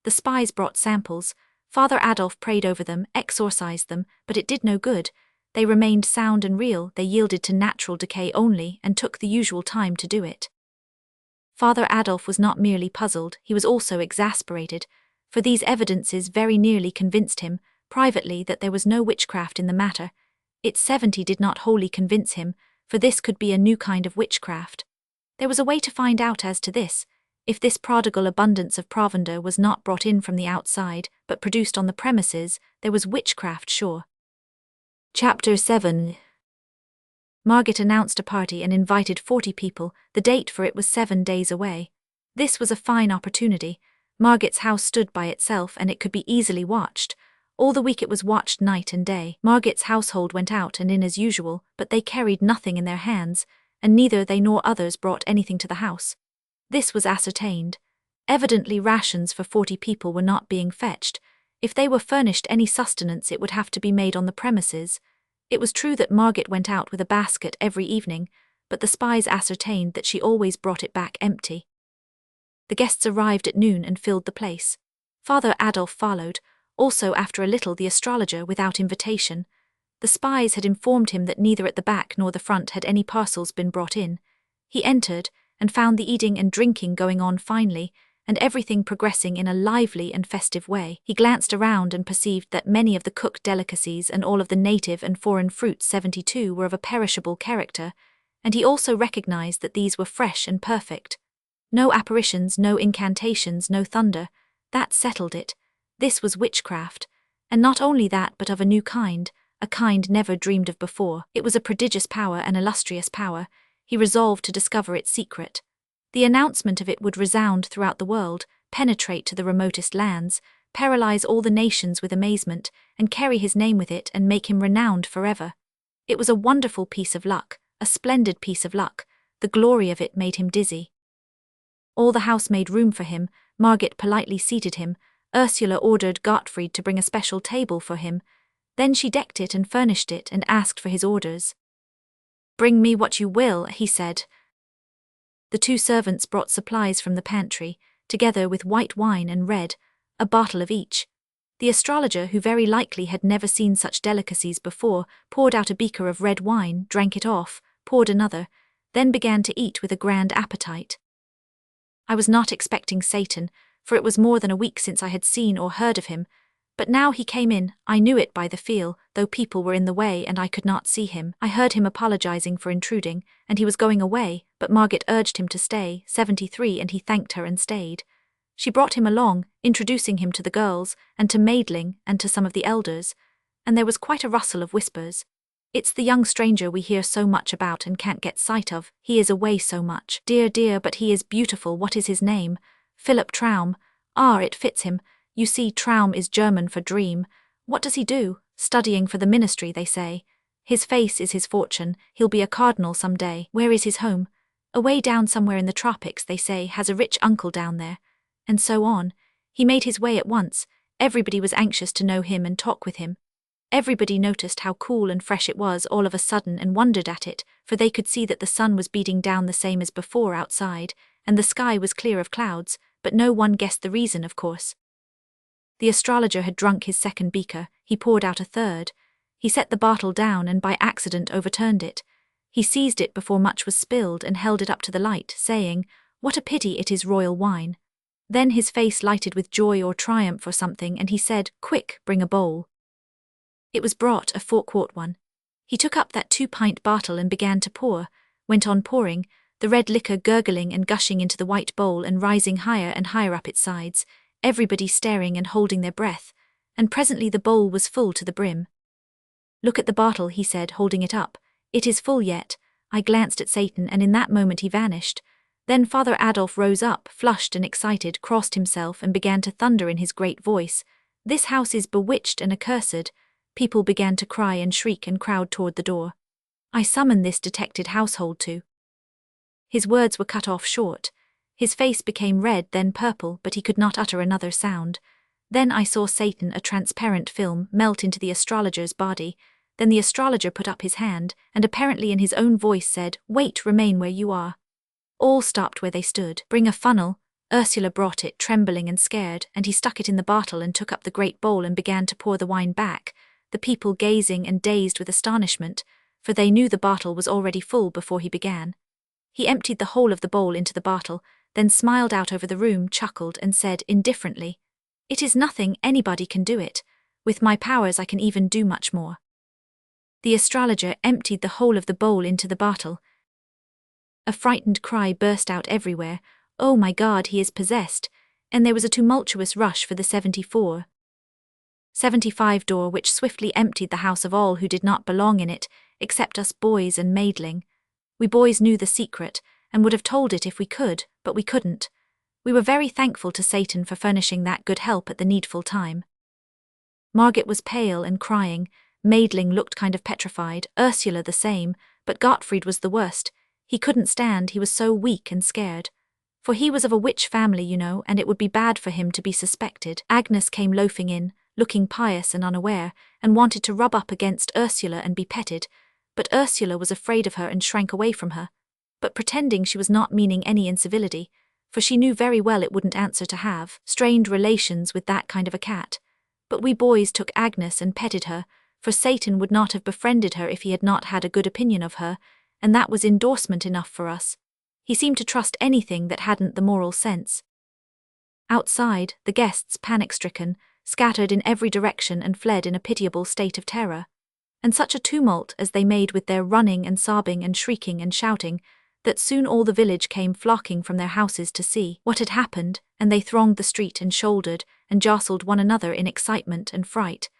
The spies brought samples. Father Adolf prayed over them, exorcised them, but it did no good. They remained sound and real, they yielded to natural decay only, and took the usual time to do it. Father Adolf was not merely puzzled, he was also exasperated, for these evidences very nearly convinced him, privately, that there was no witchcraft in the matter. Its 70 did not wholly convince him, for this could be a new kind of witchcraft. There was a way to find out as to this. If this prodigal abundance of provender was not brought in from the outside, but produced on the premises, there was witchcraft sure. Chapter 7. Margit announced a party and invited 40 people. The date for it was 7 days away. This was a fine opportunity. Margit's house stood by itself and it could be easily watched. All the week it was watched night and day. Margit's household went out and in as usual, but they carried nothing in their hands, and neither they nor others brought anything to the house. This was ascertained. Evidently rations for 40 people were not being fetched. If they were furnished any sustenance it would have to be made on the premises. It was true that Margit went out with a basket every evening, but the spies ascertained that she always brought it back empty. The guests arrived at noon and filled the place. Father Adolf followed, also after a little the astrologer without invitation. The spies had informed him that neither at the back nor the front had any parcels been brought in. He entered, and found the eating and drinking going on finely, and everything progressing in a lively and festive way. He glanced around and perceived that many of the cooked delicacies and all of the native and foreign fruits 72 were of a perishable character, and he also recognized that these were fresh and perfect. No apparitions, no incantations, no thunder. That settled it. This was witchcraft, and not only that but of a new kind, a kind never dreamed of before. It was a prodigious power, an illustrious power. He resolved to discover its secret. The announcement of it would resound throughout the world, penetrate to the remotest lands, paralyze all the nations with amazement, and carry his name with it and make him renowned forever. It was a wonderful piece of luck, a splendid piece of luck. The glory of it made him dizzy. All the house made room for him. Margit politely seated him. Ursula ordered Gottfried to bring a special table for him. Then she decked it and furnished it and asked for his orders. "Bring me what you will," he said. The two servants brought supplies from the pantry, together with white wine and red, a bottle of each. The astrologer, who very likely had never seen such delicacies before, poured out a beaker of red wine, drank it off, poured another, then began to eat with a grand appetite. I was not expecting Satan, for it was more than a week since I had seen or heard of him, but now he came in. I knew it by the feel, though people were in the way and I could not see him. I heard him apologizing for intruding, and he was going away, but Margit urged him to stay, 73, and he thanked her and stayed. She brought him along, introducing him to the girls, and to Maidling, and to some of the elders, and there was quite a rustle of whispers. "It's the young stranger we hear so much about and can't get sight of. He is away so much. Dear, but he is beautiful. What is his name? Philip Traum. Ah, it fits him. You see, Traum is German for dream. What does he do? Studying for the ministry, they say. His face is his fortune. He'll be a cardinal some day. Where is his home? Away down somewhere in the tropics, they say. Has a rich uncle down there." And so on. He made his way at once. Everybody was anxious to know him and talk with him. Everybody noticed how cool and fresh it was all of a sudden and wondered at it, for they could see that the sun was beating down the same as before outside, and the sky was clear of clouds, but no one guessed the reason, of course. The astrologer had drunk his second beaker. He poured out a third. He set the bottle down and by accident overturned it. He seized it before much was spilled and held it up to the light, saying, "What a pity it is royal wine." Then his face lighted with joy or triumph or something, and he said, "Quick, bring a bowl." It was brought, a 4-quart one. He took up that 2-pint bottle and began to pour, went on pouring, the red liquor gurgling and gushing into the white bowl and rising higher and higher up its sides, everybody staring and holding their breath, and presently the bowl was full to the brim. "Look at the bottle," he said, holding it up. "It is full yet." I glanced at Satan, and in that moment he vanished. Then Father Adolf rose up, flushed and excited, crossed himself and began to thunder in his great voice, "This house is bewitched and accursed." People began to cry and shriek and crowd toward the door. I summoned this detected household to. His words were cut off short. His face became red, then purple, but he could not utter another sound. Then I saw Satan, a transparent film, melt into the astrologer's body. Then the astrologer put up his hand, and apparently in his own voice said, "Wait, remain where you are." All stopped where they stood. "Bring a funnel." Ursula brought it, trembling and scared, and he stuck it in the bottle and took up the great bowl and began to pour the wine back, the people gazing and dazed with astonishment, for they knew the bottle was already full before he began. He emptied the whole of the bowl into the bottle, then smiled out over the room, chuckled, and said indifferently, "It is nothing, anybody can do it. With my powers I can even do much more." The astrologer emptied the whole of the bowl into the bottle. A frightened cry burst out everywhere, "Oh my God, he is possessed," and there was a tumultuous rush for the 75 door, which swiftly emptied the house of all who did not belong in it, except us boys and Maidling. We boys knew the secret, and would have told it if we could, but we couldn't. We were very thankful to Satan for furnishing that good help at the needful time. Margit was pale and crying, Maidling looked kind of petrified, Ursula the same, but Gottfried was the worst. He couldn't stand, he was so weak and scared. For he was of a witch family, you know, and it would be bad for him to be suspected. Agnes came loafing in, looking pious and unaware, and wanted to rub up against Ursula and be petted, but Ursula was afraid of her and shrank away from her, but pretending she was not meaning any incivility, for she knew very well it wouldn't answer to have strained relations with that kind of a cat. But we boys took Agnes and petted her, for Satan would not have befriended her if he had not had a good opinion of her, and that was endorsement enough for us. He seemed to trust anything that hadn't the moral sense. Outside, the guests, panic-stricken, scattered in every direction and fled in a pitiable state of terror. And such a tumult as they made with their running and sobbing and shrieking and shouting, that soon all the village came flocking from their houses to see what had happened, and they thronged the street and shouldered and jostled one another in excitement and fright.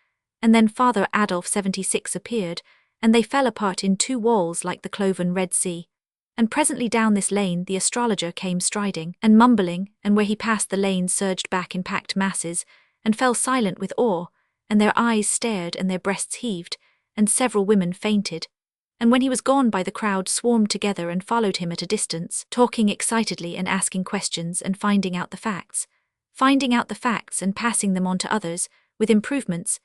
And then Father Adolf 76 appeared, and they fell apart in two walls like the cloven Red Sea. And presently down this lane the astrologer came striding and mumbling, and where he passed the lanes surged back in packed masses, and fell silent with awe, and their eyes stared and their breasts heaved, and several women fainted. And when he was gone by the crowd swarmed together and followed him at a distance, talking excitedly and asking questions and finding out the facts and passing them on to others, with improvements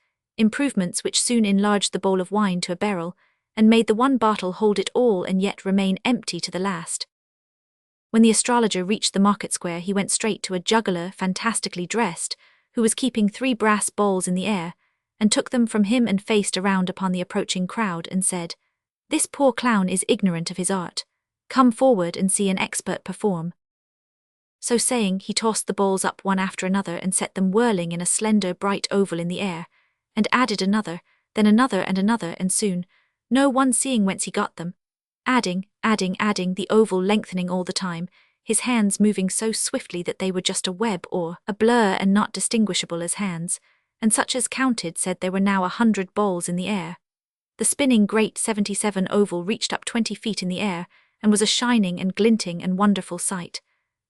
which soon enlarged the bowl of wine to a barrel, and made the one bottle hold it all and yet remain empty to the last. When the astrologer reached the market square he went straight to a juggler fantastically dressed, who was keeping 3 brass balls in the air, and took them from him and faced around upon the approaching crowd and said, "This poor clown is ignorant of his art. Come forward and see an expert perform." So saying, he tossed the balls up one after another and set them whirling in a slender bright oval in the air, and added another, then another and another, and soon, no one seeing whence he got them, adding, the oval lengthening all the time, his hands moving so swiftly that they were just a web or a blur and not distinguishable as hands, and such as counted said there were now 100 balls in the air. The spinning great 77 oval reached up 20 feet in the air, and was a shining and glinting and wonderful sight.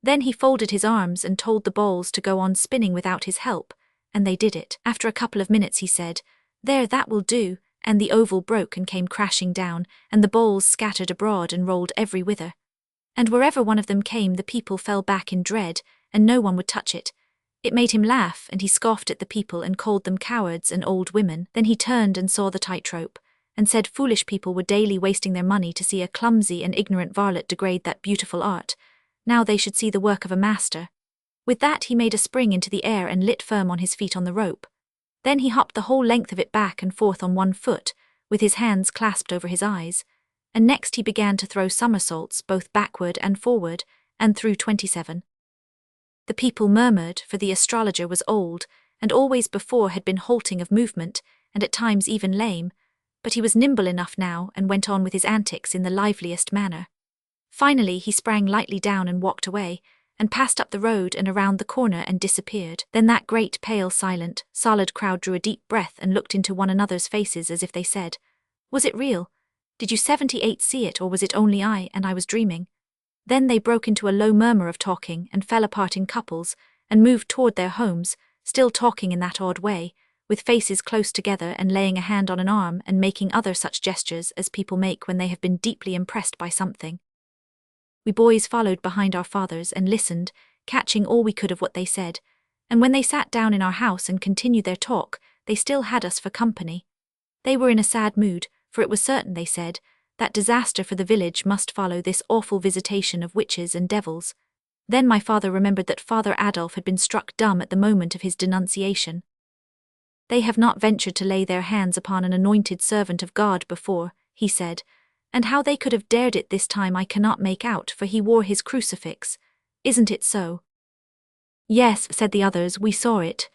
Then he folded his arms and told the balls to go on spinning without his help, and they did it. After a couple of minutes he said, "There, that will do," and the oval broke and came crashing down, and the balls scattered abroad and rolled every whither. And wherever one of them came the people fell back in dread, and no one would touch it. It made him laugh, and he scoffed at the people and called them cowards and old women. Then he turned and saw the tightrope, and said foolish people were daily wasting their money to see a clumsy and ignorant varlet degrade that beautiful art. Now they should see the work of a master. With that he made a spring into the air and lit firm on his feet on the rope. Then he hopped the whole length of it back and forth on one foot, with his hands clasped over his eyes, and next he began to throw somersaults both backward and forward, and threw 27. The people murmured, for the astrologer was old, and always before had been halting of movement, and at times even lame, but he was nimble enough now and went on with his antics in the liveliest manner. Finally he sprang lightly down and walked away, and passed up the road and around the corner and disappeared. Then that great pale silent, solid crowd drew a deep breath and looked into one another's faces as if they said, "Was it real? Did you 78 see it, or was it only I, and I was dreaming?" Then they broke into a low murmur of talking and fell apart in couples, and moved toward their homes, still talking in that odd way, with faces close together and laying a hand on an arm and making other such gestures as people make when they have been deeply impressed by something. We boys followed behind our fathers and listened, catching all we could of what they said, and when they sat down in our house and continued their talk, they still had us for company. They were in a sad mood, for it was certain, they said, that disaster for the village must follow this awful visitation of witches and devils. Then my father remembered that Father Adolf had been struck dumb at the moment of his denunciation. "They have not ventured to lay their hands upon an anointed servant of God before," he said, "and how they could have dared it this time I cannot make out, for he wore his crucifix. Isn't it so?" "Yes," said the others, "we saw it."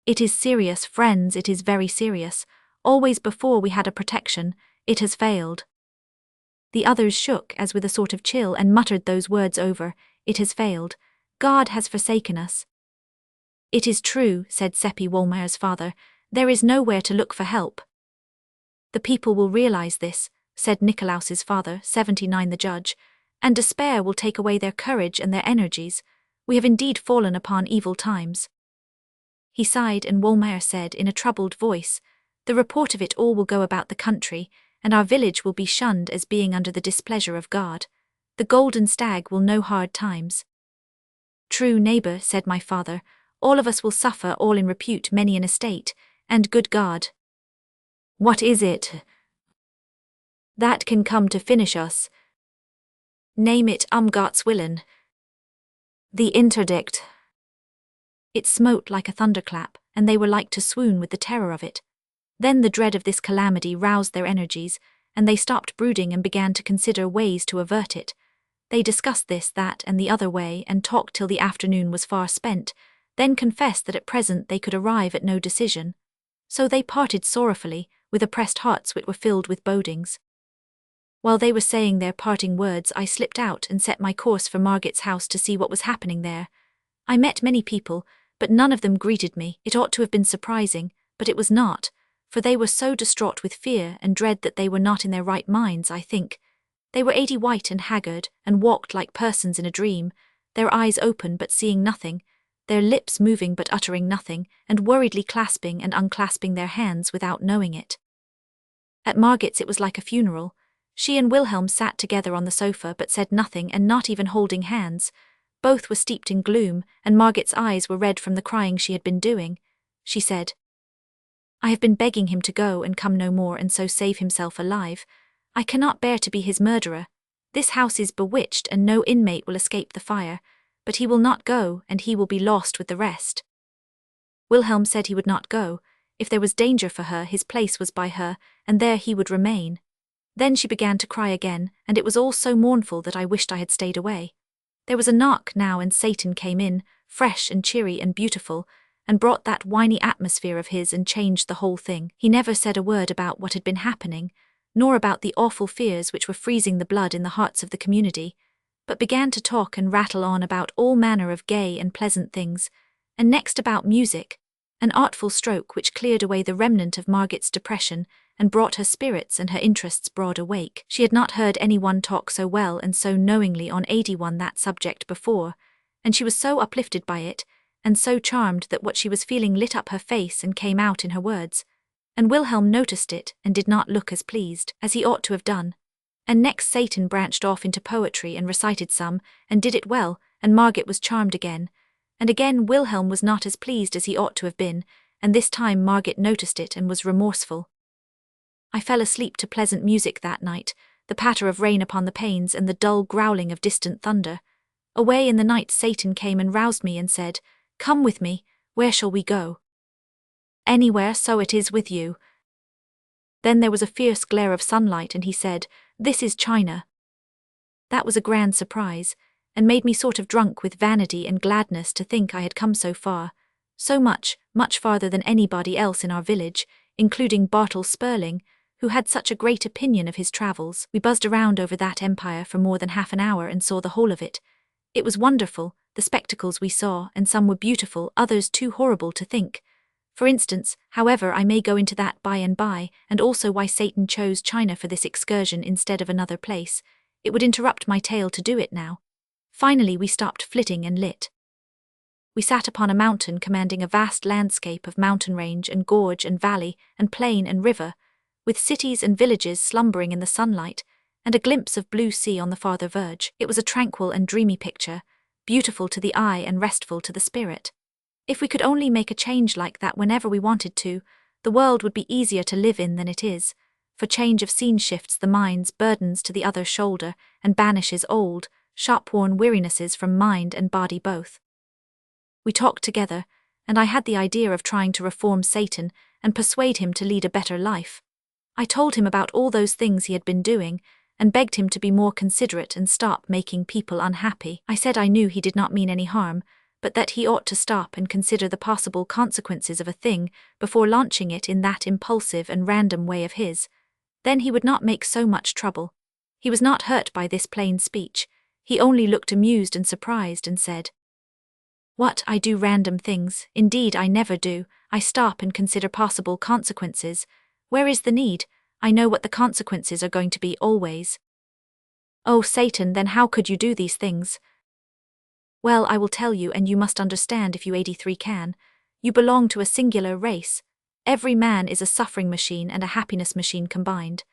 "It is serious, friends, it is very serious. Always before we had a protection, it has failed." The others shook as with a sort of chill and muttered those words over, "It has failed. God has forsaken us." "It is true," said Seppi Wohlmeyer's father, "there is nowhere to look for help." "The people will realize this," said Nikolaus's father, 79 the judge, "and despair will take away their courage and their energies. We have indeed fallen upon evil times." He sighed, and Wohlmeyer said in a troubled voice, "The report of it all will go about the country, and our village will be shunned as being under the displeasure of God. The Golden Stag will know hard times." "True, neighbor," said my father, "all of us will suffer, all in repute, many an estate, and good God." "What is it that can come to finish us?" "Name it, Gott's willen." "The interdict." It smote like a thunderclap, and they were like to swoon with the terror of it. Then the dread of this calamity roused their energies, and they stopped brooding and began to consider ways to avert it. They discussed this, that, and the other way, and talked till the afternoon was far spent, then confessed that at present they could arrive at no decision. So they parted sorrowfully, with oppressed hearts which were filled with bodings. While they were saying their parting words, I slipped out and set my course for Margit's house to see what was happening there. I met many people, but none of them greeted me. It ought to have been surprising, but it was not, for they were so distraught with fear and dread that they were not in their right minds, I think. They were 80 white and haggard, and walked like persons in a dream, their eyes open but seeing nothing, their lips moving but uttering nothing, and worriedly clasping and unclasping their hands without knowing it. At Margit's it was like a funeral. She and Wilhelm sat together on the sofa but said nothing and not even holding hands. Both were steeped in gloom, and Margit's eyes were red from the crying she had been doing. She said, "I have been begging him to go and come no more and so save himself alive. I cannot bear to be his murderer. This house is bewitched and no inmate will escape the fire, but he will not go and he will be lost with the rest." Wilhelm said he would not go. If there was danger for her, his place was by her, and there he would remain. Then she began to cry again, and it was all so mournful that I wished I had stayed away. There was a knock now and Satan came in, fresh and cheery and beautiful, and brought that whiny atmosphere of his and changed the whole thing. He never said a word about what had been happening, nor about the awful fears which were freezing the blood in the hearts of the community, but began to talk and rattle on about all manner of gay and pleasant things, and next about music, an artful stroke which cleared away the remnant of Margit's depression and brought her spirits and her interests broad awake. She had not heard anyone talk so well and so knowingly on 81 that subject before, and she was so uplifted by it, and so charmed that what she was feeling lit up her face and came out in her words. And Wilhelm noticed it and did not look as pleased as he ought to have done. And next Satan branched off into poetry and recited some, and did it well, and Margit was charmed again. And again Wilhelm was not as pleased as he ought to have been, and this time Margit noticed it and was remorseful. I fell asleep to pleasant music that night, the patter of rain upon the panes and the dull growling of distant thunder. Away in the night Satan came and roused me and said, "Come with me, where shall we go?" "Anywhere, so it is with you." Then there was a fierce glare of sunlight and he said, "This is China." That was a grand surprise, and made me sort of drunk with vanity and gladness to think I had come so far, so much, much farther than anybody else in our village, including Bartle Sperling, who had such a great opinion of his travels. We buzzed around over that empire for more than half an hour and saw the whole of it. It was wonderful, the spectacles we saw, and some were beautiful, others too horrible to think. For instance, however, I may go into that by and by, and also why Satan chose China for this excursion instead of another place. It would interrupt my tale to do it now. Finally we stopped flitting and lit. We sat upon a mountain commanding a vast landscape of mountain range and gorge and valley and plain and river, with cities and villages slumbering in the sunlight, and a glimpse of blue sea on the farther verge. It was a tranquil and dreamy picture, beautiful to the eye and restful to the spirit. If we could only make a change like that whenever we wanted to, the world would be easier to live in than it is, for change of scene shifts the mind's burdens to the other shoulder and banishes old, sharp-worn wearinesses from mind and body both. We talked together, and I had the idea of trying to reform Satan and persuade him to lead a better life. I told him about all those things he had been doing, and begged him to be more considerate and stop making people unhappy. I said I knew he did not mean any harm, but that he ought to stop and consider the possible consequences of a thing before launching it in that impulsive and random way of his. Then he would not make so much trouble. He was not hurt by this plain speech. He only looked amused and surprised and said, "What, I do random things? Indeed I never do. I stop and consider possible consequences. Where is the need? I know what the consequences are going to be always." "Oh, Satan, then how could you do these things?" "Well, I will tell you, and you must understand if you 83 can. You belong to a singular race. Every man is a suffering machine and a happiness machine combined.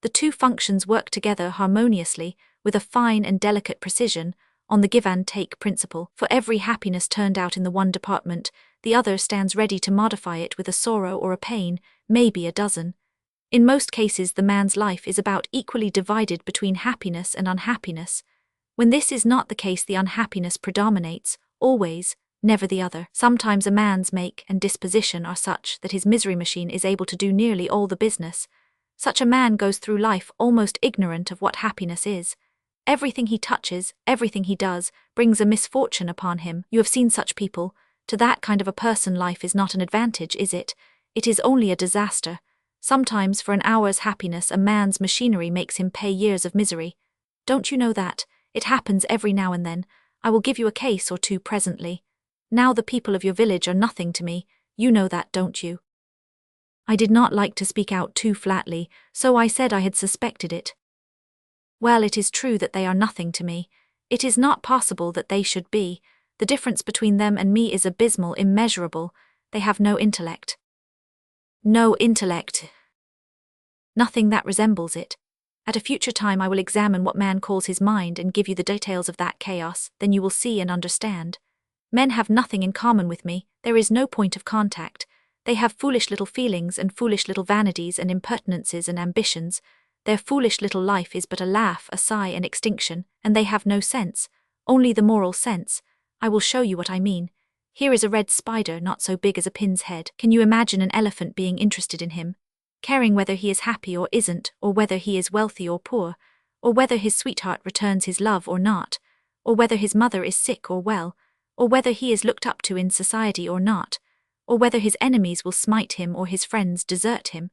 The two functions work together harmoniously, with a fine and delicate precision, on the give-and-take principle. For every happiness turned out in the one department, the other stands ready to modify it with a sorrow or a pain, maybe a dozen. In most cases the man's life is about equally divided between happiness and unhappiness. When this is not the case, the unhappiness predominates, always, never the other. Sometimes a man's make and disposition are such that his misery machine is able to do nearly all the business. Such a man goes through life almost ignorant of what happiness is. Everything he touches, everything he does, brings a misfortune upon him. You have seen such people. To that kind of a person life is not an advantage, is it? It is only a disaster. Sometimes for an hour's happiness a man's machinery makes him pay years of misery. Don't you know that? It happens every now and then. I will give you a case or two presently. Now the people of your village are nothing to me. You know that, don't you?" I did not like to speak out too flatly, so I said I had suspected it. Well, it is true that they are nothing to me. It is not possible that they should be. The difference between them and me is abysmal, immeasurable. They have no intellect. No intellect. Nothing that resembles it. At a future time I will examine what man calls his mind and give you the details of that chaos, then you will see and understand. Men have nothing in common with me, there is no point of contact. They have foolish little feelings and foolish little vanities and impertinences and ambitions. Their foolish little life is but a laugh, a sigh, and extinction, and they have no sense, only the moral sense. I will show you what I mean. Here is a red spider not so big as a pin's head. Can you imagine an elephant being interested in him? Caring whether he is happy or isn't, or whether he is wealthy or poor, or whether his sweetheart returns his love or not, or whether his mother is sick or well, or whether he is looked up to in society or not, or whether his enemies will smite him or his friends desert him,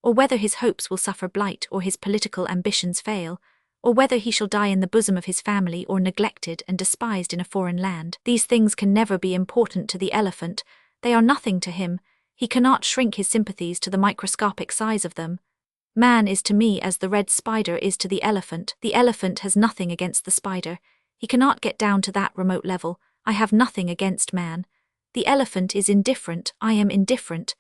or whether his hopes will suffer blight or his political ambitions fail, or whether he shall die in the bosom of his family or neglected and despised in a foreign land. These things can never be important to the elephant. They are nothing to him. He cannot shrink his sympathies to the microscopic size of them. Man is to me as the red spider is to the elephant. The elephant has nothing against the spider. He cannot get down to that remote level. I have nothing against man. The elephant is indifferent. I am indifferent.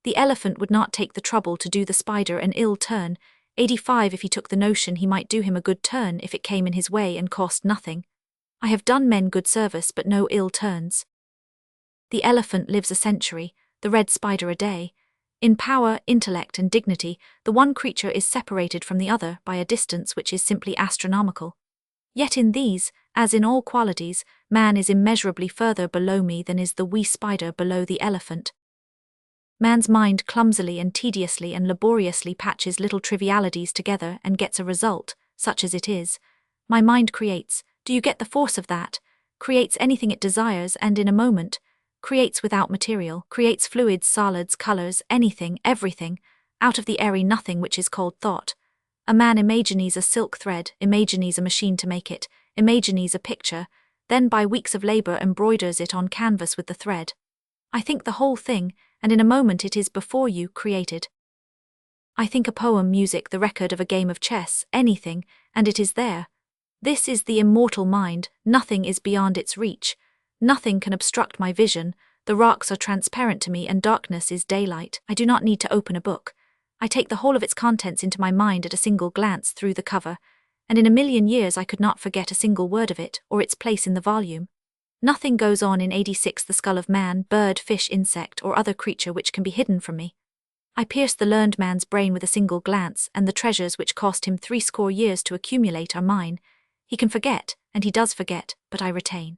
The elephant would not take the trouble to do the spider an ill turn. 85 if he took the notion he might do him a good turn if it came in his way and cost nothing. I have done men good service but no ill turns. The elephant lives a century, the red spider a day. In power, intellect, and dignity, the one creature is separated from the other by a distance which is simply astronomical. Yet in these, as in all qualities, man is immeasurably further below me than is the wee spider below the elephant. Man's mind clumsily and tediously and laboriously patches little trivialities together and gets a result, such as it is. My mind creates, do you get the force of that? Creates anything it desires and in a moment, creates without material, creates fluids, solids, colors, anything, everything, out of the airy nothing which is called thought. A man imagines a silk thread, imagines a machine to make it, imagines a picture, then by weeks of labor embroiders it on canvas with the thread. I think the whole thing, and in a moment it is before you, created. I think a poem, music, the record of a game of chess, anything, and it is there. This is the immortal mind, nothing is beyond its reach. Nothing can obstruct my vision, the rocks are transparent to me and darkness is daylight. I do not need to open a book. I take the whole of its contents into my mind at a single glance through the cover, and in a million years I could not forget a single word of it or its place in the volume. Nothing goes on in 86 the skull of man, bird, fish, insect, or other creature which can be hidden from me. I pierce the learned man's brain with a single glance, and the treasures which cost him 60 years to accumulate are mine. He can forget, and he does forget, but I retain.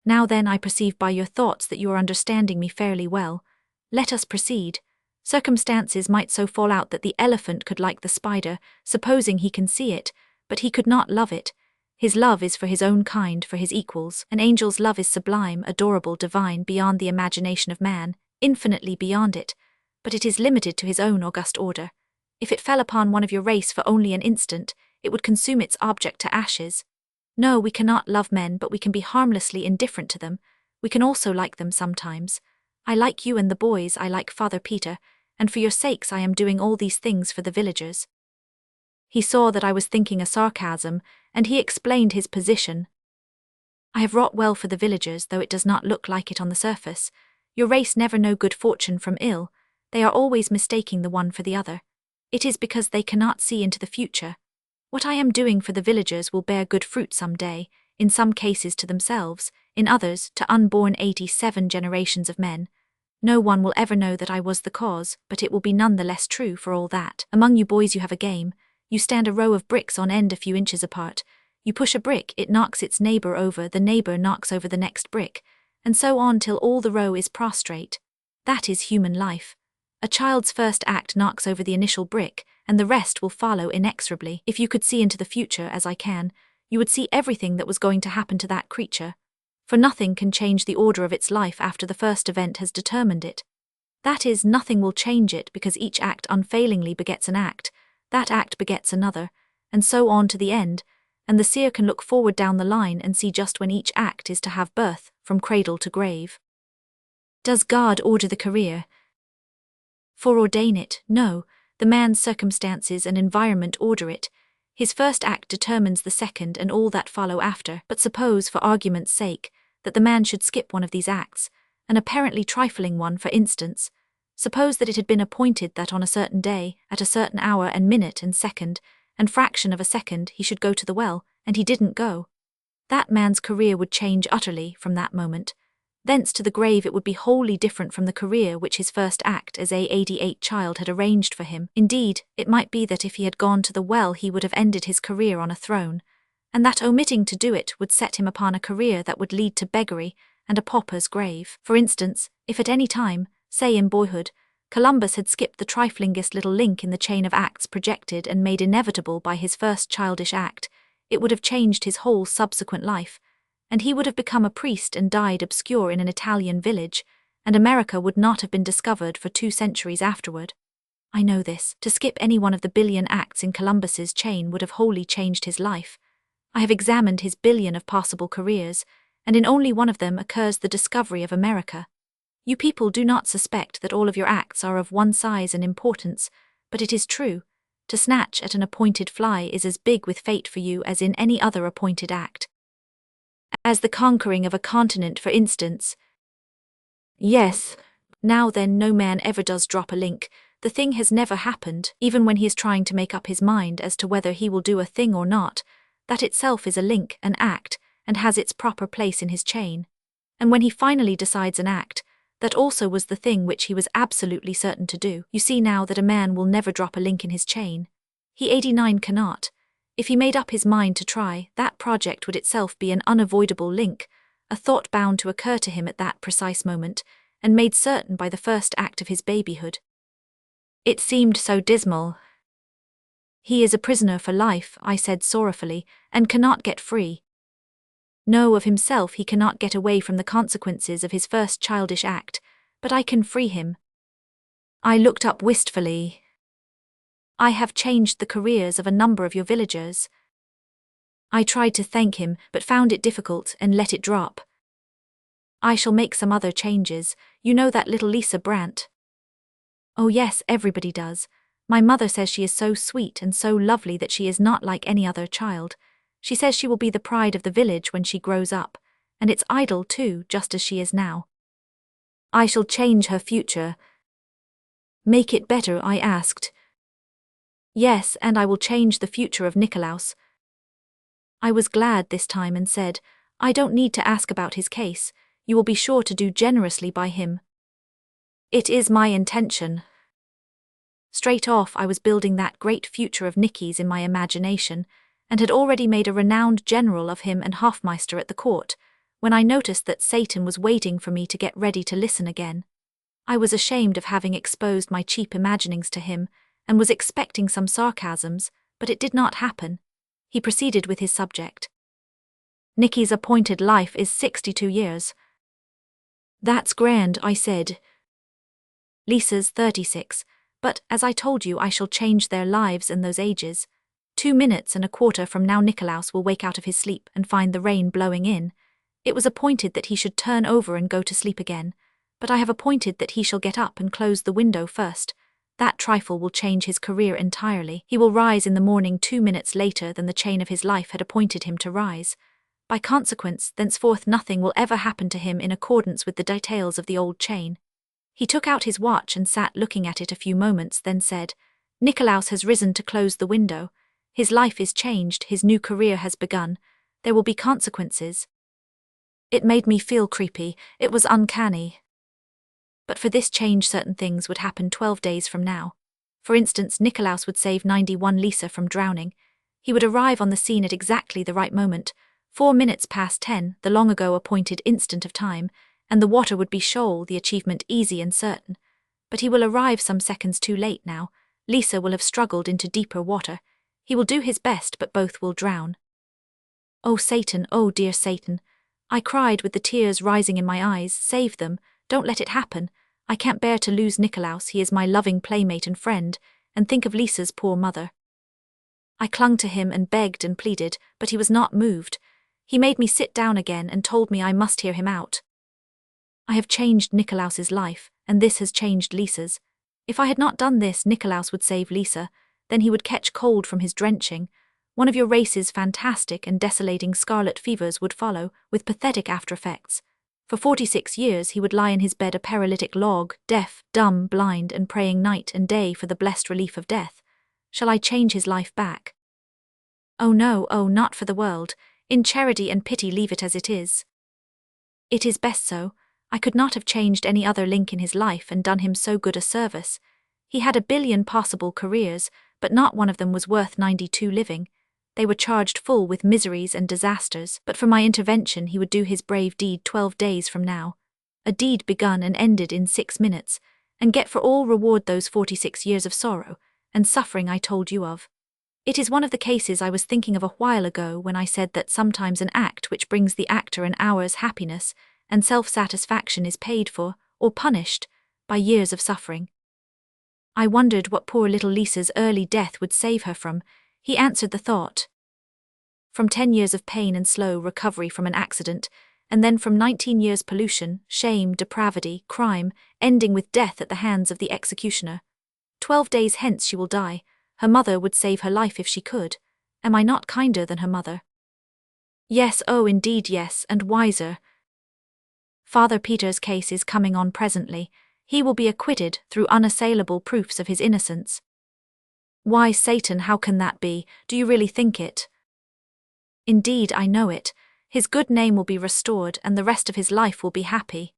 Now then I perceive by your thoughts that you are understanding me fairly well. Let us proceed. Circumstances might so fall out that the elephant could like the spider, supposing he can see it, but he could not love it. His love is for his own kind, for his equals. An angel's love is sublime, adorable, divine, beyond the imagination of man, infinitely beyond it, but it is limited to his own august order. If it fell upon one of your race for only an instant, it would consume its object to ashes. No, we cannot love men, but we can be harmlessly indifferent to them. We can also like them sometimes. I like you and the boys, I like Father Peter, and for your sakes I am doing all these things for the villagers. He saw that I was thinking a sarcasm, and he explained his position. I have wrought well for the villagers, though it does not look like it on the surface. Your race never know good fortune from ill. They are always mistaking the one for the other. It is because they cannot see into the future. What I am doing for the villagers will bear good fruit some day, in some cases to themselves, in others to unborn 87 generations of men. No one will ever know that I was the cause, but it will be none the less true for all that. Among you boys you have a game. You stand a row of bricks on end a few inches apart. You push a brick, it knocks its neighbor over, the neighbor knocks over the next brick, and so on till all the row is prostrate. That is human life. A child's first act knocks over the initial brick, and the rest will follow inexorably. If you could see into the future, as I can, you would see everything that was going to happen to that creature. For nothing can change the order of its life after the first event has determined it. That is, nothing will change it because each act unfailingly begets an act, that act begets another, and so on to the end, and the seer can look forward down the line and see just when each act is to have birth, from cradle to grave. Does God order the career? Foreordain it? No, the man's circumstances and environment order it. His first act determines the second and all that follow after, but suppose, for argument's sake, that the man should skip one of these acts, an apparently trifling one, for instance. Suppose that it had been appointed that on a certain day, at a certain hour and minute and second, and fraction of a second, he should go to the well, and he didn't go. That man's career would change utterly from that moment. Thence to the grave it would be wholly different from the career which his first act as A88 child had arranged for him. Indeed, it might be that if he had gone to the well he would have ended his career on a throne, and that omitting to do it would set him upon a career that would lead to beggary and a pauper's grave. For instance, if at any time, say in boyhood, Columbus had skipped the triflingest little link in the chain of acts projected and made inevitable by his first childish act, it would have changed his whole subsequent life, and he would have become a priest and died obscure in an Italian village, and America would not have been discovered for 2 centuries afterward. I know this. To skip any one of the billion acts in Columbus's chain would have wholly changed his life. I have examined his billion of possible careers, and in only one of them occurs the discovery of America. You people do not suspect that all of your acts are of one size and importance, but it is true. To snatch at an appointed fly is as big with fate for you as in any other appointed act. As the conquering of a continent, for instance. Yes. Now then, no man ever does drop a link. The thing has never happened, even when he is trying to make up his mind as to whether he will do a thing or not. That itself is a link, an act, and has its proper place in his chain. And when he finally decides an act, that also was the thing which he was absolutely certain to do. You see now that a man will never drop a link in his chain. He 89 cannot. If he made up his mind to try, that project would itself be an unavoidable link, a thought bound to occur to him at that precise moment, and made certain by the first act of his babyhood. It seemed so dismal. He is a prisoner for life, I said sorrowfully, and cannot get free. No, of himself he cannot get away from the consequences of his first childish act, but I can free him. I looked up wistfully. I have changed the careers of a number of your villagers. I tried to thank him, but found it difficult and let it drop. I shall make some other changes. You know that little Lisa Brandt? Oh yes, everybody does. My mother says she is so sweet and so lovely that she is not like any other child. She says she will be the pride of the village when she grows up, and it's idle too, just as she is now. I shall change her future. Make it better, I asked. Yes, and I will change the future of Nikolaus. I was glad this time and said, I don't need to ask about his case. You will be sure to do generously by him. It is my intention. Straight off I was building that great future of Nicky's in my imagination, and had already made a renowned general of him and Hofmeister at the court, when I noticed that Satan was waiting for me to get ready to listen again. I was ashamed of having exposed my cheap imaginings to him, and was expecting some sarcasms, but it did not happen. He proceeded with his subject. Nicky's appointed life is 62 years. That's grand, I said. Lisa's 36, but as I told you I shall change their lives and those ages. 2 minutes and a quarter from now Nikolaus will wake out of his sleep and find the rain blowing in. It was appointed that he should turn over and go to sleep again, but I have appointed that he shall get up and close the window first. That trifle will change his career entirely. He will rise in the morning 2 minutes later than the chain of his life had appointed him to rise. By consequence, thenceforth nothing will ever happen to him in accordance with the details of the old chain. He took out his watch and sat looking at it a few moments, then said, Nikolaus has risen to close the window. His life is changed, his new career has begun. There will be consequences. It made me feel creepy, it was uncanny. But for this change certain things would happen 12 days from now. For instance, Nikolaus would save 91 Lisa from drowning. He would arrive on the scene at exactly the right moment, 4 minutes past 10, the long ago appointed instant of time, and the water would be shoal, the achievement easy and certain. But he will arrive some seconds too late now. Lisa will have struggled into deeper water. He will do his best, but both will drown. Oh Satan, oh dear Satan. I cried with the tears rising in my eyes, save them, don't let it happen. I can't bear to lose Nikolaus, he is my loving playmate and friend, and think of Lisa's poor mother. I clung to him and begged and pleaded, but he was not moved. He made me sit down again and told me I must hear him out. I have changed Nikolaus's life, and this has changed Lisa's. If I had not done this, Nikolaus would save Lisa, then he would catch cold from his drenching. One of your race's fantastic and desolating scarlet fevers would follow, with pathetic after-effects. For 46 years he would lie in his bed a paralytic log, deaf, dumb, blind, and praying night and day for the blessed relief of death. Shall I change his life back? Oh no, oh, not for the world. In charity and pity leave it as it is. It is best so. I could not have changed any other link in his life and done him so good a service. He had a billion possible careers, but not one of them was worth 92 living. They were charged full with miseries and disasters, but for my intervention he would do his brave deed 12 days from now. A deed begun and ended in 6 minutes, and get for all reward those 46 years of sorrow and suffering I told you of. It is one of the cases I was thinking of a while ago when I said that sometimes an act which brings the actor an hour's happiness and self-satisfaction is paid for, or punished, by years of suffering. I wondered what poor little Lisa's early death would save her from. He answered the thought. From 10 years of pain and slow recovery from an accident, and then from 19 years pollution, shame, depravity, crime, ending with death at the hands of the executioner. 12 days hence she will die. Her mother would save her life if she could. Am I not kinder than her mother? Yes, oh indeed yes, and wiser. Father Peter's case is coming on presently. He will be acquitted through unassailable proofs of his innocence. Why, Satan, how can that be? Do you really think it? Indeed, I know it. His good name will be restored, and the rest of his life will be happy.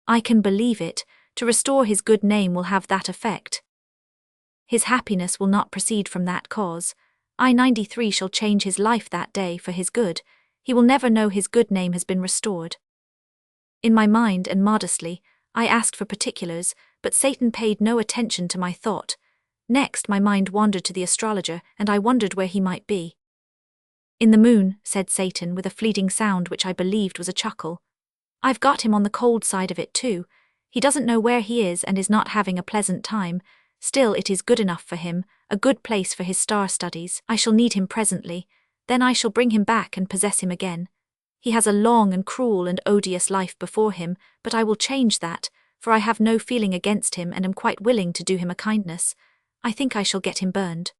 I can believe it. To restore his good name will have that effect. His happiness will not proceed from that cause. I-93 shall change his life that day for his good. He will never know his good name has been restored. In my mind and modestly, I asked for particulars, but Satan paid no attention to my thought. Next my mind wandered to the astrologer, and I wondered where he might be. In the moon, said Satan with a fleeting sound which I believed was a chuckle. I've got him on the cold side of it too. He doesn't know where he is and is not having a pleasant time. Still it is good enough for him, a good place for his star studies. I shall need him presently. Then I shall bring him back and possess him again. He has a long and cruel and odious life before him, but I will change that, for I have no feeling against him and am quite willing to do him a kindness. I think I shall get him burned.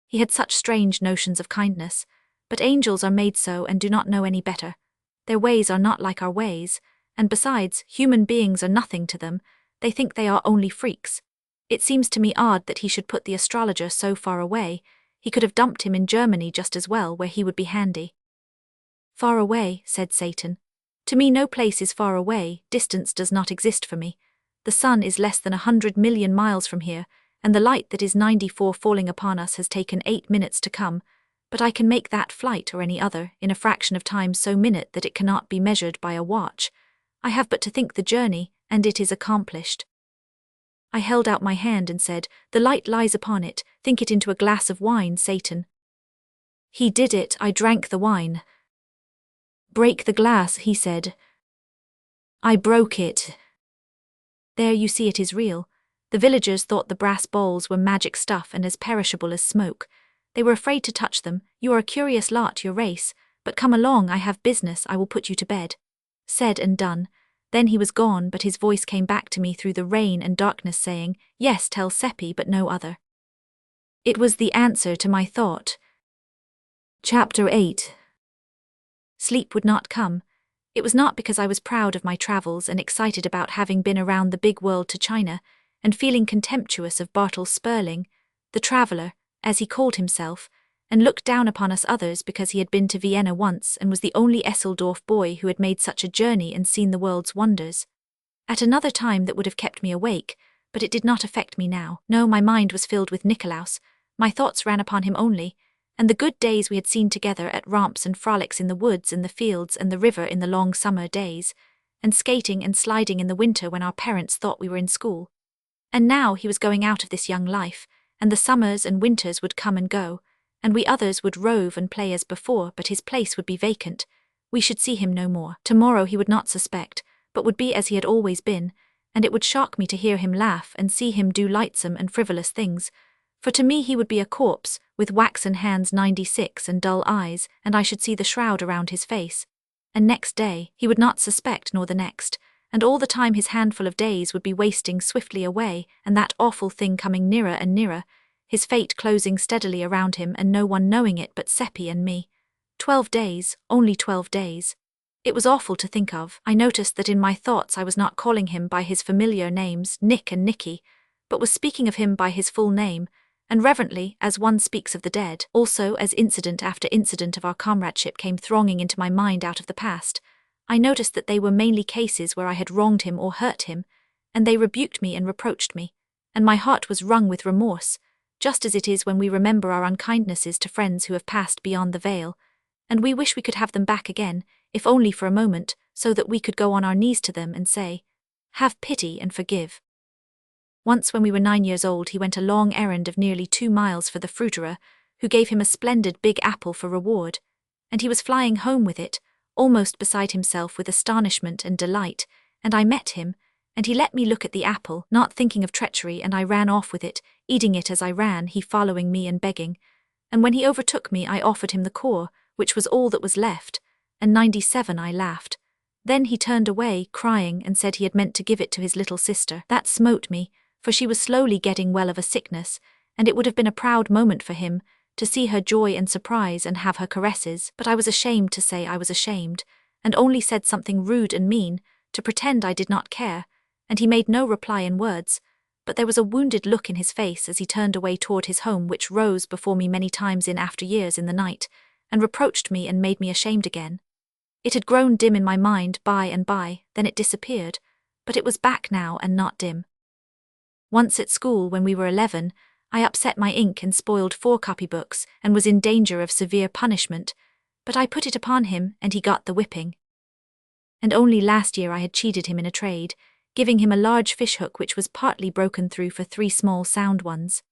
He had such strange notions of kindness, but angels are made so and do not know any better. Their ways are not like our ways, and besides, human beings are nothing to them. They think they are only freaks. It seems to me odd that he should put the astrologer so far away. He could have dumped him in Germany just as well, where he would be handy. Far away, said Satan. To me no place is far away, distance does not exist for me. The sun is less than 100 million miles from here, and the light that is 94 falling upon us has taken 8 minutes to come, but I can make that flight or any other in a fraction of time so minute that it cannot be measured by a watch. I have but to think the journey, and it is accomplished. I held out my hand and said, the light lies upon it, think it into a glass of wine, Satan. He did it, I drank the wine. Break the glass, he said. I broke it. There you see it is real. The villagers thought the brass bowls were magic stuff and as perishable as smoke. They were afraid to touch them. You are a curious lot, your race, but come along, I have business, I will put you to bed. Said and done. Then he was gone, but his voice came back to me through the rain and darkness saying, yes, tell Seppi, but no other. It was the answer to my thought. Chapter 8. Sleep would not come. It was not because I was proud of my travels and excited about having been around the big world to China, and feeling contemptuous of Bartel Sperling, the traveller, as he called himself, and looked down upon us others because he had been to Vienna once and was the only Eseldorf boy who had made such a journey and seen the world's wonders. At another time that would have kept me awake, but it did not affect me now. No, my mind was filled with Nikolaus, my thoughts ran upon him only, and the good days we had seen together at romps and frolics in the woods and the fields and the river in the long summer days, and skating and sliding in the winter when our parents thought we were in school. And now he was going out of this young life, and the summers and winters would come and go, and we others would rove and play as before, but his place would be vacant. We should see him no more. Tomorrow he would not suspect, but would be as he had always been, and it would shock me to hear him laugh and see him do lightsome and frivolous things, for to me he would be a corpse, with waxen hands 96 and dull eyes, and I should see the shroud around his face. And next day, he would not suspect nor the next, and all the time his handful of days would be wasting swiftly away, and that awful thing coming nearer and nearer. his fate closing steadily around him and no one knowing it but Seppi and me. 12 days, only 12 days. It was awful to think of. I noticed that in my thoughts I was not calling him by his familiar names, Nick and Nicky, but was speaking of him by his full name, and reverently, as one speaks of the dead. Also, as incident after incident of our comradeship came thronging into my mind out of the past, I noticed that they were mainly cases where I had wronged him or hurt him, and they rebuked me and reproached me, and my heart was wrung with remorse, just as it is when we remember our unkindnesses to friends who have passed beyond the veil, and we wish we could have them back again, if only for a moment, so that we could go on our knees to them and say, "Have pity and forgive." Once when we were 9 years old he went a long errand of nearly 2 miles for the fruiterer, who gave him a splendid big apple for reward, and he was flying home with it, almost beside himself with astonishment and delight, and I met him, and he let me look at the apple, not thinking of treachery, and I ran off with it, eating it as I ran, he following me and begging, and when he overtook me I offered him the core, which was all that was left, and 97 I laughed. Then he turned away, crying, and said he had meant to give it to his little sister. That smote me, for she was slowly getting well of a sickness, and it would have been a proud moment for him, to see her joy and surprise and have her caresses, but I was ashamed to say I was ashamed, and only said something rude and mean, to pretend I did not care, and he made no reply in words, but there was a wounded look in his face as he turned away toward his home, which rose before me many times in after years in the night, and reproached me and made me ashamed again. It had grown dim in my mind by and by, then it disappeared, but it was back now and not dim. Once at school, when we were 11, I upset my ink and spoiled 4 copybooks and was in danger of severe punishment, but I put it upon him and he got the whipping. And only last year I had cheated him in a trade, giving him a large fishhook which was partly broken through for 3 small sound ones.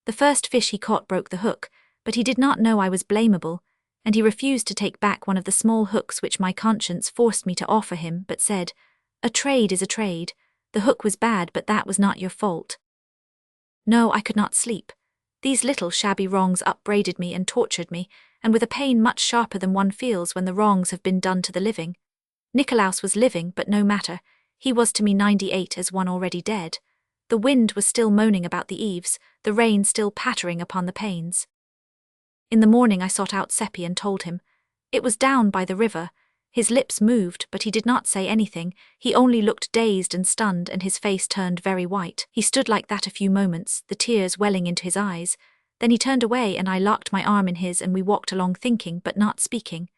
The first fish he caught broke the hook, but he did not know I was blamable, and he refused to take back one of the small hooks which my conscience forced me to offer him, but said, "A trade is a trade. The hook was bad, but that was not your fault." No, I could not sleep. These little shabby wrongs upbraided me and tortured me, and with a pain much sharper than one feels when the wrongs have been done to the living. Nicolaus was living, but no matter, he was to me 98 as one already dead. The wind was still moaning about the eaves, the rain still pattering upon the panes. In the morning I sought out Seppi and told him. It was down by the river. His lips moved, but he did not say anything. He only looked dazed and stunned, and his face turned very white. He stood like that a few moments, the tears welling into his eyes. Then he turned away and I locked my arm in his and we walked along thinking but not speaking.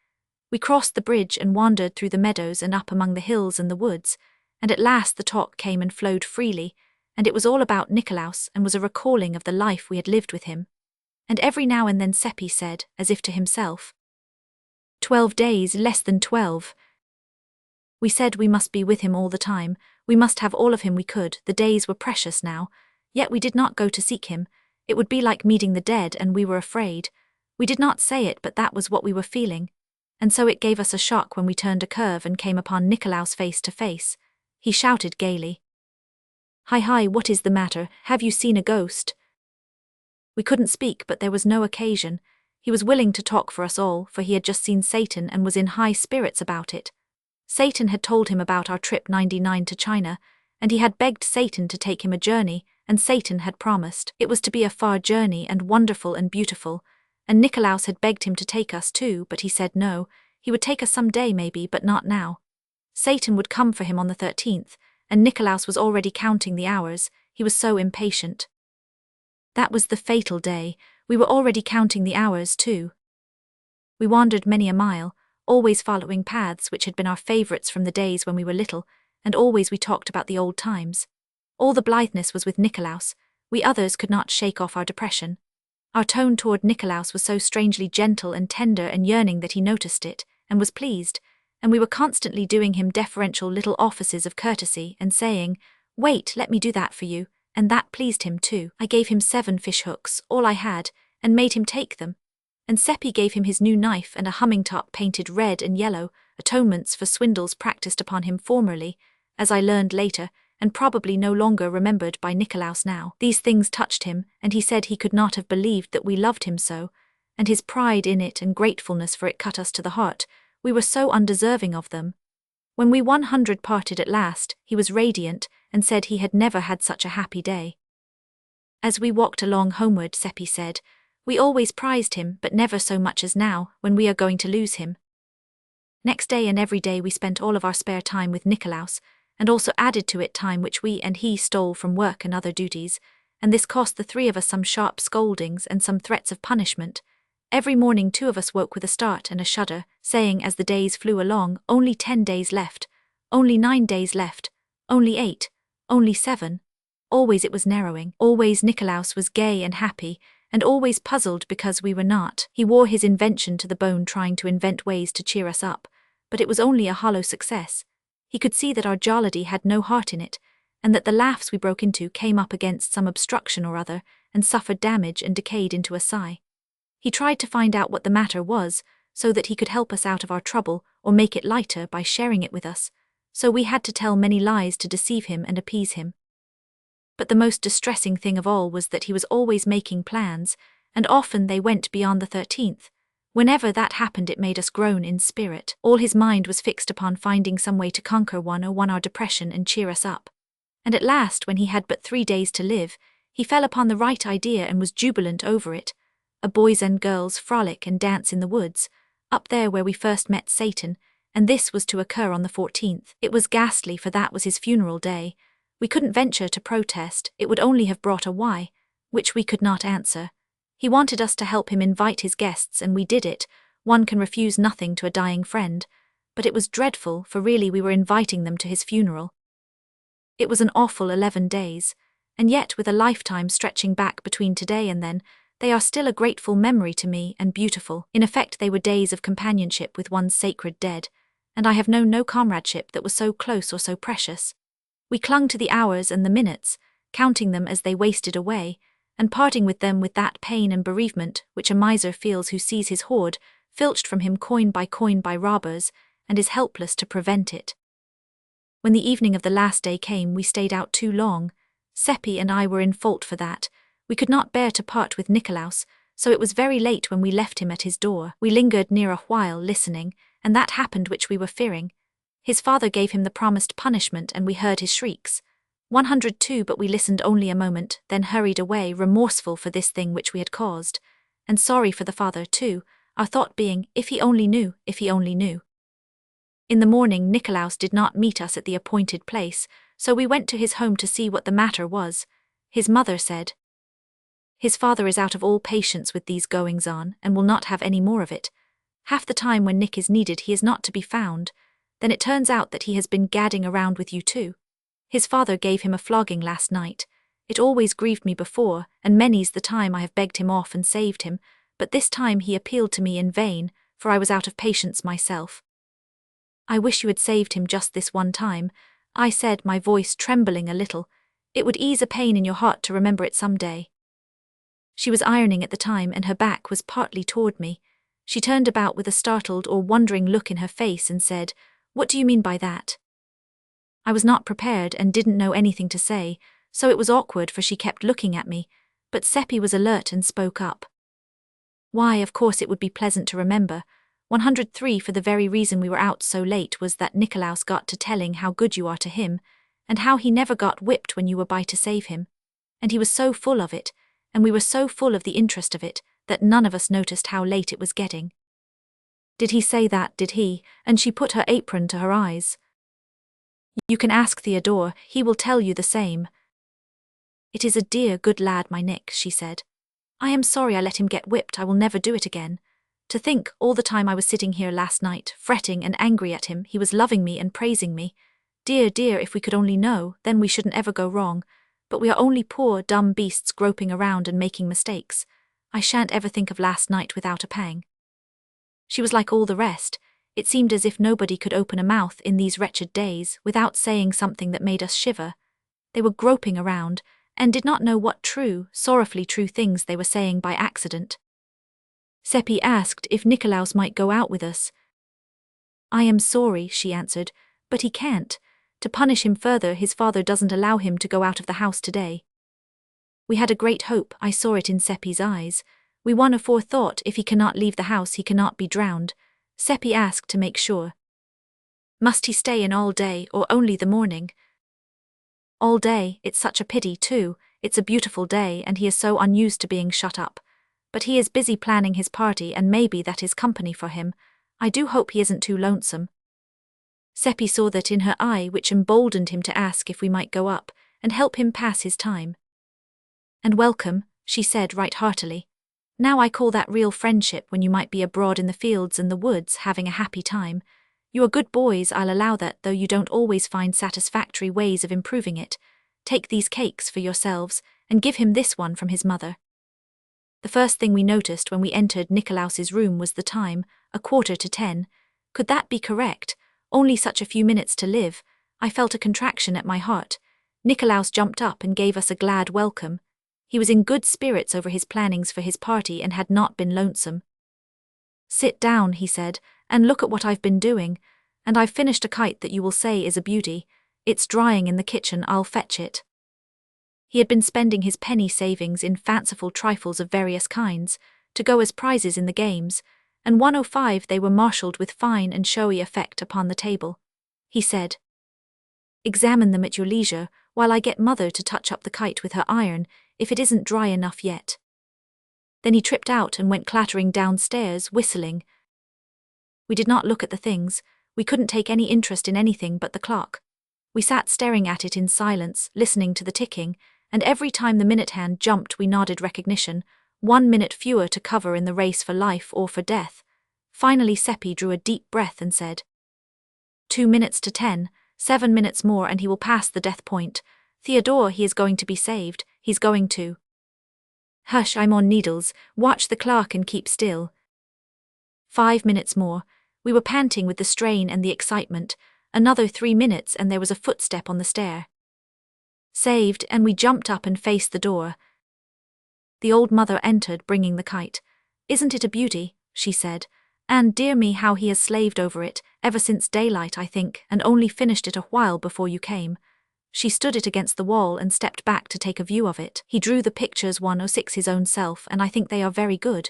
We crossed the bridge and wandered through the meadows and up among the hills and the woods, and at last the talk came and flowed freely, and it was all about Nicolaus and was a recalling of the life we had lived with him. And every now and then Seppi said, as if to himself, 12 days, less than 12. We said we must be with him all the time, we must have all of him we could, the days were precious now, yet we did not go to seek him. It would be like meeting the dead, and we were afraid. We did not say it, but that was what we were feeling. And so it gave us a shock when we turned a curve and came upon Nicolaus face to face. He shouted gaily, "Hi, hi, what is the matter? Have you seen a ghost?" We couldn't speak, but there was no occasion. He was willing to talk for us all, for he had just seen Satan and was in high spirits about it. Satan had told him about our trip 99 to China, and he had begged Satan to take him a journey, and Satan had promised. It was to be a far journey and wonderful and beautiful, and Nicolaus had begged him to take us too, but he said no, he would take us some day maybe, but not now. Satan would come for him on the 13th, and Nicolaus was already counting the hours, he was so impatient. That was the fatal day. We were already counting the hours, too. We wandered many a mile, always following paths which had been our favourites from the days when we were little, and always we talked about the old times. All the blitheness was with Nicolaus. We others could not shake off our depression. Our tone toward Nicolaus was so strangely gentle and tender and yearning that he noticed it, and was pleased, and we were constantly doing him deferential little offices of courtesy, and saying, "Wait, let me do that for you," and that pleased him too. I gave him 7 fish hooks, all I had, and made him take them. And Seppi gave him his new knife and a humming top painted red and yellow, atonements for swindles practiced upon him formerly, as I learned later, and probably no longer remembered by Nicolaus now. These things touched him, and he said he could not have believed that we loved him so, and his pride in it and gratefulness for it cut us to the heart. We were so undeserving of them. When we 100 parted at last, he was radiant, and said he had never had such a happy day. As we walked along homeward, Seppi said, "We always prized him, but never so much as now, when we are going to lose him." Next day and every day we spent all of our spare time with Nikolaus, and also added to it time which we and he stole from work and other duties, and this cost the three of us some sharp scoldings and some threats of punishment. Every morning 2 of us woke with a start and a shudder, saying as the days flew along, "Only 10 days left, only 9 days left, only 8, only 7. Always it was narrowing, always Nikolaus was gay and happy, and always puzzled because we were not. He wore his invention to the bone trying to invent ways to cheer us up, but it was only a hollow success. He could see that our jollity had no heart in it, and that the laughs we broke into came up against some obstruction or other, and suffered damage and decayed into a sigh. He tried to find out what the matter was, so that he could help us out of our trouble or make it lighter by sharing it with us, so we had to tell many lies to deceive him and appease him. But the most distressing thing of all was that he was always making plans, and often they went beyond the 13th. Whenever that happened it made us groan in spirit. All his mind was fixed upon finding some way to conquer one our depression and cheer us up. And at last, when he had but 3 days to live, he fell upon the right idea and was jubilant over it. A boys and girls frolic and dance in the woods, up there where we first met Satan, and this was to occur on the 14th. It was ghastly, for that was his funeral day. We couldn't venture to protest, it would only have brought a why, which we could not answer. He wanted us to help him invite his guests, and we did it. One can refuse nothing to a dying friend, but it was dreadful, for really we were inviting them to his funeral. It was an awful 11 days, and yet with a lifetime stretching back between today and then, they are still a grateful memory to me and beautiful. In effect, they were days of companionship with one's sacred dead, and I have known no comradeship that was so close or so precious. We clung to the hours and the minutes, counting them as they wasted away, and parting with them with that pain and bereavement which a miser feels who sees his hoard filched from him coin by robbers, and is helpless to prevent it. When the evening of the last day came, we stayed out too long. Seppi and I were in fault for that. We could not bear to part with Nikolaus, so it was very late when we left him at his door. We lingered near a while, listening, and that happened which we were fearing. His father gave him the promised punishment, and we heard his shrieks. 102, but we listened only a moment, then hurried away, remorseful for this thing which we had caused, and sorry for the father too, our thought being, if he only knew, if he only knew. In the morning Nikolaus did not meet us at the appointed place, so we went to his home to see what the matter was. His mother said, "His father is out of all patience with these goings-on, and will not have any more of it. Half the time when Nick is needed he is not to be found. Then it turns out that he has been gadding around with you too. His father gave him a flogging last night. It always grieved me before, and many's the time I have begged him off and saved him, but this time he appealed to me in vain, for I was out of patience myself. 'I wish you had saved him just this one time,' I said, my voice trembling a little. 'It would ease a pain in your heart to remember it some day.' She was ironing at the time, and her back was partly toward me. She turned about with a startled or wondering look in her face and said, 'What do you mean by that?' I was not prepared and didn't know anything to say, so it was awkward, for she kept looking at me, but Seppi was alert and spoke up. 'Why, of course it would be pleasant to remember. 103, for the very reason we were out so late was that Nikolaus got to telling how good you are to him, and how he never got whipped when you were by to save him. And he was so full of it, and we were so full of the interest of it, that none of us noticed how late it was getting.' 'Did he say that, did he?' And she put her apron to her eyes. 'You can ask Theodor, he will tell you the same.' 'It is a dear good lad, my Nick,' she said. 'I am sorry I let him get whipped. I will never do it again. To think, all the time I was sitting here last night, fretting and angry at him, he was loving me and praising me. Dear, dear, if we could only know, then we shouldn't ever go wrong. But we are only poor, dumb beasts groping around and making mistakes. I shan't ever think of last night without a pang.' She was like all the rest. It seemed as if nobody could open a mouth in these wretched days without saying something that made us shiver. They were groping around, and did not know what true, sorrowfully true things they were saying by accident. Seppi asked if Nikolaus might go out with us. 'I am sorry,' she answered, 'but he can't. To punish him further, his father doesn't allow him to go out of the house today.' We had a great hope. I saw it in Seppi's eyes. We won a forethought, if he cannot leave the house he cannot be drowned. Seppi asked to make sure. 'Must he stay in all day, or only the morning?' 'All day. It's such a pity, too. It's a beautiful day and he is so unused to being shut up. But he is busy planning his party and maybe that is company for him. I do hope he isn't too lonesome. Seppi saw that in her eye, which emboldened him to ask if we might go up and help him pass his time. And welcome, she said right heartily. Now I call that real friendship when you might be abroad in the fields and the woods having a happy time. You are good boys, I'll allow that, though you don't always find satisfactory ways of improving it. Take these cakes for yourselves, and give him this one from his mother. The first thing we noticed when we entered Nikolaus's room was the time, 9:45. Could that be correct? Only such a few minutes to live. I felt a contraction at my heart. Nikolaus jumped up and gave us a glad welcome. He was in good spirits over his plannings for his party and had not been lonesome. Sit down, he said, and look at what I've been doing. And I've finished a kite that you will say is a beauty. It's drying in the kitchen, I'll fetch it. He had been spending his penny savings in fanciful trifles of various kinds, to go as prizes in the games, and 105 they were marshalled with fine and showy effect upon the table. He said, "Examine them at your leisure, while I get Mother to touch up the kite with her iron, if it isn't dry enough yet." Then he tripped out and went clattering downstairs, whistling. We did not look at the things. We couldn't take any interest in anything but the clock. We sat staring at it in silence, listening to the ticking, and every time the minute hand jumped we nodded recognition, 1 minute fewer to cover in the race for life or for death. Finally Seppi drew a deep breath and said, 2 minutes to 10, 7 minutes more and he will pass the death point. Theodor, he is going to be saved, he's going to. Hush, I'm on needles, watch the clock and keep still. 5 minutes more. We were panting with the strain and the excitement. Another 3 minutes and there was a footstep on the stair. Saved, and we jumped up and faced the door. The old mother entered, bringing the kite. "Isn't it a beauty?" she said. "And dear me, how he has slaved over it, ever since daylight, I think, and only finished it a while before you came." She stood it against the wall and stepped back to take a view of it. "He drew the pictures 106 his own self, and I think they are very good.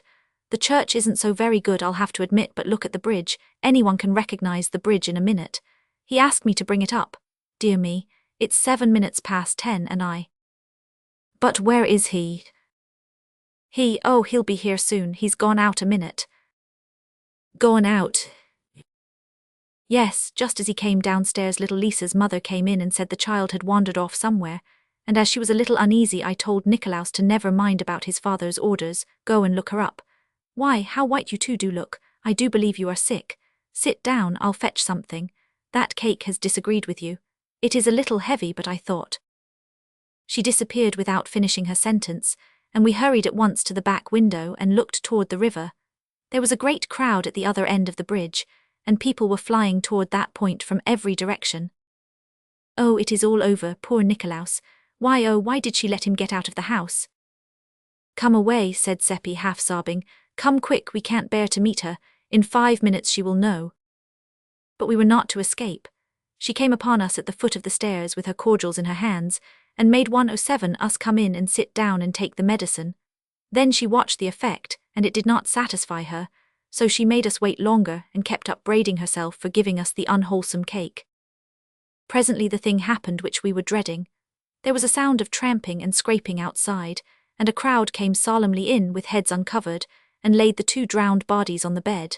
The church isn't so very good, I'll have to admit, but look at the bridge. Anyone can recognize the bridge in a minute. He asked me to bring it up. Dear me, it's 7 minutes past 10 and I. But where is he? Oh, he'll be here soon, he's gone out a minute." "Gone out?" "Yes, just as he came downstairs little Lisa's mother came in and said the child had wandered off somewhere, and as she was a little uneasy I told Nikolaus to never mind about his father's orders, go and look her up. Why, how white you two do look, I do believe you are sick. Sit down, I'll fetch something. That cake has disagreed with you. It is a little heavy, but I thought." She disappeared without finishing her sentence, and we hurried at once to the back window and looked toward the river. There was a great crowd at the other end of the bridge, and people were flying toward that point from every direction. "Oh, it is all over, poor Nikolaus. Why, oh, why did she let him get out of the house?" "Come away," said Seppi, half sobbing. "Come quick, we can't bear to meet her. In 5 minutes she will know." But we were not to escape. She came upon us at the foot of the stairs with her cordials in her hands, and made 107 us come in and sit down and take the medicine. Then she watched the effect, and it did not satisfy her, so she made us wait longer and kept upbraiding herself for giving us the unwholesome cake. Presently the thing happened which we were dreading. There was a sound of tramping and scraping outside, and a crowd came solemnly in with heads uncovered, and laid the 2 drowned bodies on the bed.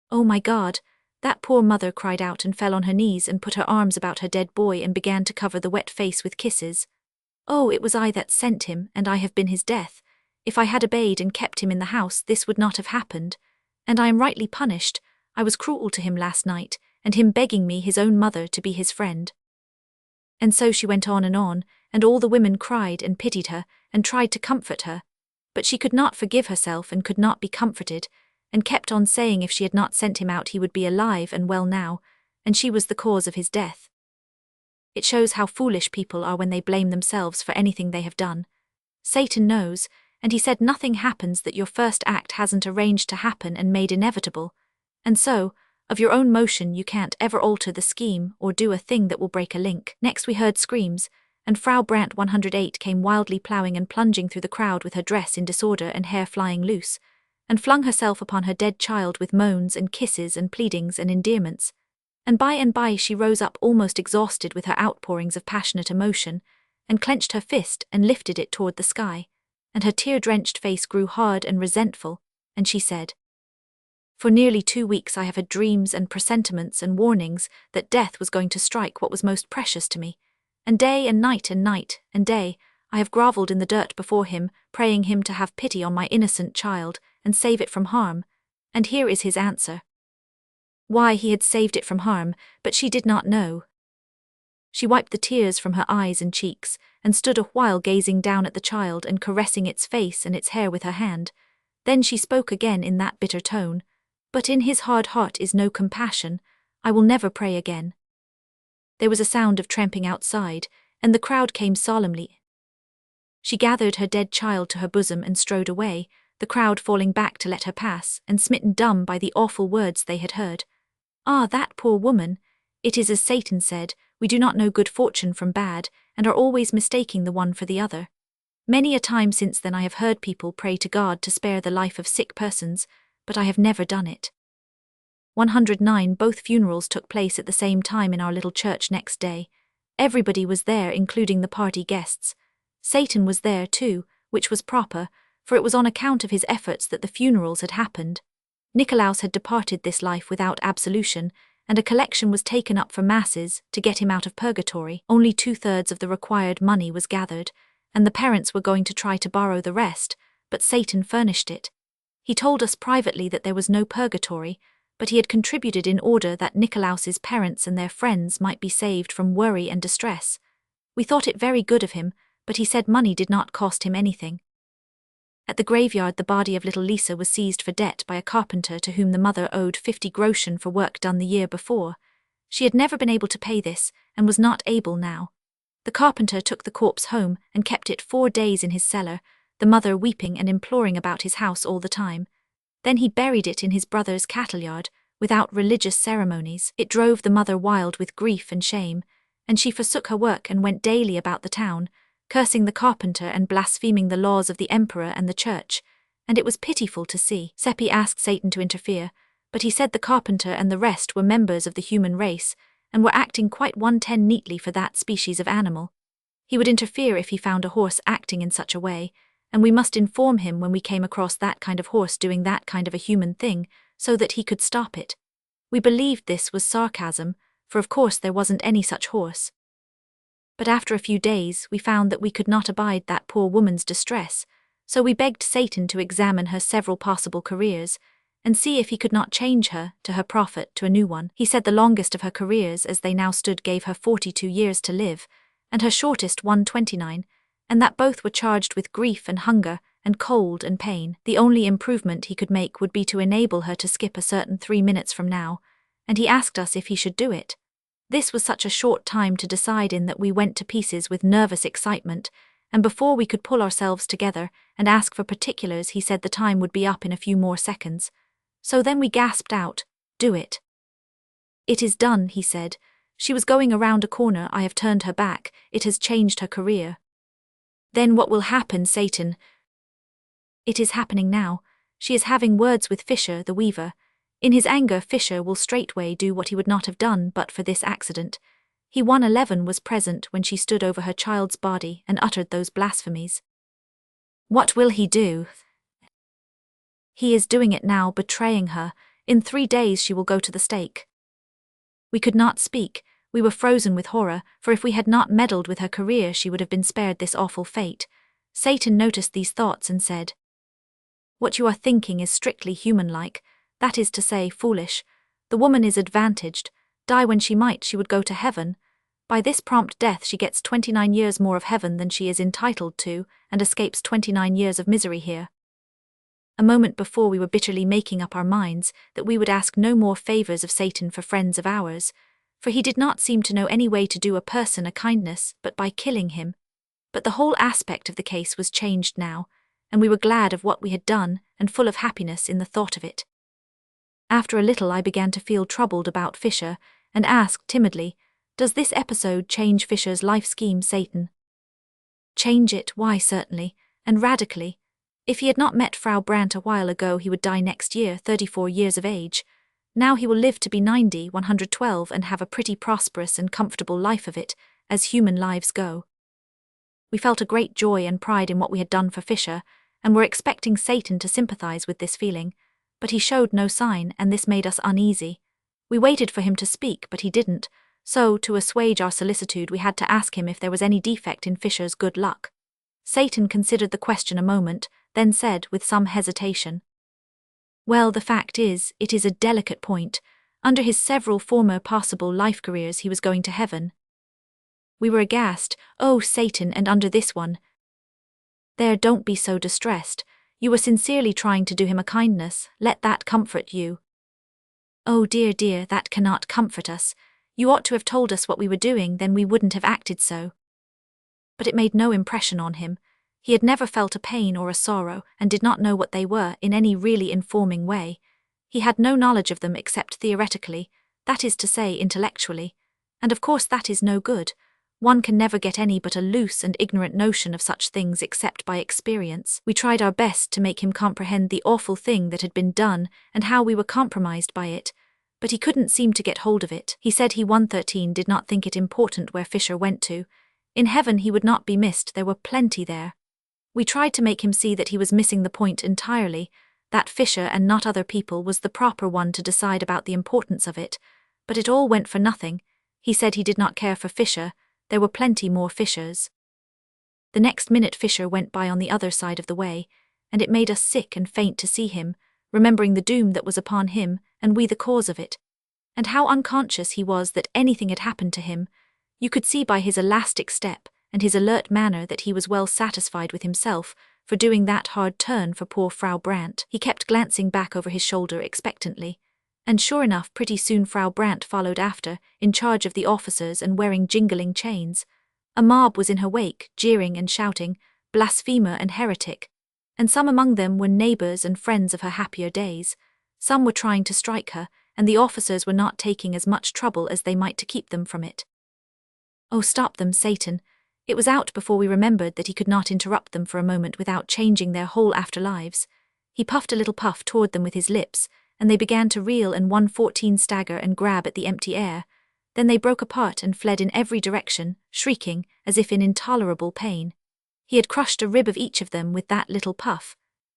"Oh my God!" That poor mother cried out and fell on her knees and put her arms about her dead boy and began to cover the wet face with kisses. "Oh, it was I that sent him, and I have been his death. If I had obeyed and kept him in the house, this would not have happened. And I am rightly punished. I was cruel to him last night, and him begging me, his own mother, to be his friend." And so she went on, and all the women cried and pitied her, and tried to comfort her. But she could not forgive herself and could not be comforted, and kept on saying if she had not sent him out he would be alive and well now, and she was the cause of his death. It shows how foolish people are when they blame themselves for anything they have done. Satan knows, and he said nothing happens that your first act hasn't arranged to happen and made inevitable, and so, of your own motion you can't ever alter the scheme or do a thing that will break a link. Next we heard screams, and Frau Brandt 108 came wildly ploughing and plunging through the crowd with her dress in disorder and hair flying loose, and flung herself upon her dead child with moans and kisses and pleadings and endearments, and by she rose up almost exhausted with her outpourings of passionate emotion, and clenched her fist and lifted it toward the sky, and her tear-drenched face grew hard and resentful, and she said, "For nearly 2 weeks I have had dreams and presentiments and warnings that death was going to strike what was most precious to me, and day and night and night and day I have grovelled in the dirt before him, praying him to have pity on my innocent child and save it from harm, and here is his answer." Why he had saved it from harm, but she did not know. She wiped the tears from her eyes and cheeks, and stood a while gazing down at the child and caressing its face and its hair with her hand. Then she spoke again in that bitter tone, "But in his hard heart is no compassion. I will never pray again." There was a sound of tramping outside, and the crowd came solemnly. She gathered her dead child to her bosom and strode away, the crowd falling back to let her pass, and smitten dumb by the awful words they had heard. "Ah, that poor woman! It is as Satan said, we do not know good fortune from bad, and are always mistaking the one for the other. Many a time since then I have heard people pray to God to spare the life of sick persons, but I have never done it." 109 Both funerals took place at the same time in our little church next day. Everybody was there, including the party guests. Satan was there too, which was proper, for it was on account of his efforts that the funerals had happened. Nicolaus had departed this life without absolution, and a collection was taken up for masses to get him out of purgatory. Only 2/3 of the required money was gathered, and the parents were going to try to borrow the rest, but Satan furnished it. He told us privately that there was no purgatory, but he had contributed in order that Nicolaus's parents and their friends might be saved from worry and distress. We thought it very good of him, but he said money did not cost him anything. At the graveyard the body of little Lisa was seized for debt by a carpenter to whom the mother owed 50 groschen for work done the year before. She had never been able to pay this, and was not able now. The carpenter took the corpse home and kept it 4 days in his cellar, the mother weeping and imploring about his house all the time. Then he buried it in his brother's cattle yard, without religious ceremonies. It drove the mother wild with grief and shame, and she forsook her work and went daily about the town, cursing the carpenter and blaspheming the laws of the emperor and the church, and it was pitiful to see. Seppi asked Satan to interfere, but he said the carpenter and the rest were members of the human race, and were acting quite 110 neatly for that species of animal. He would interfere if he found a horse acting in such a way, and we must inform him when we came across that kind of horse doing that kind of a human thing, so that he could stop it. We believed this was sarcasm, for of course there wasn't any such horse. But after a few days we found that we could not abide that poor woman's distress, so we begged Satan to examine her several possible careers, and see if he could not change her, to her profit, to a new one. He said the longest of her careers as they now stood gave her 42 years to live, and her shortest 129, and that both were charged with grief and hunger, and cold and pain. The only improvement he could make would be to enable her to skip a certain 3 minutes from now, and he asked us if he should do it. This was such a short time to decide in that we went to pieces with nervous excitement, and before we could pull ourselves together and ask for particulars he said the time would be up in a few more seconds. So then we gasped out, "Do it." "It is done," he said. "She was going around a corner, I have turned her back, it has changed her career." "Then what will happen, Satan?" "It is happening now. She is having words with Fisher, the weaver. In his anger Fisher will straightway do what he would not have done but for this accident. He 111 was present when she stood over her child's body and uttered those blasphemies." "What will he do?" "He is doing it now, betraying her. In 3 days she will go to the stake." We could not speak. We were frozen with horror, for if we had not meddled with her career she would have been spared this awful fate. Satan noticed these thoughts and said, "What you are thinking is strictly human-like, that is to say, foolish. The woman is advantaged. Die when she might, she would go to heaven. By this prompt death she gets 29 years more of heaven than she is entitled to, and escapes 29 years of misery here." A moment before we were bitterly making up our minds that we would ask no more favors of Satan for friends of ours, for he did not seem to know any way to do a person a kindness but by killing him. But the whole aspect of the case was changed now, and we were glad of what we had done and full of happiness in the thought of it. After a little I began to feel troubled about Fisher, and asked timidly, "Does this episode change Fisher's life scheme, Satan?" "Change it? Why, certainly, and radically. If he had not met Frau Brandt a while ago he would die next year, 34 years of age. Now he will live to be 90, 112, and have a pretty prosperous and comfortable life of it, as human lives go. We felt a great joy and pride in what we had done for Fisher, and were expecting Satan to sympathize with this feeling, but he showed no sign, and this made us uneasy. We waited for him to speak, but he didn't, so, to assuage our solicitude, we had to ask him if there was any defect in Fisher's good luck. Satan considered the question a moment, then said, with some hesitation, "Well, the fact is, it is a delicate point. Under his several former possible life careers he was going to heaven." We were aghast. "Oh, Satan, and under this one." "There, don't be so distressed. You were sincerely trying to do him a kindness, let that comfort you." "Oh dear, dear, that cannot comfort us. You ought to have told us what we were doing, then we wouldn't have acted so." But it made no impression on him. He had never felt a pain or a sorrow, and did not know what they were in any really informing way. He had no knowledge of them except theoretically, that is to say, intellectually. And of course that is no good. One can never get any but a loose and ignorant notion of such things except by experience. We tried our best to make him comprehend the awful thing that had been done and how we were compromised by it, but he couldn't seem to get hold of it. He said he 113 did not think it important where Fisher went to. In heaven he would not be missed, there were plenty there. We tried to make him see that he was missing the point entirely, that Fisher and not other people was the proper one to decide about the importance of it, but it all went for nothing. He said he did not care for Fisher, there were plenty more Fishers. The next minute Fisher went by on the other side of the way, and it made us sick and faint to see him, remembering the doom that was upon him, and we the cause of it. And how unconscious he was that anything had happened to him. You could see by his elastic step and his alert manner that he was well satisfied with himself for doing that hard turn for poor Frau Brandt. He kept glancing back over his shoulder expectantly, and sure enough pretty soon Frau Brandt followed after, in charge of the officers and wearing jingling chains. A mob was in her wake, jeering and shouting, "Blasphemer and heretic," and some among them were neighbors and friends of her happier days. Some were trying to strike her, and the officers were not taking as much trouble as they might to keep them from it. Oh, stop them, Satan. It was out before we remembered that he could not interrupt them for a moment without changing their whole afterlives. He puffed a little puff toward them with his lips, and they began to reel and 114 stagger and grab at the empty air. Then they broke apart and fled in every direction, shrieking, as if in intolerable pain. He had crushed a rib of each of them with that little puff.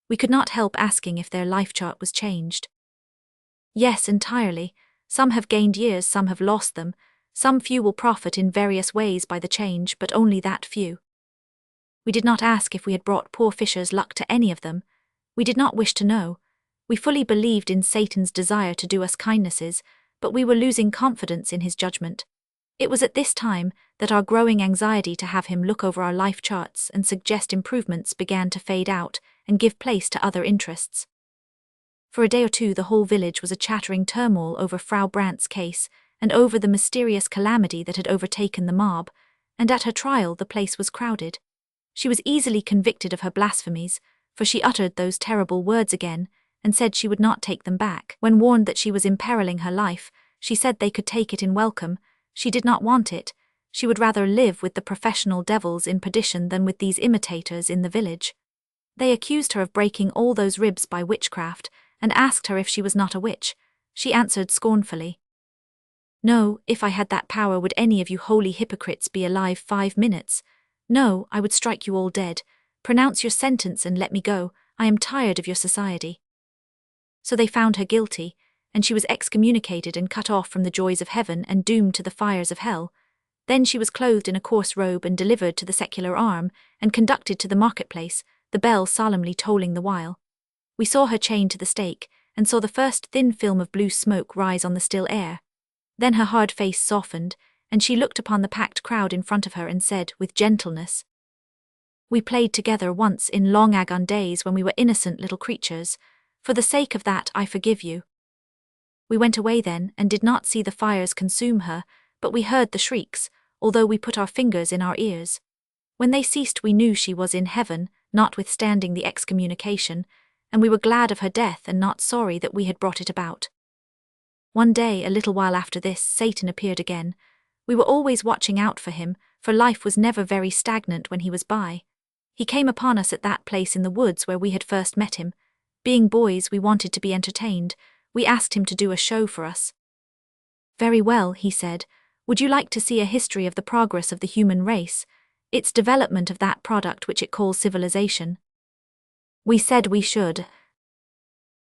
We could not help asking if their life chart was changed. Yes, entirely. Some have gained years, some have lost them. Some few will profit in various ways by the change, but only that few. We did not ask if we had brought poor Fisher's luck to any of them. We did not wish to know. We fully believed in Satan's desire to do us kindnesses, but we were losing confidence in his judgment. It was at this time that our growing anxiety to have him look over our life charts and suggest improvements began to fade out and give place to other interests. For a day or two the whole village was a chattering turmoil over Frau Brandt's case and over the mysterious calamity that had overtaken the mob, and at her trial the place was crowded. She was easily convicted of her blasphemies, for she uttered those terrible words again, and said she would not take them back. When warned that she was imperiling her life, she said they could take it in welcome. She did not want it. She would rather live with the professional devils in perdition than with these imitators in the village. They accused her of breaking all those ribs by witchcraft, and asked her if she was not a witch. She answered scornfully, "No, if I had that power would any of you holy hypocrites be alive 5 minutes? No, I would strike you all dead. Pronounce your sentence and let me go. I am tired of your society." So they found her guilty, and she was excommunicated and cut off from the joys of heaven and doomed to the fires of hell. Then she was clothed in a coarse robe and delivered to the secular arm, and conducted to the marketplace, the bell solemnly tolling the while. We saw her chained to the stake, and saw the first thin film of blue smoke rise on the still air. Then her hard face softened, and she looked upon the packed crowd in front of her and said, with gentleness, "We played together once in long agone days when we were innocent little creatures. For the sake of that I forgive you." We went away then, and did not see the fires consume her, but we heard the shrieks, although we put our fingers in our ears. When they ceased we knew she was in heaven, notwithstanding the excommunication, and we were glad of her death and not sorry that we had brought it about. One day, a little while after this, Satan appeared again. We were always watching out for him, for life was never very stagnant when he was by. He came upon us at that place in the woods where we had first met him. Being boys, we wanted to be entertained. We asked him to do a show for us. "Very well," he said. "Would you like to see a history of the progress of the human race? its development of that product which it calls civilization. We said we should.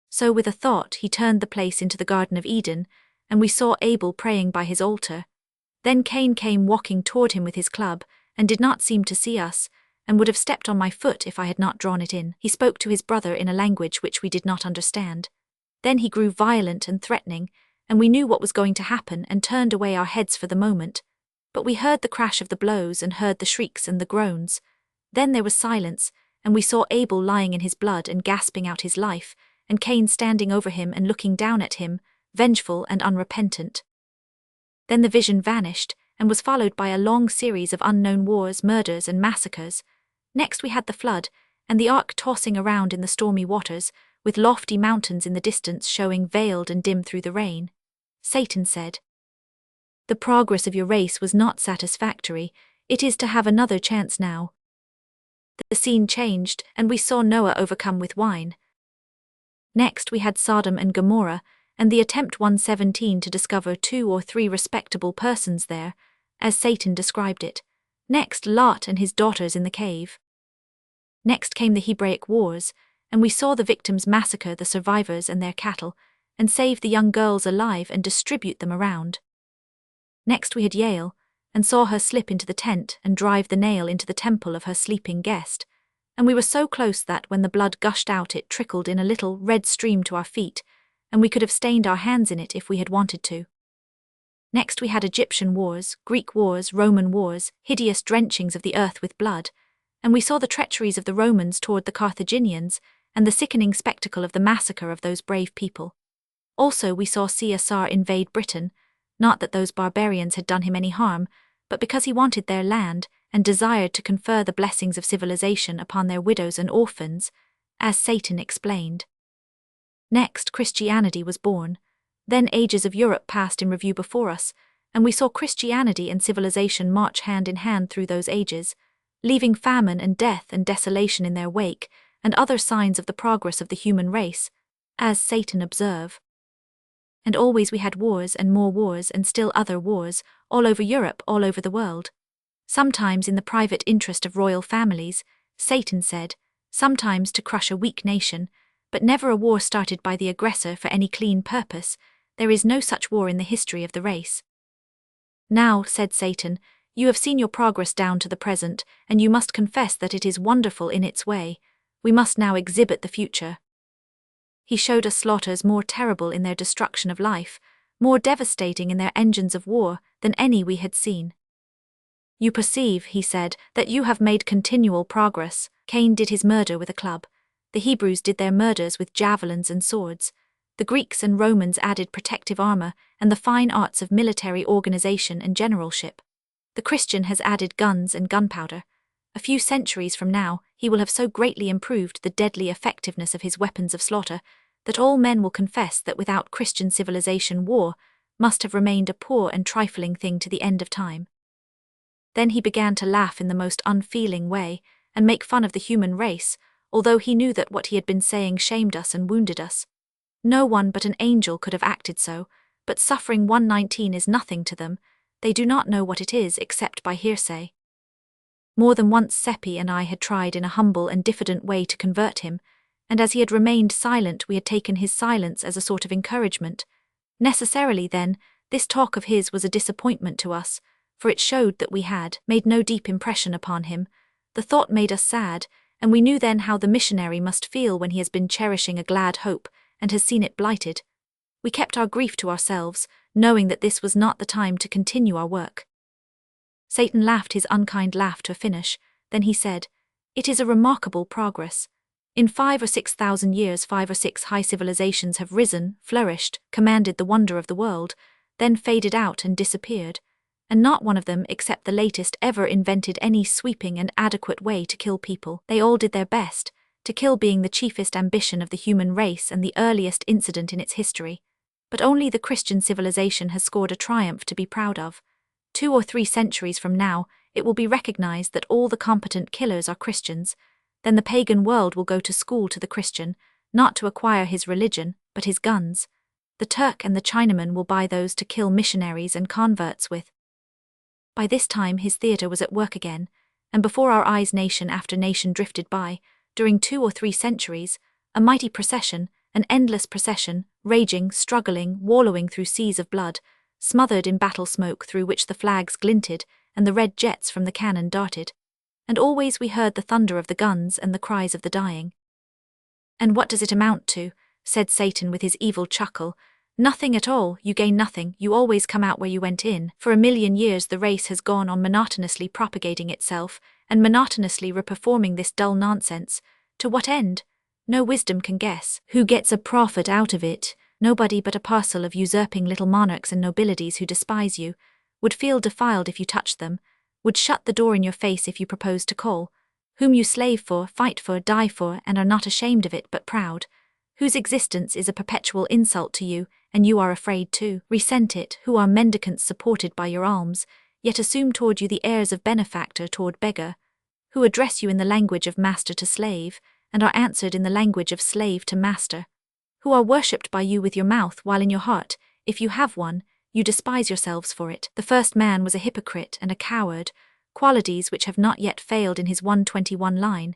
So with a thought he turned the place into the Garden of Eden, and we saw Abel praying by his altar. Then Cain came walking toward him with his club, and did not seem to see us, and would have stepped on my foot if I had not drawn it in. He spoke to his brother in a language which we did not understand. Then he grew violent and threatening, and we knew what was going to happen and turned away our heads for the moment. But we heard the crash of the blows and heard the shrieks and the groans. Then there was silence, and we saw Abel lying in his blood and gasping out his life, and Cain standing over him and looking down at him, vengeful and unrepentant. Then the vision vanished, and was followed by a long series of unknown wars, murders, and massacres. Next we had the flood, and the ark tossing around in the stormy waters, with lofty mountains in the distance showing veiled and dim through the rain. Satan said, "The progress of your race was not satisfactory. It is to have another chance now." The scene changed, and we saw Noah overcome with wine. Next we had Sodom and Gomorrah, and the attempt 117 to discover 2 or 3 respectable persons there, as Satan described it. Next Lot and his daughters in the cave. Next came the Hebraic Wars, and we saw the victims massacre the survivors and their cattle, and save the young girls alive and distribute them around. Next we had Jael, and saw her slip into the tent and drive the nail into the temple of her sleeping guest, and we were so close that when the blood gushed out it trickled in a little red stream to our feet, and we could have stained our hands in it if we had wanted to. Next we had Egyptian wars, Greek wars, Roman wars, hideous drenchings of the earth with blood, and we saw the treacheries of the Romans toward the Carthaginians, and the sickening spectacle of the massacre of those brave people. Also we saw Caesar invade Britain, not that those barbarians had done him any harm, but because he wanted their land, and desired to confer the blessings of civilization upon their widows and orphans, as Satan explained. Next Christianity was born. Then ages of Europe passed in review before us, and we saw Christianity and civilization march hand in hand through those ages, leaving famine and death and desolation in their wake, and other signs of the progress of the human race, as Satan observed. And always we had wars and more wars and still other wars, all over Europe, all over the world. Sometimes in the private interest of royal families, Satan said, sometimes to crush a weak nation, but never a war started by the aggressor for any clean purpose. There is no such war in the history of the race. Now, said Satan, you have seen your progress down to the present, and you must confess that it is wonderful in its way. We must now exhibit the future. He showed us slaughters more terrible in their destruction of life, more devastating in their engines of war than any we had seen. You perceive, he said, that you have made continual progress. Cain did his murder with a club. The Hebrews did their murders with javelins and swords. The Greeks and Romans added protective armor and the fine arts of military organization and generalship. The Christian has added guns and gunpowder. A few centuries from now, he will have so greatly improved the deadly effectiveness of his weapons of slaughter that all men will confess that without Christian civilization war must have remained a poor and trifling thing to the end of time. Then he began to laugh in the most unfeeling way and make fun of the human race, although he knew that what he had been saying shamed us and wounded us. No one but an angel could have acted so, but suffering 119 is nothing to them. They do not know what it is except by hearsay. More than once Seppi and I had tried in a humble and diffident way to convert him, and as he had remained silent we had taken his silence as a sort of encouragement. Necessarily then, this talk of his was a disappointment to us, for it showed that we had made no deep impression upon him. The thought made us sad, and we knew then how the missionary must feel when he has been cherishing a glad hope and has seen it blighted. We kept our grief to ourselves, knowing that this was not the time to continue our work. Satan laughed his unkind laugh to a finish, then he said, "It is a remarkable progress. In 5 or 6,000 years 5 or 6 high civilizations have risen, flourished, commanded the wonder of the world, then faded out and disappeared, and not one of them except the latest ever invented any sweeping and adequate way to kill people. They all did their best, to kill being the chiefest ambition of the human race and the earliest incident in its history. But only the Christian civilization has scored a triumph to be proud of. 2 or 3 centuries from now, it will be recognized that all the competent killers are Christians. Then the pagan world will go to school to the Christian, not to acquire his religion, but his guns. The Turk and the Chinaman will buy those to kill missionaries and converts with." By this time his theatre was at work again, and before our eyes nation after nation drifted by, during 2 or 3 centuries, a mighty procession, an endless procession, raging, struggling, wallowing through seas of blood, smothered in battle smoke through which the flags glinted and the red jets from the cannon darted. And always we heard the thunder of the guns and the cries of the dying. "And what does it amount to?" said Satan with his evil chuckle. "Nothing at all, you gain nothing, you always come out where you went in. For 1,000,000 years the race has gone on monotonously propagating itself, and monotonously reperforming this dull nonsense. To what end? No wisdom can guess. Who gets a profit out of it? Nobody but a parcel of usurping little monarchs and nobilities who despise you, would feel defiled if you touched them, would shut the door in your face if you proposed to call, whom you slave for, fight for, die for, and are not ashamed of it but proud, whose existence is a perpetual insult to you, and you are afraid to resent it, who are mendicants supported by your alms, yet assume toward you the airs of benefactor toward beggar, who address you in the language of master to slave, and are answered in the language of slave to master, who are worshipped by you with your mouth while in your heart, if you have one, you despise yourselves for it. The first man was a hypocrite and a coward, qualities which have not yet failed in his 121 line.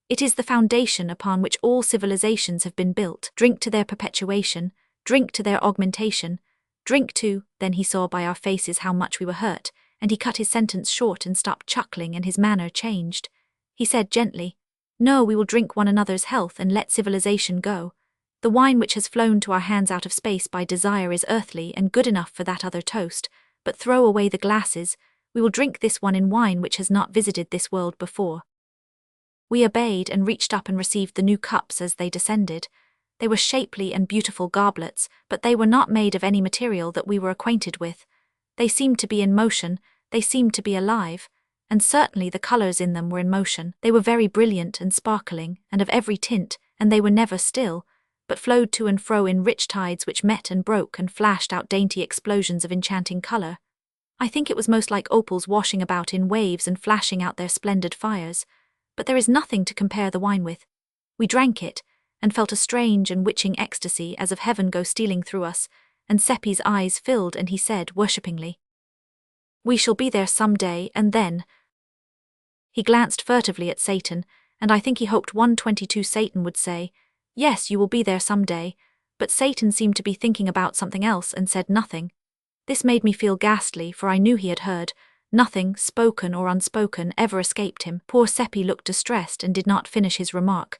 It is the foundation upon which all civilizations have been built. Drink to their perpetuation, drink to their augmentation, drink to. Then he saw by our faces how much we were hurt, and he cut his sentence short and stopped chuckling, and his manner changed. He said gently, "No, we will drink one another's health and let civilization go. The wine which has flown to our hands out of space by desire is earthly and good enough for that other toast, but throw away the glasses, we will drink this one in wine which has not visited this world before." We obeyed and reached up and received the new cups as they descended. They were shapely and beautiful goblets, but they were not made of any material that we were acquainted with. They seemed to be in motion, they seemed to be alive, and certainly the colors in them were in motion. They were very brilliant and sparkling, and of every tint, and they were never still, but flowed to and fro in rich tides which met and broke and flashed out dainty explosions of enchanting color. I think it was most like opals washing about in waves and flashing out their splendid fires, but there is nothing to compare the wine with. We drank it, and felt a strange and witching ecstasy as of heaven go stealing through us, and Seppi's eyes filled and he said worshippingly, "We shall be there some day, and then—" He glanced furtively at Satan, and I think he hoped 122 Satan would say, "Yes, you will be there some day," but Satan seemed to be thinking about something else and said nothing. This made me feel ghastly, for I knew he had heard. Nothing, spoken or unspoken, ever escaped him. Poor Seppi looked distressed and did not finish his remark.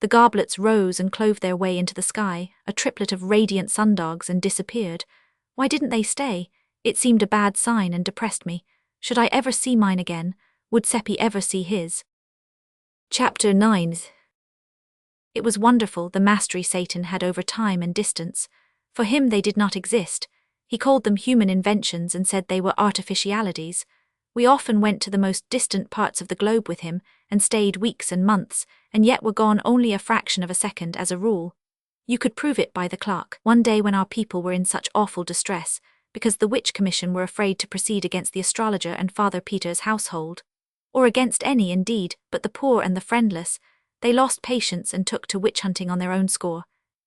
The goblets rose and clove their way into the sky, a triplet of radiant sundogs, and disappeared. Why didn't they stay? It seemed a bad sign and depressed me. Should I ever see mine again? Would Seppi ever see his? Chapter 9. It was wonderful the mastery Satan had over time and distance. For him they did not exist. He called them human inventions and said they were artificialities. We often went to the most distant parts of the globe with him, and stayed weeks and months, and yet were gone only a fraction of a second as a rule. You could prove it by the clock. One day when our people were in such awful distress, because the witch commission were afraid to proceed against the astrologer and Father Peter's household, or against any indeed, but the poor and the friendless, they lost patience and took to witch-hunting on their own score,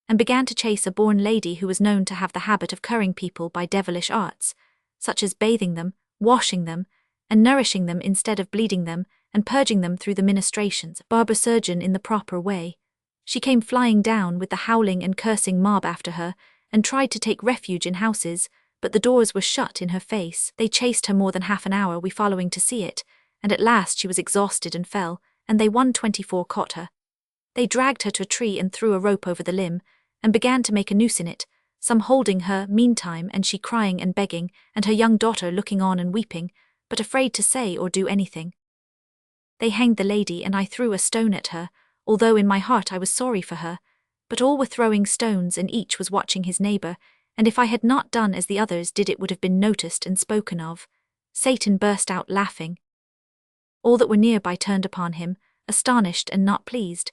and began to chase a born lady who was known to have the habit of curing people by devilish arts, such as bathing them, washing them, and nourishing them instead of bleeding them, and purging them through the ministrations, barber surgeon in the proper way. She came flying down with the howling and cursing mob after her, and tried to take refuge in houses, but the doors were shut in her face. They chased her more than half an hour, we following to see it, and at last she was exhausted and fell, and they 124 caught her. They dragged her to a tree and threw a rope over the limb, and began to make a noose in it, some holding her meantime, and she crying and begging, and her young daughter looking on and weeping, but afraid to say or do anything. They hanged the lady, and I threw a stone at her, although in my heart I was sorry for her, but all were throwing stones and each was watching his neighbor, and if I had not done as the others did it would have been noticed and spoken of. Satan burst out laughing. All that were nearby turned upon him, astonished and not pleased.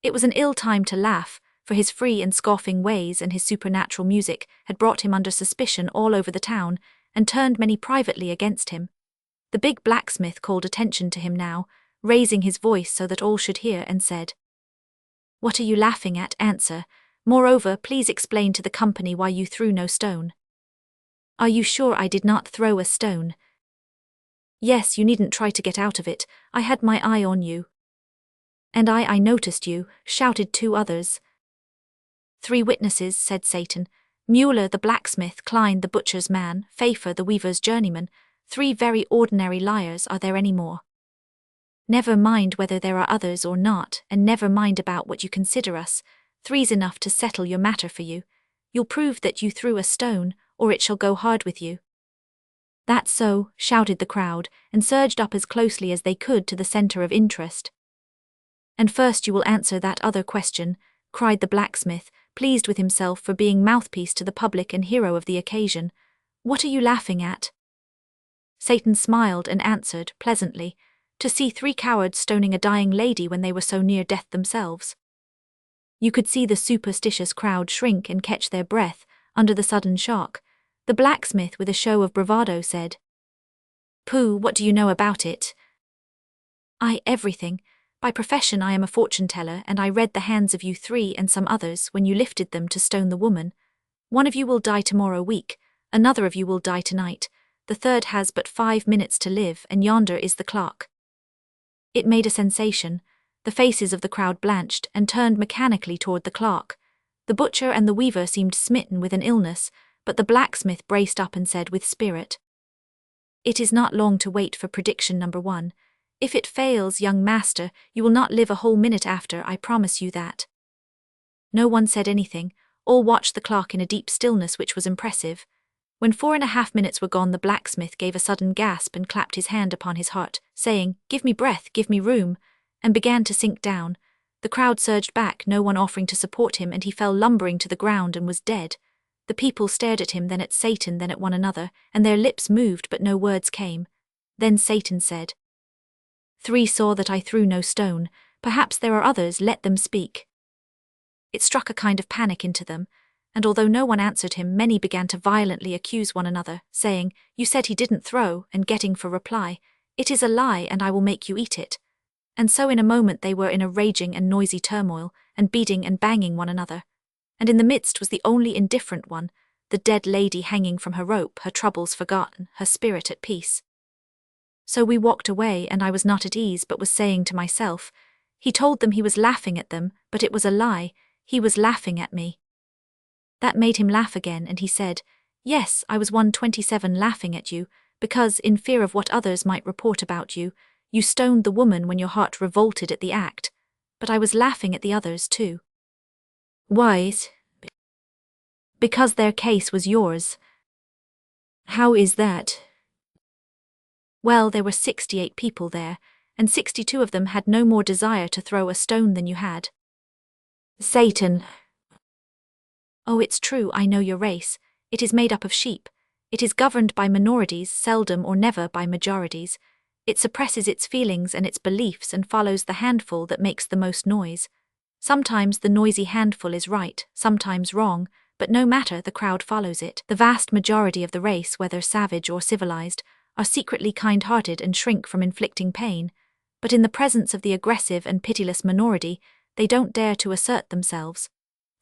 It was an ill time to laugh, for his free and scoffing ways and his supernatural music had brought him under suspicion all over the town, and turned many privately against him. The big blacksmith called attention to him now, raising his voice so that all should hear, and said, "What are you laughing at? Answer. Moreover, please explain to the company why you threw no stone." "Are you sure I did not throw a stone?" Yes, you needn't try to get out of it, I had my eye on you. And I noticed you, shouted two others. 3 witnesses, said Satan. Mueller the blacksmith, Klein the butcher's man, Pfeiffer the weaver's journeyman. 3 very ordinary liars, are there any more? Never mind whether there are others or not, and never mind about what you consider us. 3's enough to settle your matter for you. You'll prove that you threw a stone, or it shall go hard with you. That's so, shouted the crowd, and surged up as closely as they could to the center of interest. And first you will answer that other question, cried the blacksmith, pleased with himself for being mouthpiece to the public and hero of the occasion. What are you laughing at? Satan smiled and answered, pleasantly, to see 3 cowards stoning a dying lady when they were so near death themselves. You could see the superstitious crowd shrink and catch their breath under the sudden shock. The blacksmith, with a show of bravado, said, Pooh, what do you know about it? Everything. By profession I am a fortune-teller, and I read the hands of you 3 and some others when you lifted them to stone the woman. 1 of you will die tomorrow week, another of you will die tonight, the 3rd has but 5 minutes to live, and yonder is the clock. It made a sensation. The faces of the crowd blanched and turned mechanically toward the clock. The butcher and the weaver seemed smitten with an illness, but the blacksmith braced up and said with spirit, It is not long to wait for prediction number 1. If it fails, young master, you will not live a whole minute after, I promise you that. No one said anything, all watched the clock in a deep stillness which was impressive. When 4.5 minutes were gone, the blacksmith gave a sudden gasp and clapped his hand upon his heart, saying, Give me breath, give me room, and began to sink down. The crowd surged back, no one offering to support him, and he fell lumbering to the ground and was dead. The people stared at him, then at Satan, then at one another, and their lips moved but no words came. Then Satan said, 3 saw that I threw no stone, perhaps there are others, let them speak. It struck a kind of panic into them, and although no one answered him, many began to violently accuse one another, saying, You said he didn't throw, and getting for reply, It is a lie, and I will make you eat it. And so in a moment they were in a raging and noisy turmoil, and beating and banging one another. And in the midst was the only indifferent one, the dead lady hanging from her rope, her troubles forgotten, her spirit at peace. So we walked away, and I was not at ease, but was saying to myself, He told them he was laughing at them, but it was a lie, he was laughing at me. That made him laugh again, and he said, Yes, I was 127 laughing at you, because, in fear of what others might report about you, you stoned the woman when your heart revolted at the act, but I was laughing at the others too. Why? Because their case was yours. How is that? Well, there were 68 people there, and 62 of them had no more desire to throw a stone than you had. Satan. Oh, it's true, I know your race. It is made up of sheep. It is governed by minorities, seldom or never by majorities. It suppresses its feelings and its beliefs and follows the handful that makes the most noise. Sometimes the noisy handful is right, sometimes wrong, but no matter, the crowd follows it. The vast majority of the race, whether savage or civilized, are secretly kind-hearted and shrink from inflicting pain, but in the presence of the aggressive and pitiless minority, they don't dare to assert themselves.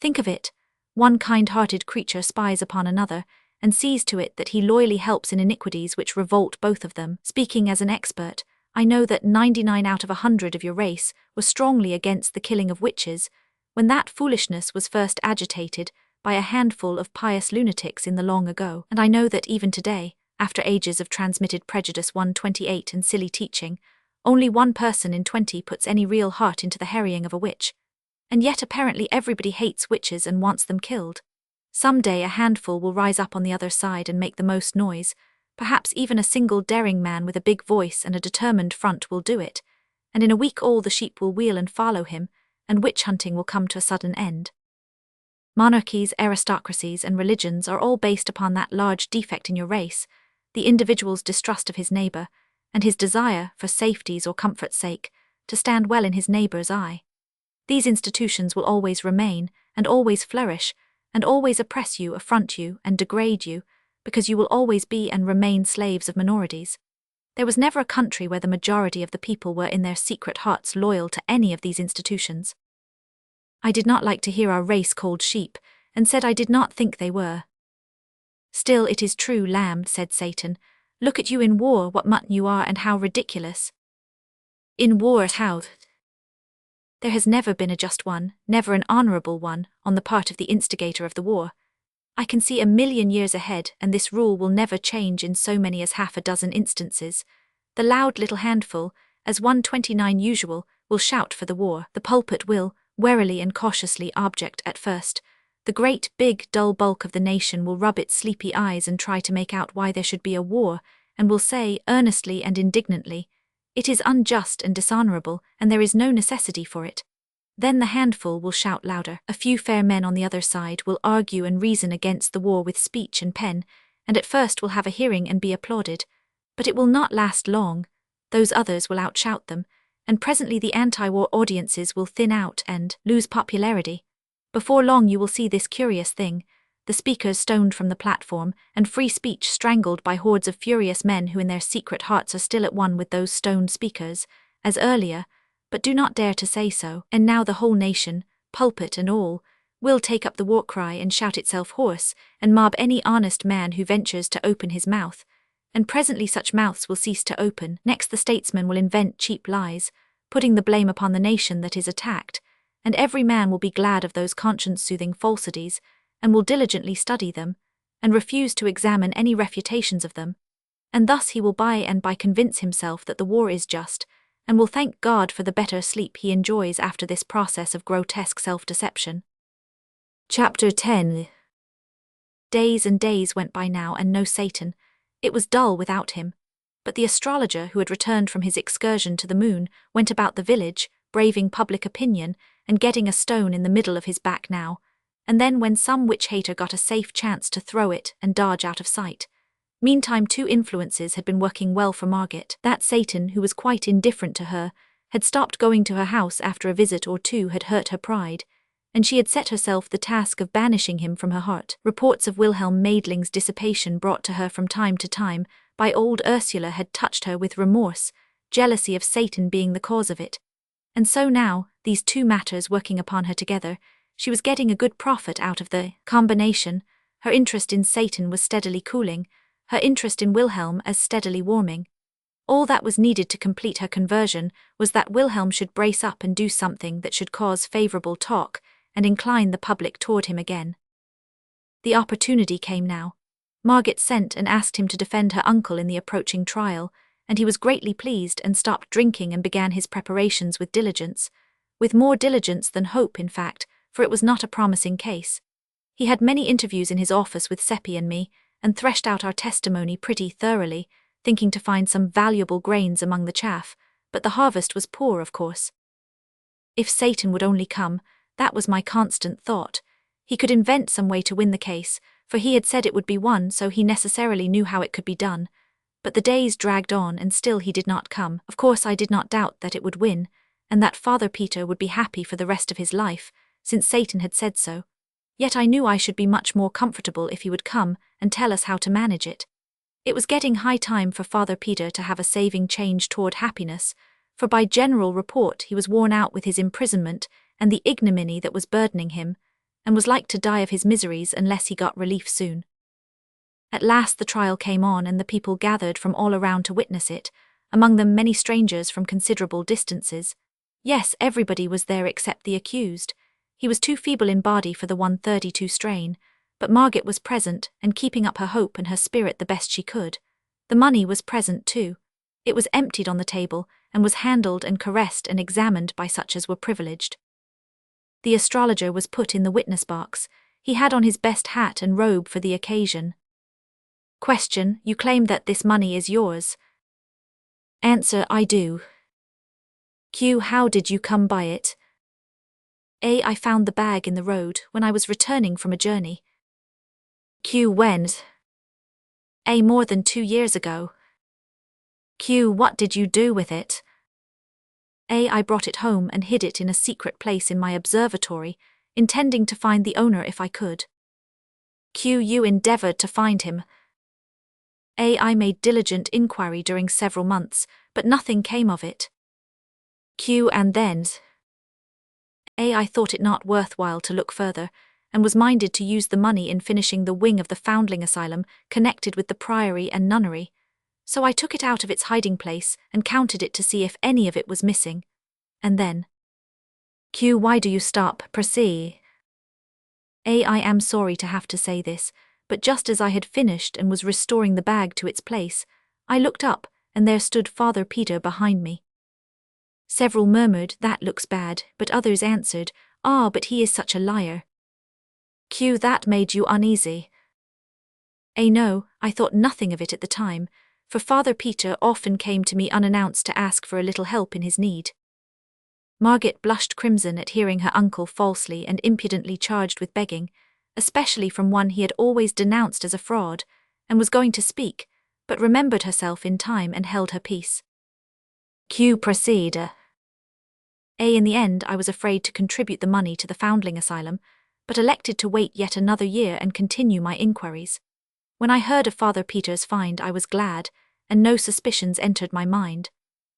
Think of it. One kind-hearted creature spies upon another, and sees to it that he loyally helps in iniquities which revolt both of them. Speaking as an expert, I know that 99 out of 100 of your race were strongly against the killing of witches, when that foolishness was first agitated by a handful of pious lunatics in the long ago, and I know that even today, after ages of transmitted prejudice 128 and silly teaching, only 1 person in 20 puts any real heart into the harrying of a witch. And yet apparently everybody hates witches and wants them killed. Some day a handful will rise up on the other side and make the most noise. Perhaps even a single daring man with a big voice and a determined front will do it, and in a week all the sheep will wheel and follow him, and witch-hunting will come to a sudden end. Monarchies, aristocracies, and religions are all based upon that large defect in your race, the individual's distrust of his neighbor, and his desire, for safety's or comfort's sake, to stand well in his neighbor's eye. These institutions will always remain, and always flourish, and always oppress you, affront you, and degrade you, because you will always be and remain slaves of minorities. There was never a country where the majority of the people were in their secret hearts loyal to any of these institutions. I did not like to hear our race called sheep, and said I did not think they were. Still it is true, lamb, said Satan. Look at you in war, what mutton you are and how ridiculous. In war, how? There has never been a just one, never an honourable one, on the part of the instigator of the war. I can see 1,000,000 years ahead, and this rule will never change in so many as half a dozen instances. The loud little handful, as 129 usual, will shout for the war. The pulpit will, warily and cautiously object at first. The great, big, dull bulk of the nation will rub its sleepy eyes and try to make out why there should be a war, and will say, earnestly and indignantly, "It is unjust and dishonourable, and there is no necessity for it." Then the handful will shout louder. A few fair men on the other side will argue and reason against the war with speech and pen, and at first will have a hearing and be applauded. But it will not last long. Those others will outshout them, and presently the anti-war audiences will thin out and lose popularity. Before long you will see this curious thing, the speakers stoned from the platform, and free speech strangled by hordes of furious men who in their secret hearts are still at one with those stoned speakers, as earlier, but do not dare to say so. And now the whole nation, pulpit and all, will take up the war cry and shout itself hoarse, and mob any honest man who ventures to open his mouth, and presently such mouths will cease to open. Next the statesman will invent cheap lies, putting the blame upon the nation that is attacked, and every man will be glad of those conscience-soothing falsities, and will diligently study them, and refuse to examine any refutations of them. And thus he will by and by convince himself that the war is just, and will thank God for the better sleep he enjoys after this process of grotesque self-deception. Chapter 10. Days and days went by now, and no Satan. It was dull without him. But the astrologer, who had returned from his excursion to the moon, went about the village, braving public opinion, and getting a stone in the middle of his back now, and then when some witch-hater got a safe chance to throw it and dodge out of sight. Meantime 2 influences had been working well for Margaret. That Satan, who was quite indifferent to her, had stopped going to her house after a visit or 2 had hurt her pride, and she had set herself the task of banishing him from her heart. Reports of Wilhelm Maidling's dissipation brought to her from time to time by old Ursula had touched her with remorse, jealousy of Satan being the cause of it. And so now, these 2 matters working upon her together, she was getting a good profit out of the combination. Her interest in Satan was steadily cooling, her interest in Wilhelm as steadily warming. All that was needed to complete her conversion was that Wilhelm should brace up and do something that should cause favourable talk and incline the public toward him again. The opportunity came now. Margaret sent and asked him to defend her uncle in the approaching trial, and he was greatly pleased and stopped drinking and began his preparations with diligence. With more diligence than hope, in fact, for it was not a promising case. He had many interviews in his office with Seppi and me, and threshed out our testimony pretty thoroughly, thinking to find some valuable grains among the chaff, but the harvest was poor, of course. If Satan would only come, that was my constant thought. He could invent some way to win the case, for he had said it would be won, so he necessarily knew how it could be done. But the days dragged on, and still he did not come. Of course I did not doubt that it would win, and that Father Peter would be happy for the rest of his life, since Satan had said so. Yet I knew I should be much more comfortable if he would come and tell us how to manage it. It was getting high time for Father Peter to have a saving change toward happiness, for by general report he was worn out with his imprisonment and the ignominy that was burdening him, and was like to die of his miseries unless he got relief soon. At last the trial came on, and the people gathered from all around to witness it, among them many strangers from considerable distances. Yes, everybody was there except the accused. He was too feeble in body for the 132 strain, but Margaret was present and keeping up her hope and her spirit the best she could. The money was present too. It was emptied on the table, and was handled and caressed and examined by such as were privileged. The astrologer was put in the witness box. He had on his best hat and robe for the occasion. Question: You claim that this money is yours? Answer: I do. Q: How did you come by it? A: I found the bag in the road when I was returning from a journey. Q: When? A: More than 2 years ago. Q: What did you do with it? A: I brought it home and hid it in a secret place in my observatory, intending to find the owner if I could. Q: You endeavoured to find him? A: I made diligent inquiry during several months, but nothing came of it. Q: And then? A: I thought it not worthwhile to look further, and was minded to use the money in finishing the wing of the foundling asylum connected with the priory and nunnery. So I took it out of its hiding place and counted it to see if any of it was missing. And then... Q, why do you stop? Proceed. I am sorry to have to say this, but just as I had finished and was restoring the bag to its place, I looked up, and there stood Father Peter behind me. Several murmured, "That looks bad," but others answered, "Ah, but he is such a liar." Q, that made you uneasy? No, I thought nothing of it at the time, for Father Peter often came to me unannounced to ask for a little help in his need. Margaret blushed crimson at hearing her uncle falsely and impudently charged with begging, especially from one he had always denounced as a fraud, and was going to speak, but remembered herself in time and held her peace. Q, proceed. In the end I was afraid to contribute the money to the foundling asylum, but elected to wait yet another year and continue my inquiries. When I heard of Father Peter's find I was glad, and no suspicions entered my mind.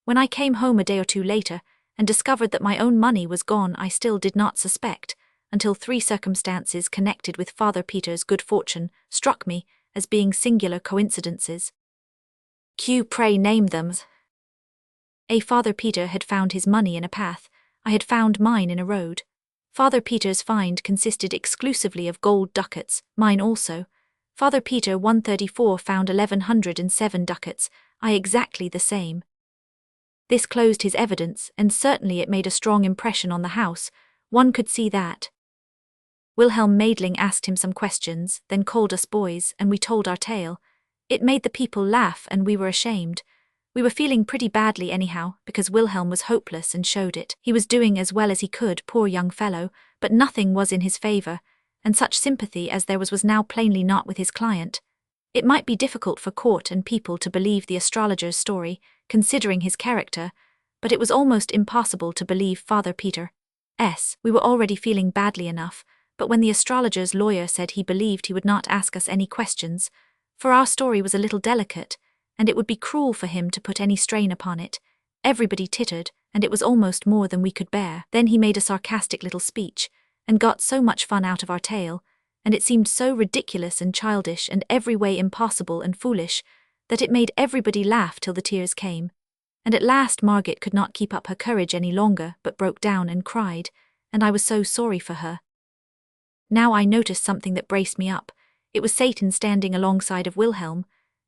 When I came home a day or two later, and discovered that my own money was gone, I still did not suspect, until 3 circumstances connected with Father Peter's good fortune struck me as being singular coincidences. Q, pray name them. Father Peter had found his money in a path, I had found mine in a road. Father Peter's find consisted exclusively of gold ducats, mine also. Father Peter 134 found 1107 ducats, I exactly the same. This closed his evidence, and certainly it made a strong impression on the house, one could see that. Wilhelm Maidling asked him some questions, then called us boys, and we told our tale. It made the people laugh, and we were ashamed. We were feeling pretty badly anyhow, because Wilhelm was hopeless and showed it. He was doing as well as he could, poor young fellow, but nothing was in his favor, and such sympathy as there was now plainly not with his client. It might be difficult for court and people to believe the astrologer's story, considering his character, but it was almost impossible to believe Father Peter. We were already feeling badly enough, but when the astrologer's lawyer said he believed he would not ask us any questions, for our story was a little delicate, and it would be cruel for him to put any strain upon it, everybody tittered, and it was almost more than we could bear. Then he made a sarcastic little speech, and got so much fun out of our tale, and it seemed so ridiculous and childish and every way impossible and foolish, that it made everybody laugh till the tears came. And at last Margaret could not keep up her courage any longer, but broke down and cried, and I was so sorry for her. Now I noticed something that braced me up. It was Satan standing alongside of Wilhelm,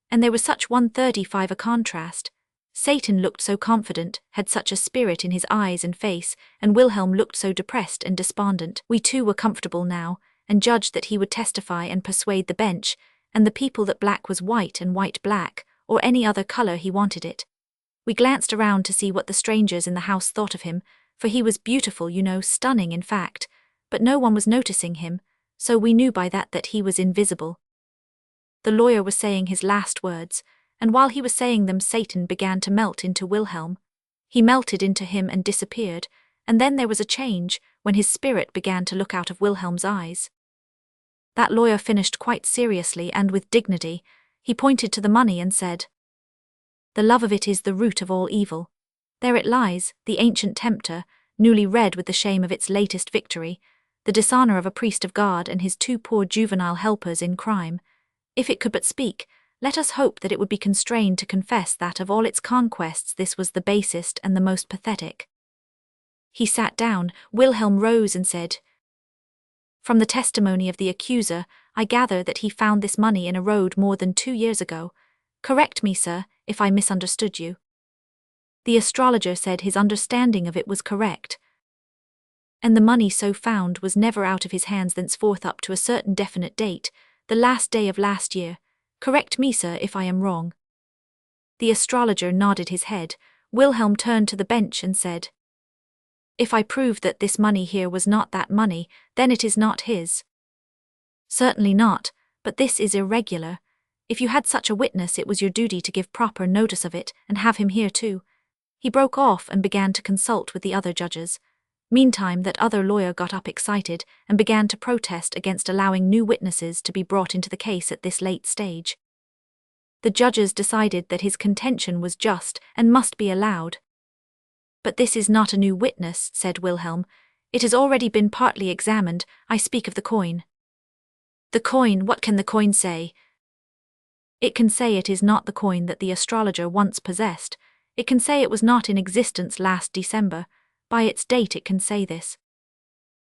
and there was such 135 a contrast. Satan looked so confident, had such a spirit in his eyes and face, and Wilhelm looked so depressed and despondent. We too were comfortable now, and judged that he would testify and persuade the bench, and the people that black was white and white black, or any other color he wanted it. We glanced around to see what the strangers in the house thought of him, for he was beautiful, stunning in fact, but no one was noticing him, so we knew by that he was invisible. The lawyer was saying his last words, and while he was saying them Satan began to melt into Wilhelm. He melted into him and disappeared, and then there was a change, when his spirit began to look out of Wilhelm's eyes. That lawyer finished quite seriously and with dignity. He pointed to the money and said, "The love of it is the root of all evil. There it lies, the ancient tempter, newly red with the shame of its latest victory, the dishonor of a priest of God and his 2 poor juvenile helpers in crime. If it could but speak, let us hope that it would be constrained to confess that of all its conquests this was the basest and the most pathetic." He sat down. Wilhelm rose and said, "From the testimony of the accuser, I gather that he found this money in a road more than 2 years ago. Correct me, sir, if I misunderstood you." The astrologer said his understanding of it was correct. And the money so found was never out of his hands thenceforth up to a certain definite date, the last day of last year. Correct me, sir, if I am wrong. The astrologer nodded his head. Wilhelm turned to the bench and said, "If I prove that this money here was not that money, then it is not his." "Certainly not, but this is irregular. If you had such a witness it was your duty to give proper notice of it, and have him here too." He broke off and began to consult with the other judges. Meantime that other lawyer got up excited and began to protest against allowing new witnesses to be brought into the case at this late stage. The judges decided that his contention was just and must be allowed. "But this is not a new witness," said Wilhelm. "It has already been partly examined. I speak of the coin." "The coin, what can the coin say?" It can say it is not the coin that the astrologer once possessed. It can say it was not in existence last December. By its date it can say this.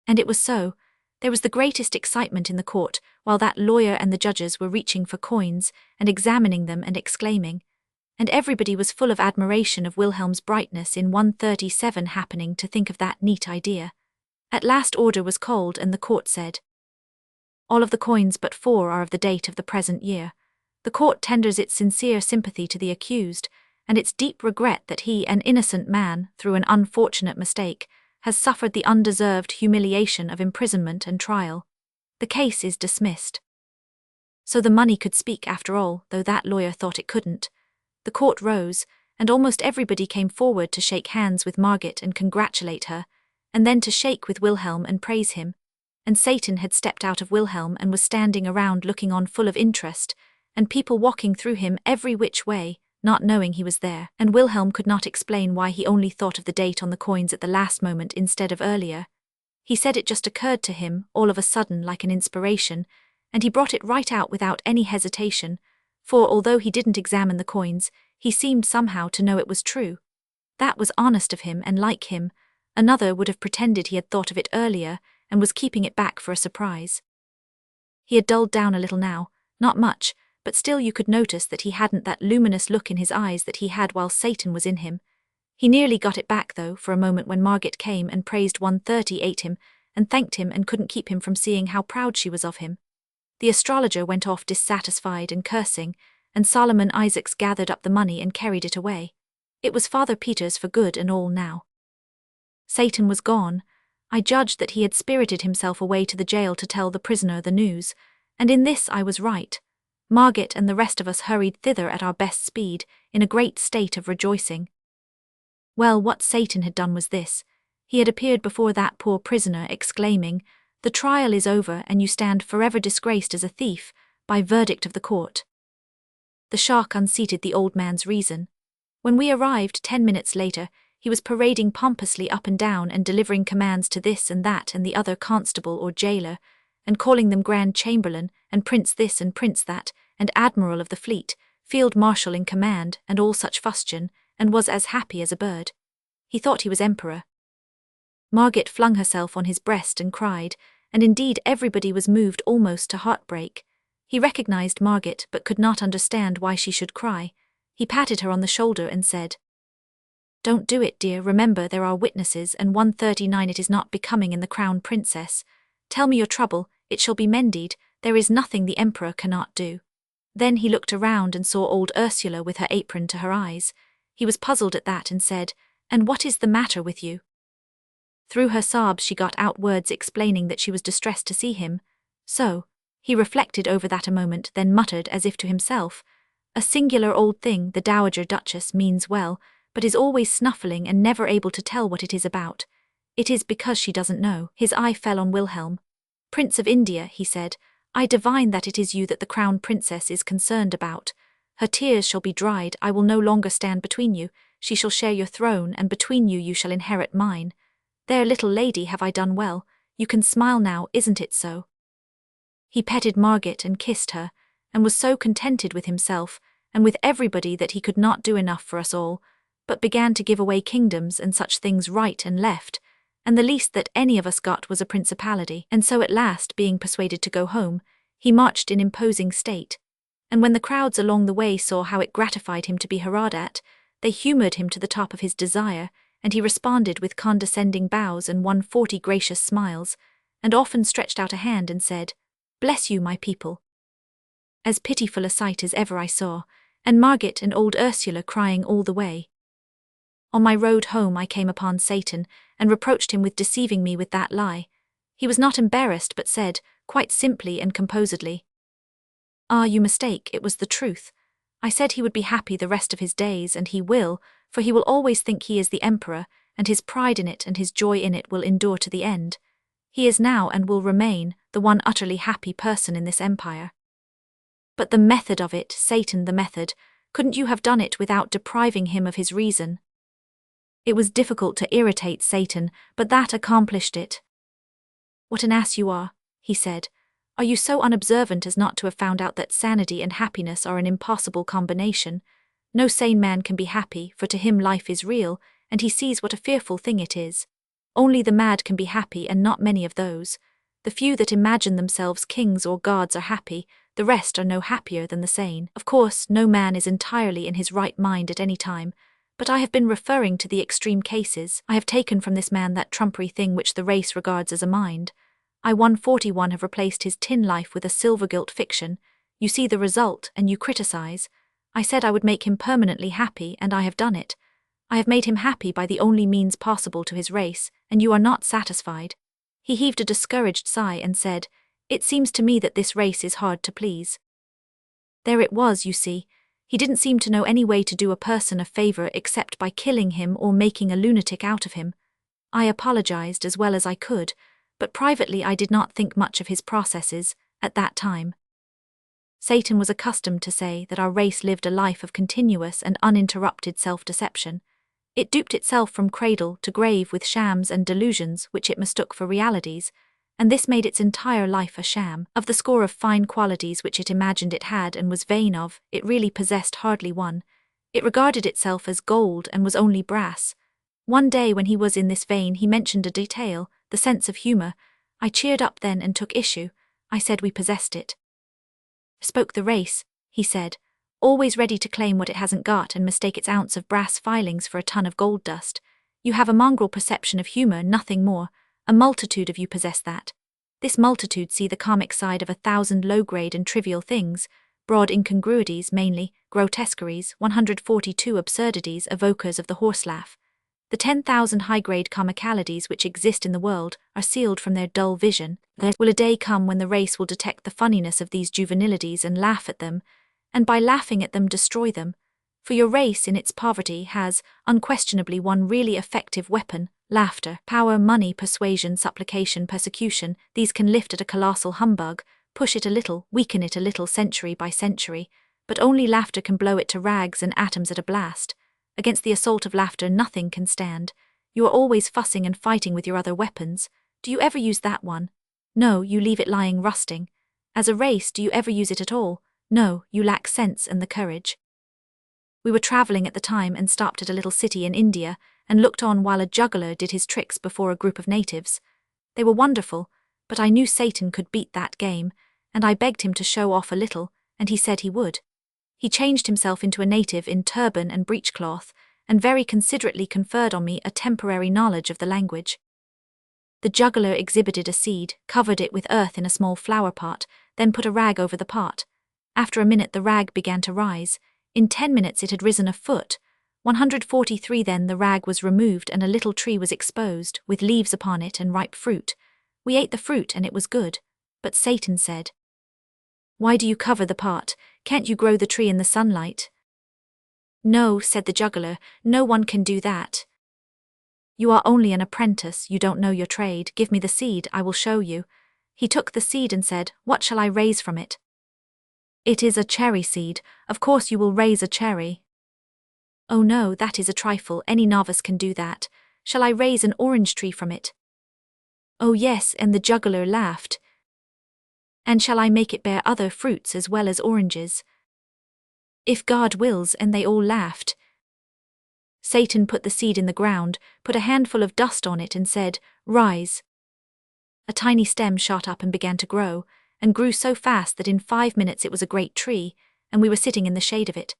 And it was so. There was the greatest excitement in the court, while that lawyer and the judges were reaching for coins, and examining them and exclaiming. And everybody was full of admiration of Wilhelm's brightness in 137 happening to think of that neat idea. At last order was called and the court said, all of the coins but 4 are of the date of the present year. The court tenders its sincere sympathy to the accused, and its deep regret that he, an innocent man, through an unfortunate mistake, has suffered the undeserved humiliation of imprisonment and trial. The case is dismissed. So the money could speak after all, though that lawyer thought it couldn't. The court rose, and almost everybody came forward to shake hands with Margit and congratulate her, and then to shake with Wilhelm and praise him. And Satan had stepped out of Wilhelm and was standing around looking on full of interest, and people walking through him every which way, not knowing he was there, and Wilhelm could not explain why he only thought of the date on the coins at the last moment instead of earlier. He said it just occurred to him, all of a sudden like an inspiration, and he brought it right out without any hesitation, for although he didn't examine the coins, he seemed somehow to know it was true. That was honest of him and like him. Another would have pretended he had thought of it earlier, and was keeping it back for a surprise. He had dulled down a little now, not much, but still you could notice that he hadn't that luminous look in his eyes that he had while Satan was in him. He nearly got it back though for a moment when Margit came and praised 138 him, and thanked him and couldn't keep him from seeing how proud she was of him. The astrologer went off dissatisfied and cursing, and Solomon Isaacs gathered up the money and carried it away. It was Father Peter's for good and all now. Satan was gone. I judged that he had spirited himself away to the jail to tell the prisoner the news, and in this I was right. Margit and the rest of us hurried thither at our best speed, in a great state of rejoicing. Well, what Satan had done was this. He had appeared before that poor prisoner, exclaiming, "The trial is over, and you stand forever disgraced as a thief, by verdict of the court." The shock unseated the old man's reason. When we arrived 10 minutes later, he was parading pompously up and down and delivering commands to this and that and the other constable or jailer, and calling them Grand Chamberlain, and Prince this and Prince that, and Admiral of the Fleet, Field Marshal in command, and all such fustian, and was as happy as a bird. He thought he was emperor. Margit flung herself on his breast and cried, and indeed everybody was moved almost to heartbreak. He recognized Margit but could not understand why she should cry. He patted her on the shoulder and said, "Don't do it, dear. Remember there are witnesses, and 139 it is not becoming in the crown princess. Tell me your trouble, it shall be mended. There is nothing the emperor cannot do." Then he looked around and saw old Ursula with her apron to her eyes. He was puzzled at that and said, "And what is the matter with you?" Through her sobs she got out words explaining that she was distressed to see him. So, he reflected over that a moment, then muttered as if to himself, "A singular old thing, the Dowager Duchess means well, but is always snuffling and never able to tell what it is about. It is because she doesn't know." His eye fell on Wilhelm. "Prince of India," he said, "I divine that it is you that the crown princess is concerned about. Her tears shall be dried, I will no longer stand between you, she shall share your throne, and between you you shall inherit mine. There, little lady, have I done well? You can smile now, isn't it so?" He petted Margit and kissed her, and was so contented with himself, and with everybody that he could not do enough for us all, but began to give away kingdoms and such things right and left, and the least that any of us got was a principality. And so at last, being persuaded to go home, he marched in imposing state. And when the crowds along the way saw how it gratified him to be hurrahed at, they humoured him to the top of his desire, and he responded with condescending bows and 140 gracious smiles, and often stretched out a hand and said, "Bless you, my people." As pitiful a sight as ever I saw, and Margit and old Ursula crying all the way. On my road home I came upon Satan, and reproached him with deceiving me with that lie. He was not embarrassed but said, quite simply and composedly, "Ah, you mistake, it was the truth. I said he would be happy the rest of his days, and he will, for he will always think he is the emperor, and his pride in it and his joy in it will endure to the end. He is now and will remain the one utterly happy person in this empire. But the method of it, Satan, the method, couldn't you have done it without depriving him of his reason?" It was difficult to irritate Satan, but that accomplished it. "What an ass you are," he said. Are you so unobservant as not to have found out that sanity and happiness are an impossible combination? No sane man can be happy, for to him life is real, and he sees what a fearful thing it is. Only the mad can be happy, and not many of those. The few that imagine themselves kings or gods are happy, the rest are no happier than the sane. Of course, no man is entirely in his right mind at any time, but I have been referring to the extreme cases. I have taken from this man that trumpery thing which the race regards as a mind. I 141 have replaced his tin life with a silver-gilt fiction. You see the result, and you criticize. I said I would make him permanently happy, and I have done it. I have made him happy by the only means possible to his race, and you are not satisfied. He heaved a discouraged sigh and said, "It seems to me that this race is hard to please." There it was, you see. He didn't seem to know any way to do a person a favor except by killing him or making a lunatic out of him. I apologized as well as I could, but privately I did not think much of his processes at that time. Satan was accustomed to say that our race lived a life of continuous and uninterrupted self-deception. It duped itself from cradle to grave with shams and delusions which it mistook for realities, and this made its entire life a sham. Of the score of fine qualities which it imagined it had and was vain of, it really possessed hardly one. It regarded itself as gold and was only brass. One day when he was in this vein he mentioned a detail, the sense of humor. I cheered up then and took issue. I said we possessed it. Spoke the race, he said, always ready to claim what it hasn't got and mistake its ounce of brass filings for a ton of gold dust. You have a mongrel perception of humor, nothing more. A multitude of you possess that. This multitude see the comic side of 1,000 low-grade and trivial things, broad incongruities mainly, grotesqueries, 142 absurdities, evokers of the horse laugh. The 10,000 high-grade comicalities which exist in the world are sealed from their dull vision. There will a day come when the race will detect the funniness of these juvenilities and laugh at them, and by laughing at them destroy them. For your race in its poverty has, unquestionably, one really effective weapon: laughter. Power, money, persuasion, supplication, persecution, these can lift at a colossal humbug, push it a little, weaken it a little century by century, but only laughter can blow it to rags and atoms at a blast. Against the assault of laughter nothing can stand. You are always fussing and fighting with your other weapons. Do you ever use that one? No, you leave it lying rusting. As a race, do you ever use it at all? No, you lack sense and the courage. We were traveling at the time and stopped at a little city in India and looked on while a juggler did his tricks before a group of natives. They were wonderful, but I knew Satan could beat that game, and I begged him to show off a little, and he said he would. He changed himself into a native in turban and breechcloth, and very considerately conferred on me a temporary knowledge of the language. The juggler exhibited a seed, covered it with earth in a small flower pot, then put a rag over the pot. After a minute the rag began to rise. In 10 minutes it had risen a foot. 143 then the rag was removed and a little tree was exposed, with leaves upon it and ripe fruit. We ate the fruit and it was good. But Satan said, "Why do you cover the pot? Can't you grow the tree in the sunlight?" "No," said the juggler, "no one can do that. You are only an apprentice, you don't know your trade. Give me the seed, I will show you." He took the seed and said, "What shall I raise from it?" "It is a cherry seed, of course you will raise a cherry." "Oh no, that is a trifle, any novice can do that. Shall I raise an orange tree from it?" "Oh yes," and the juggler laughed. "And shall I make it bear other fruits as well as oranges?" "If God wills," and they all laughed. Satan put the seed in the ground, put a handful of dust on it and said, "Rise." A tiny stem shot up and began to grow, and grew so fast that in 5 minutes it was a great tree, and we were sitting in the shade of it.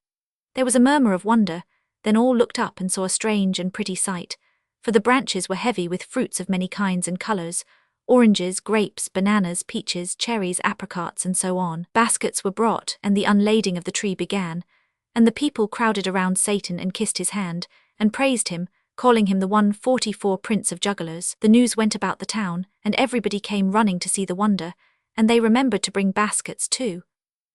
There was a murmur of wonder, then all looked up and saw a strange and pretty sight, for the branches were heavy with fruits of many kinds and colors: oranges, grapes, bananas, peaches, cherries, apricots, and so on. Baskets were brought, and the unlading of the tree began, and the people crowded around Satan and kissed his hand, and praised him, calling him the 144 Prince of Jugglers. The news went about the town, and everybody came running to see the wonder, and they remembered to bring baskets too.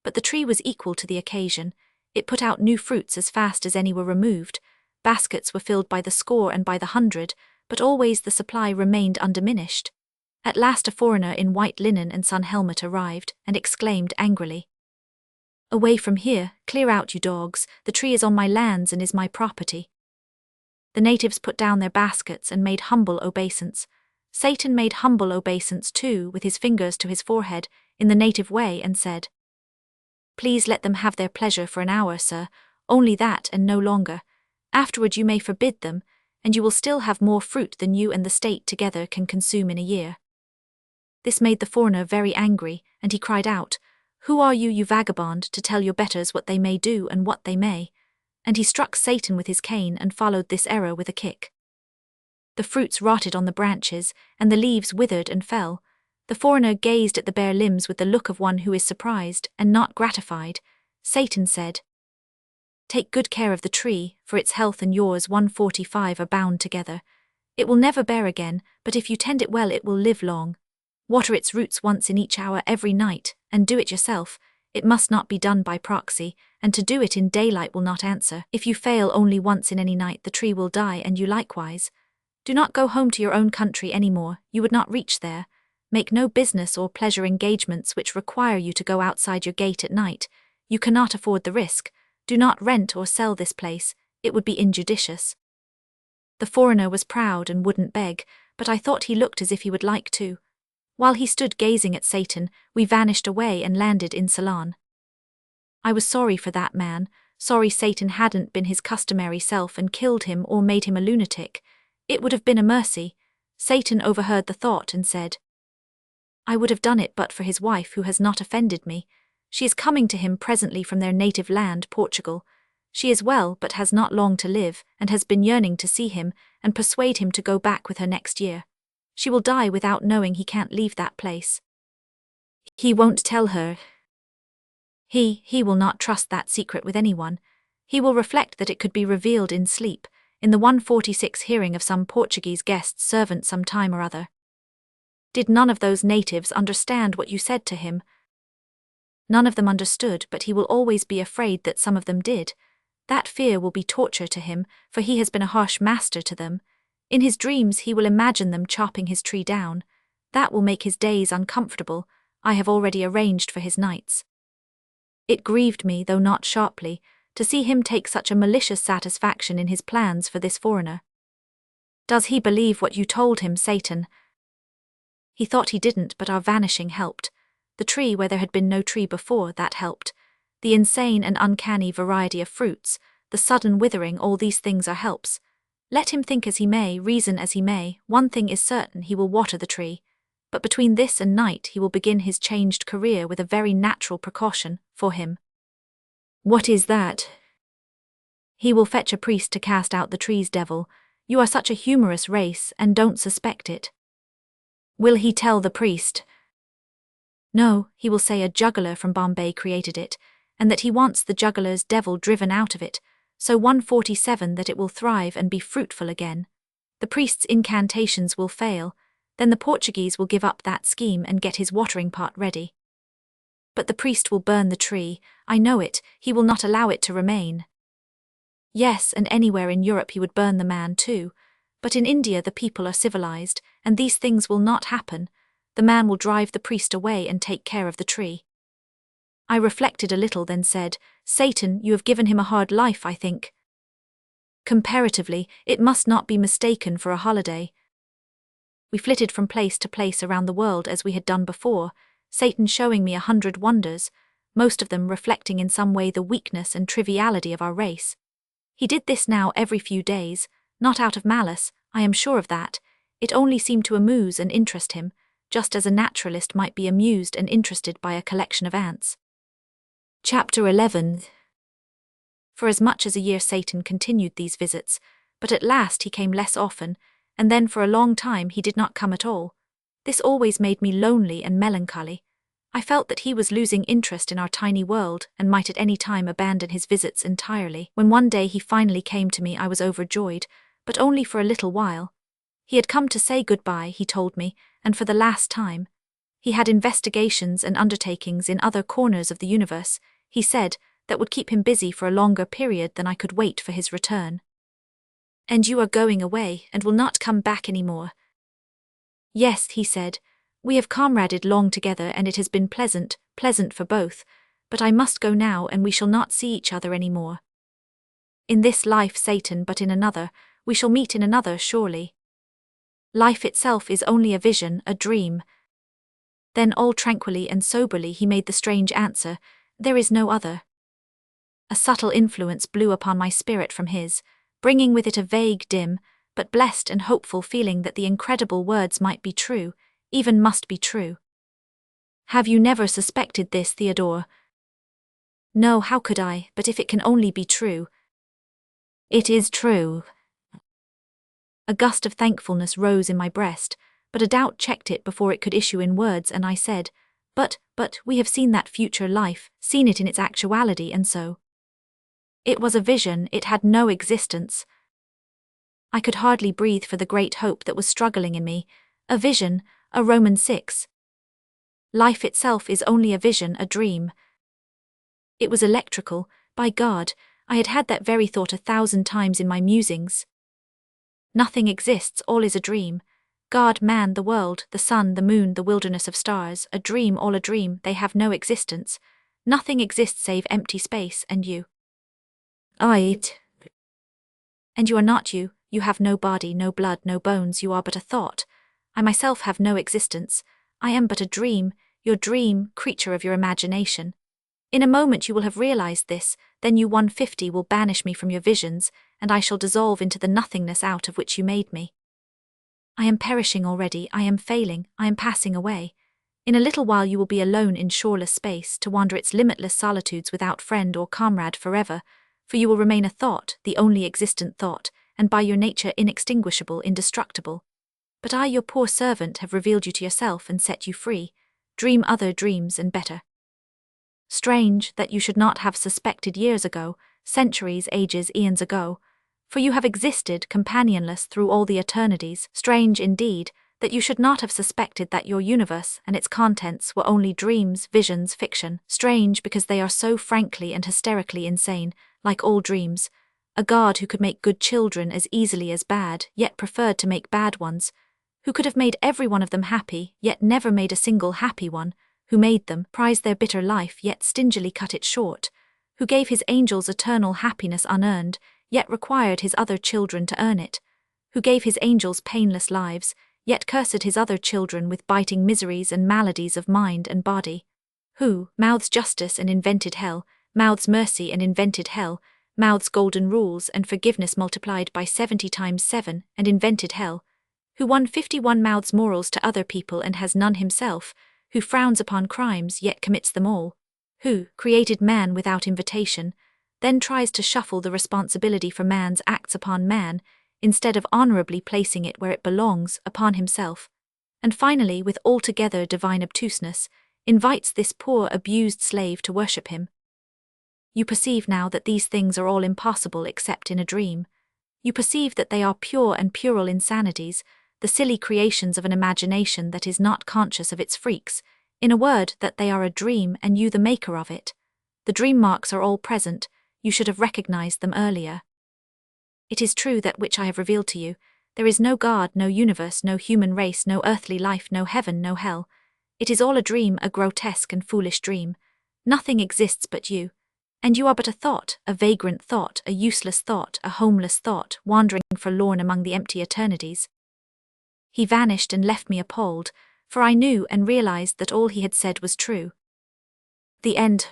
But the tree was equal to the occasion. It put out new fruits as fast as any were removed. Baskets were filled by the score and by the 100, but always the supply remained undiminished. At last a foreigner in white linen and sun helmet arrived, and exclaimed angrily, "Away from here, clear out you dogs, the tree is on my lands and is my property." The natives put down their baskets and made humble obeisance. Satan made humble obeisance too, with his fingers to his forehead, in the native way and said, "Please let them have their pleasure for an hour, sir, only that and no longer. Afterward you may forbid them, and you will still have more fruit than you and the state together can consume in a year." This made the foreigner very angry, and he cried out, "Who are you, you vagabond, to tell your betters what they may do and what they may?" And he struck Satan with his cane and followed this error with a kick. The fruits rotted on the branches, and the leaves withered and fell. The foreigner gazed at the bare limbs with the look of one who is surprised and not gratified. Satan said, "Take good care of the tree, for its health and yours 145 are bound together. It will never bear again, but if you tend it well it will live long. Water its roots once in each hour every night, and do it yourself. It must not be done by proxy, and to do it in daylight will not answer. If you fail only once in any night the tree will die and you likewise. Do not go home to your own country any more, you would not reach there. Make no business or pleasure engagements which require you to go outside your gate at night. You cannot afford the risk. Do not rent or sell this place, it would be injudicious." The foreigner was proud and wouldn't beg, but I thought he looked as if he would like to. While he stood gazing at Satan, we vanished away and landed in Ceylon. I was sorry for that man, sorry Satan hadn't been his customary self and killed him or made him a lunatic. It would have been a mercy. Satan overheard the thought and said, "I would have done it but for his wife who has not offended me. She is coming to him presently from their native land, Portugal. She is well but has not long to live, and has been yearning to see him and persuade him to go back with her next year. She will die without knowing he can't leave that place. He won't tell her. He will not trust that secret with anyone. He will reflect that it could be revealed in sleep, in the 146 hearing of some Portuguese guest's servant some time or other." "Did none of those natives understand what you said to him?" "None of them understood, but he will always be afraid that some of them did. That fear will be torture to him, for he has been a harsh master to them. In his dreams he will imagine them chopping his tree down. That will make his days uncomfortable. I have already arranged for his nights." It grieved me, though not sharply, to see him take such a malicious satisfaction in his plans for this foreigner. "Does he believe what you told him, Satan?" He thought he didn't, but our vanishing helped. The tree where there had been no tree before, that helped. The insane and uncanny variety of fruits, the sudden withering, all these things are helps. Let him think as he may, reason as he may, one thing is certain, he will water the tree. But between this and night he will begin his changed career with a very natural precaution for him. "What is that?" "He will fetch a priest to cast out the tree's devil. You are such a humorous race and don't suspect it." "Will he tell the priest?" "No, he will say a juggler from Bombay created it, and that he wants the juggler's devil driven out of it, so 147 that it will thrive and be fruitful again. The priest's incantations will fail, then the Portuguese will give up that scheme and get his watering pot ready. But the priest will burn the tree, I know it, he will not allow it to remain." "Yes, and anywhere in Europe he would burn the man too. But in India the people are civilized, and these things will not happen. The man will drive the priest away and take care of the tree." I reflected a little, then said, "Satan, you have given him a hard life, I think." "Comparatively, it must not be mistaken for a holiday." We flitted from place to place around the world as we had done before, Satan showing me 100 wonders, most of them reflecting in some way the weakness and triviality of our race. He did this now every few days, not out of malice, I am sure of that. It only seemed to amuse and interest him, just as a naturalist might be amused and interested by a collection of ants. Chapter 11. For as much as a year Satan continued these visits, but at last he came less often, and then for a long time he did not come at all. This always made me lonely and melancholy. I felt that he was losing interest in our tiny world and might at any time abandon his visits entirely. When one day he finally came to me, I was overjoyed, but only for a little while. He had come to say goodbye, he told me, and for the last time. He had investigations and undertakings in other corners of the universe, he said, that would keep him busy for a longer period than I could wait for his return. "And you are going away, and will not come back any more?" "Yes," he said, "we have comraded long together and it has been pleasant for both, but I must go now and we shall not see each other any more. In this life, Satan, but in another, we shall meet in another, surely. Life itself is only a vision, a dream. Then all tranquilly and soberly he made the strange answer, "There is no other." A subtle influence blew upon my spirit from his, bringing with it a vague, dim, but blessed and hopeful feeling that the incredible words might be true, even must be true. "Have you never suspected this, Theodor?" "No, how could I, but if it can only be true." "It is true." A gust of thankfulness rose in my breast, but a doubt checked it before it could issue in words, and I said, But, we have seen that future life, seen it in its actuality, and so." "It was a vision, it had no existence." I could hardly breathe for the great hope that was struggling in me. A vision, a Romans 6. Life itself is only a vision, a dream. It was electrical, by God, I had had that very thought 1,000 times in my musings. Nothing exists, all is a dream. God, man, the world, the sun, the moon, the wilderness of stars, a dream, all a dream, they have no existence. Nothing exists save empty space, and you. And you are not you, you have no body, no blood, no bones, you are but a thought. I myself have no existence, I am but a dream, your dream, creature of your imagination. In a moment you will have realized this, then you 150 will banish me from your visions, and I shall dissolve into the nothingness out of which you made me. I am perishing already, I am failing, I am passing away. In a little while you will be alone in shoreless space, to wander its limitless solitudes without friend or comrade forever, for you will remain a thought, the only existent thought, and by your nature inextinguishable, indestructible. But I, your poor servant, have revealed you to yourself and set you free. Dream other dreams and better. Strange that you should not have suspected years ago, centuries, ages, eons ago, for you have existed companionless through all the eternities. Strange indeed that you should not have suspected that your universe and its contents were only dreams, visions, fiction. Strange because they are so frankly and hysterically insane, like all dreams. A God who could make good children as easily as bad, yet preferred to make bad ones, who could have made every one of them happy, yet never made a single happy one, who made them, prized their bitter life, yet stingily cut it short, who gave his angels eternal happiness unearned, yet required his other children to earn it, who gave his angels painless lives, yet cursed his other children with biting miseries and maladies of mind and body, who mouths justice and invented hell, mouths mercy and invented hell, mouths golden rules and forgiveness multiplied by 70 times 7 and invented hell, who 151 mouths morals to other people and has none himself, who frowns upon crimes yet commits them all, who created man without invitation, then tries to shuffle the responsibility for man's acts upon man, instead of honorably placing it where it belongs, upon himself, and finally, with altogether divine obtuseness, invites this poor abused slave to worship him. You perceive now that these things are all impossible except in a dream. You perceive that they are pure and puerile insanities, the silly creations of an imagination that is not conscious of its freaks, in a word, that they are a dream and you the maker of it. The dream marks are all present, you should have recognized them earlier. It is true that which I have revealed to you, there is no God, no universe, no human race, no earthly life, no heaven, no hell. It is all a dream, a grotesque and foolish dream. Nothing exists but you. And you are but a thought, a vagrant thought, a useless thought, a homeless thought, wandering forlorn among the empty eternities. He vanished and left me appalled, for I knew and realized that all he had said was true. The end